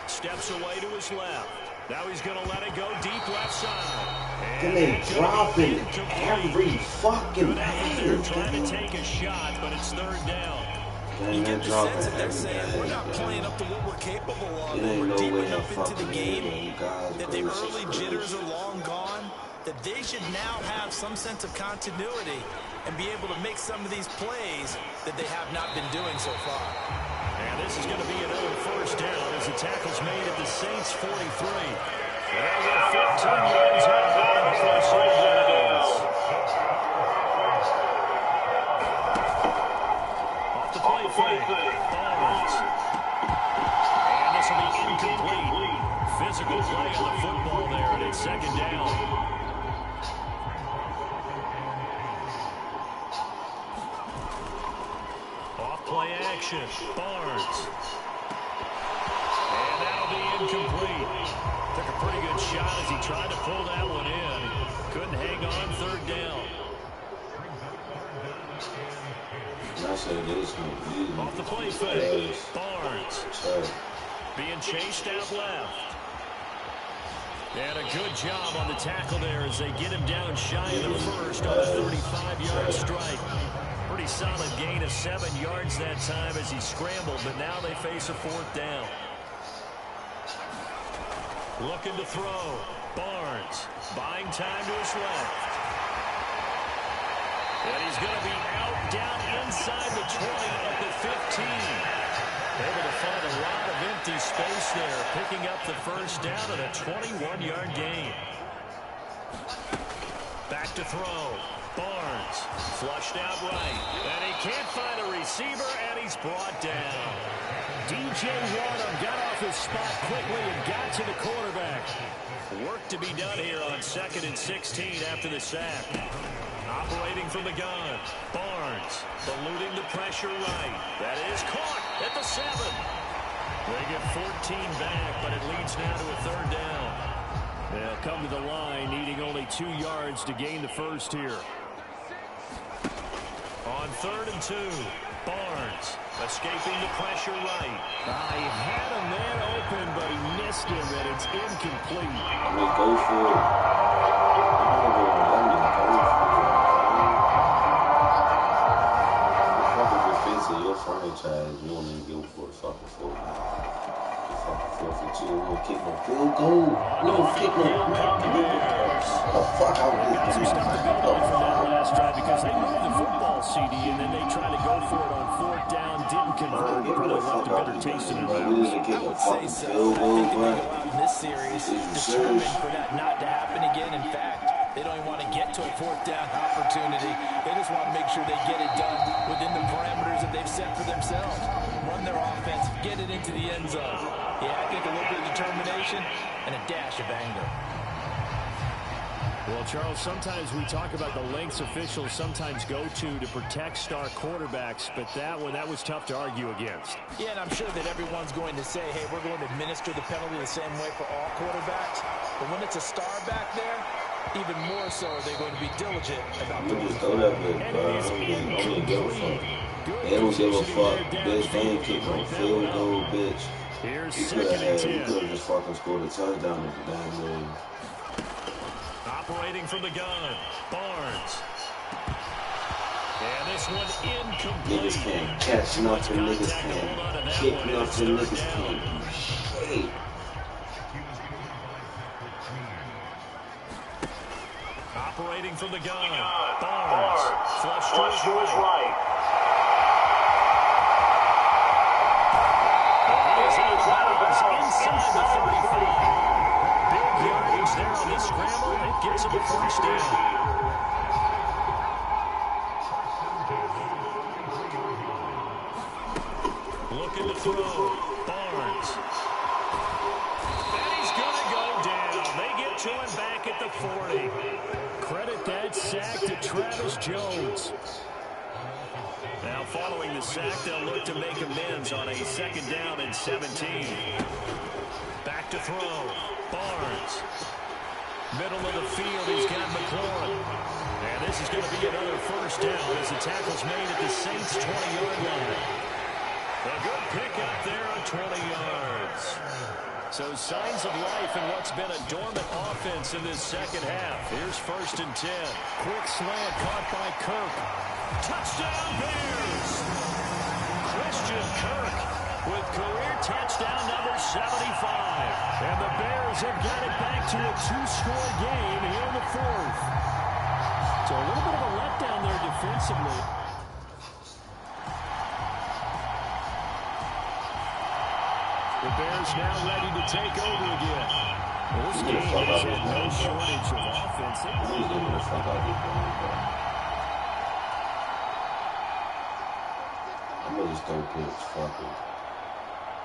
Steps away to his left. Now he's going to let it go deep left side. And they dropping every fucking they're trying to take a shot, but it's third down. You get the sense that they're saying, we're not playing up to what we're capable of. We're deep enough into the game that the early jitters are long gone, that they should now have some sense of continuity and be able to make some of these plays that they have not been doing so far. And this is going to be another first down as the tackle's made at the Saints 43. They'll get 15 yards out of the first downs. Off the play fake. Barnes. And this will be incomplete. Physical play on the football there, and it's second down. Play action. Barnes. And that'll be incomplete. Took a pretty good shot as he tried to pull that one in. Couldn't hang on third down. Off the play fake. Barnes. Being chased out left. And a good job on the tackle there as they get him down shy of the first on a 35-yard strike. Pretty solid gain of 7 yards that time as he scrambled, but now they face a fourth down. Looking to throw. Barnes buying time to his left. And he's going to be out down inside the 20 at the 15. Able to find a lot of empty space there, picking up the first down and a 21-yard gain. Back to throw. Barnes flushed out right, and he can't find a receiver, and he's brought down. Twodwvonn got off his spot quickly and got to the quarterback. Work to be done here on 2nd and 16 after the sack. Operating from the gun, Barnes eluding the pressure right. That is caught at the 7. They get 14 back, but it leads now to a third down. They'll come to the line, needing only 2 yards to gain the first here. On 3rd and 2, Barnes escaping the pressure right. He had a man open, but he missed him, and it's incomplete. I mean, go for it. Fucking defensive, your franchise, you don't even go for a fucking fourth. You fucking 4 for 2, you don't kick no field goal. You don't kick no the fuck out of this game. Last drive because they moved the football CD and then they tried to go for it on 4th down, didn't convert, probably left a better taste in their mouth. I would say so. I think they go out in this series determined for that not to happen again. In fact, they don't even want to get to a 4th down opportunity. They just want to make sure they get it done within the parameters that they've set for themselves. Run their offense, get it into the end zone. Yeah, I think a little bit of determination and a dash of anger. Well, Charles, sometimes we talk about the lengths officials sometimes go to protect star quarterbacks, but that was tough to argue against. Yeah, and I'm sure that everyone's going to say, hey, we're going to administer the penalty the same way for all quarterbacks. But when it's a star back there, even more so are they going to be diligent about doing it. They don't give a fuck. Bitch, they ain't kick no field goal, bitch. Here's You could have just fucking scored a touchdown at the damn game. Operating from the gun, Barnes. And this one incomplete. Niggas can't catch nothing, niggas can't kick nothing, niggas can't do shit. Operating from the gun. Barnes. Flush to his right. Inside the 35. Big yardage there on the scramble. It gets him a first down. Looking to throw. Barnes. And he's going to go down. They get to him back at the 40. Credit that sack to Travis Jones. Now following the sack, they'll look to make amends on a 2nd down and 17. Back to throw. Barnes. Middle of the field, he's got McLaurin. And this is going to be another first down as the tackle's made at the Saints' 20-yard line. A good pickup there on 20 yards. So signs of life in what's been a dormant offense in this second half. Here's 1st and 10. Quick slant caught by Kirk. Touchdown Bears! Christian Kirk with career touchdown number 75. And the Bears have got it back to a 2-score game here in the 4th. So a little bit of a letdown there defensively. The Bears now ready to take over again. Well, this game has had no shortage of offense. I'm gonna just go pitch. Fuck it.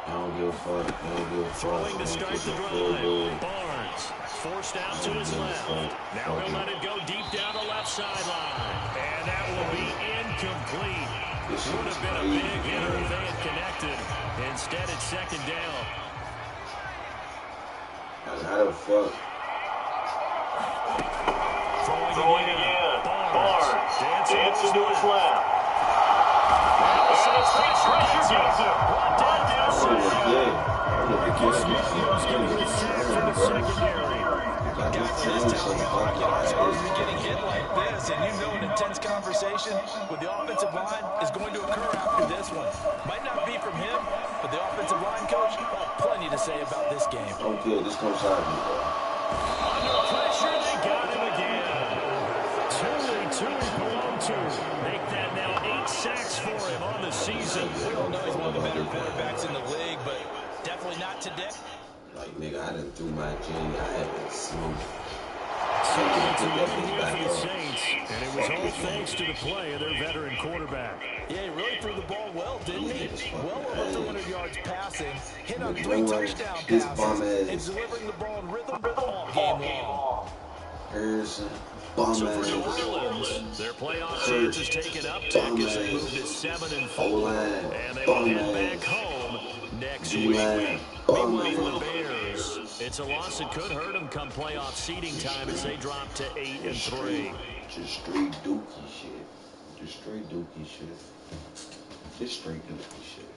I don't give a fuck. I don't give a fuck. Throwing to start the drive. Barnes forced out to his left. Now he'll let it go deep down the left sideline. And that will be incomplete. Would have been a big hitter if they had connected. Instead, it's 2nd down. How the fuck? Throwing again. Barnes. Dancing to his left. Pressure gets him. Brought down Yeah. from the secondary. Getting hit like this, and you know an intense conversation with the offensive line is going to occur after this one. Might not be from him, but the offensive line coach will have plenty to say about this game. Oh, good. This comes out of me, bro. Under pressure, they got him again. 2 he belonged to. Make that now 8 sacks for him on the season. We all know he's one of the better quarterbacks in the league, but definitely not today. Like, nigga, I done threw my genie. I haven't smooth. For the Saints, and it was all thanks to the play of their veteran quarterback. Yeah, he really threw the ball well, didn't he? Well over 300 yards passing, hit on 3 touchdown passes, and delivering the ball in rhythm all game long. Harrison, So for New Orleans, their playoff chance is taken up tick as they move to 7-4, and they will head back home next week. Meanwhile, for the Bears, it's a loss that could hurt them come playoff seeding time as they drop to 8-3. Just straight dookie shit. Just straight dookie shit. Just straight dookie shit.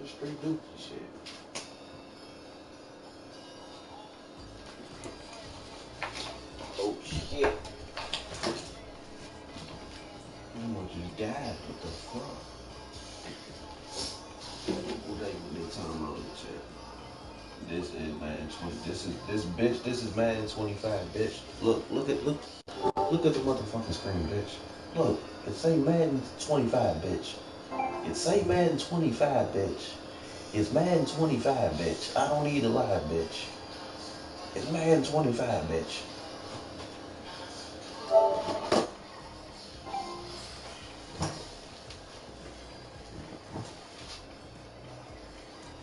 Just straight dookie shit. Oh shit. I want you to die. What the fuck? What they talking about in the chat? This is Madden 20. This is Madden 25, bitch. Look at the motherfucking screen, bitch. Look, it say Madden 25, bitch. It say Madden 25, bitch. It's Madden 25, bitch. I don't need to lie, bitch. It's Madden 25, bitch.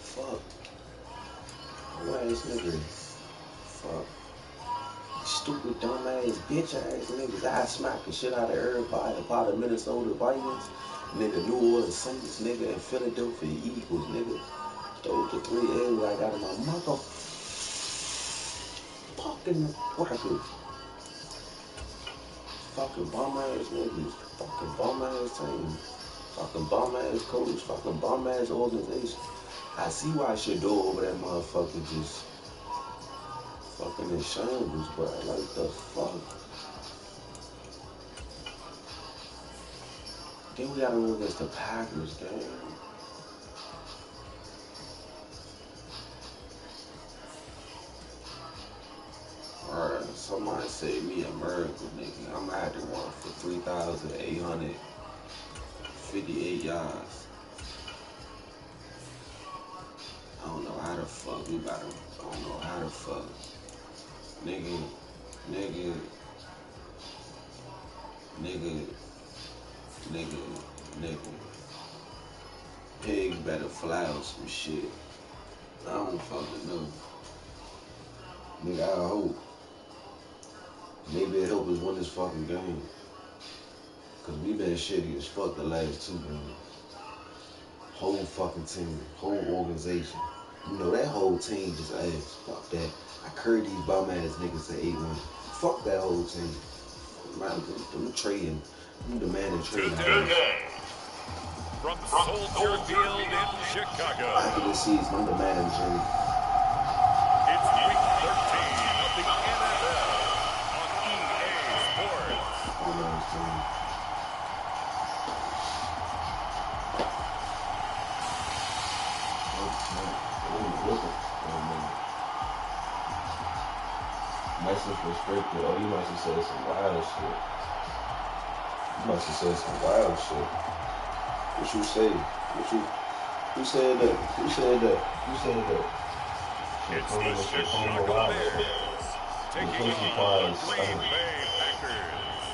Fuck. Dumbass nigga. Fuck. Stupid dumbass bitch ass niggas. I smack the shit out of everybody. Part of Minnesota Vikings. Nigga, New Orleans Saints, nigga, and Philadelphia Eagles, nigga. Those are 3 L's I got in my mother fucking records. Fucking bum ass niggas. Fucking bum ass team. Fucking bum ass coach. Fucking bum ass organization. I see why Shador over that motherfucker just fucking in shambles, bro. Like the fuck. Then we gotta go against the Packers, game. Alright, Somebody say me a miracle, nigga. I'm gonna have to run for 3,858 yards. I don't know how the fuck we about to. I don't know how the fuck, nigga. Pigs better fly or some shit. I don't fucking know. Nigga, I hope. Maybe it help us win this fucking game. Cause we been shitty as fuck the last 2 games. Whole fucking team, whole organization. You know, that whole team just ass. Fuck that. I curried these bum ass niggas to 8-1. Fuck that whole team. I'm trading. I'm demanding trading. From Soldier Field in Chicago. After this season, I'm demanding trading. It's week 13 of the NFL on EA Sports. Message restricted. Oh, you must have said some wild shit. You must have said some wild shit. What you say? Who said that? Who said that? It's the Chicago Bears taking on the Green Bay Packers.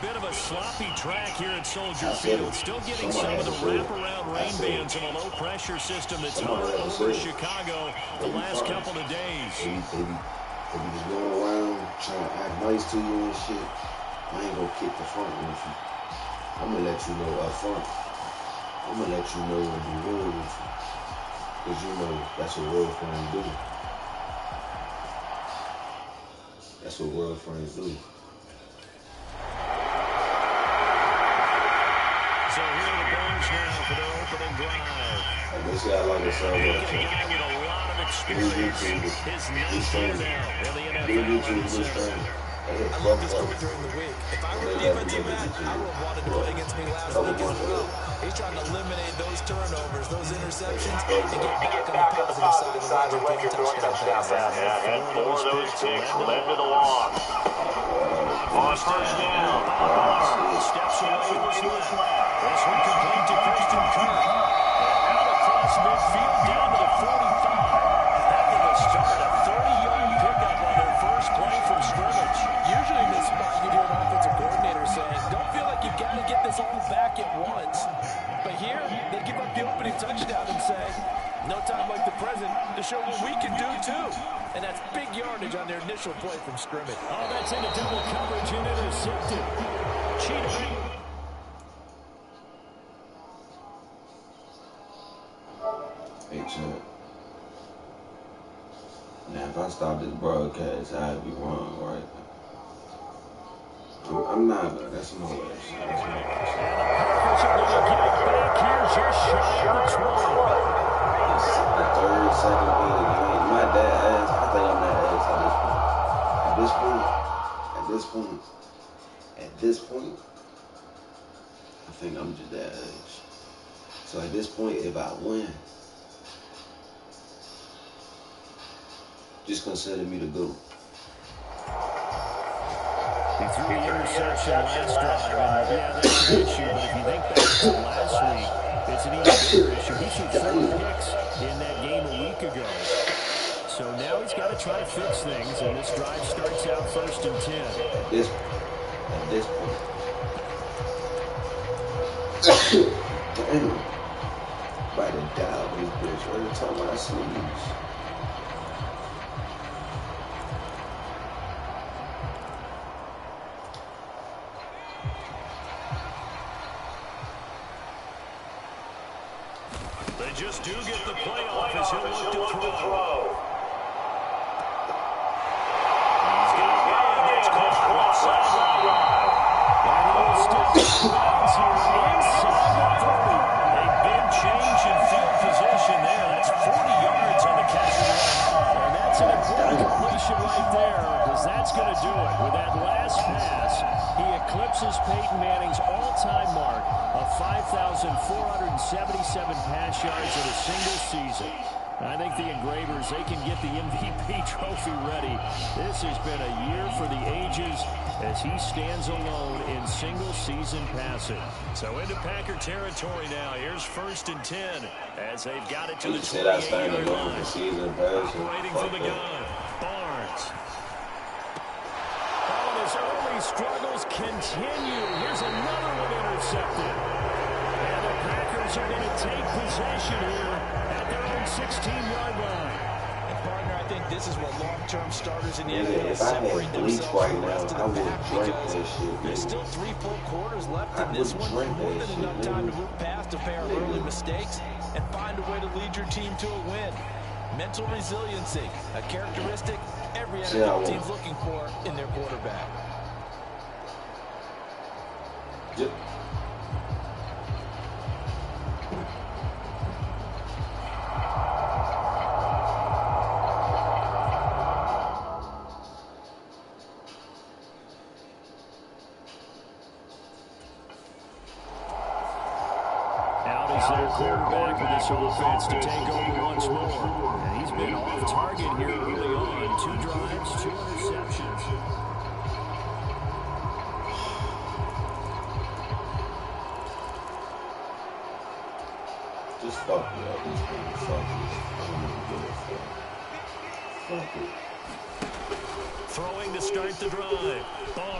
Bit of a sloppy track here at Soldier Field. Still getting some of the wraparound rain bands and a low-pressure system that's hovered over Chicago the last couple of days. They be just going around trying to act nice to you and shit. I ain't gonna kick the front with you. I'm gonna let you know up front. I'm gonna let you know when you're real with you. Cause you know that's what real friends do. That's what real friends do. So here are the Bears now for their opening drive. They say I like it so much. With a lot of experience. His ninth year now in the NFL. I love this quote during the week. If I were a defensive back, I would have wanted to play against me last week as well. He's trying to eliminate those turnovers, those interceptions, and get back on the positive side of the touchdown pass. And 4 of those picks led to the loss. On first down, Steps away with his left. This one complete to Christian Kirk. And out across midfield down to the 45. Heck of a start, a 30-yard pickup on their first play from scrimmage. Usually in this spot, you'd hear an offensive coordinator saying, don't feel like you've got to get this all back at once. But here, they give up the opening touchdown and say, no time like the present to show what we can do too. And that's big yardage on their initial play from scrimmage. Oh, that's into double coverage and intercepted. Cheater. Hey, champ. Now, if I stop this broadcast, I'd be wrong, right? I'm not, but that's no way. That's no way. Packers are going to get it back here just shy of the 12. It's the third, second play of the game. My dad ass, I think I'm that ass at this point, I think I'm just that ass. So at this point, if I win, just consider me the GOAT. He threw the interception last drive, and yeah, that's an issue, but if you think back to last week, it's an even bigger issue. He threw 4 picks in that game a week ago. So now he's got to try to fix things, and this drive starts out 1st and 10. At this point. Damn. About to die with this bitch every time I sneeze. They just do get the playoff as he'll look to throw. He's got a man that's caught left sideline. And he'll step bounds here inside the 30. A big change in field position there. That's 40 yards on the catch and run. And that's an important completion right there, because that's going to do it. With that last pass, he eclipses Peyton Manning's all-time mark of 5,477 pass yards in a single season. I think the Engravers, they can get the MVP trophy ready. This has been a year for the ages as he stands alone in single-season passing. So into Packer territory now. Here's 1st and 10 as they've got it to the 28-yard line. Operating from the gun, Barnes. Oh, and his early struggles continue. Here's another one intercepted. And the Packers are going to take possession here at their own 16-yard line. And partner, I think this is what long-term starters in the NFL separate themselves from the rest of the pack because there's still 3 full quarters left in this one. More than enough time to move past a pair of early mistakes and find a way to lead your team to a win. Mental resiliency, a characteristic every NFL team's looking for in their quarterback. Yep. Their quarterback with this offense to take over once more. And he's been off target here early on. 2 drives, 2 interceptions. Just fuck it up. This thing, fuck it. I don't even give a fuck. Fuck it. Throwing to start the drive. Barnes.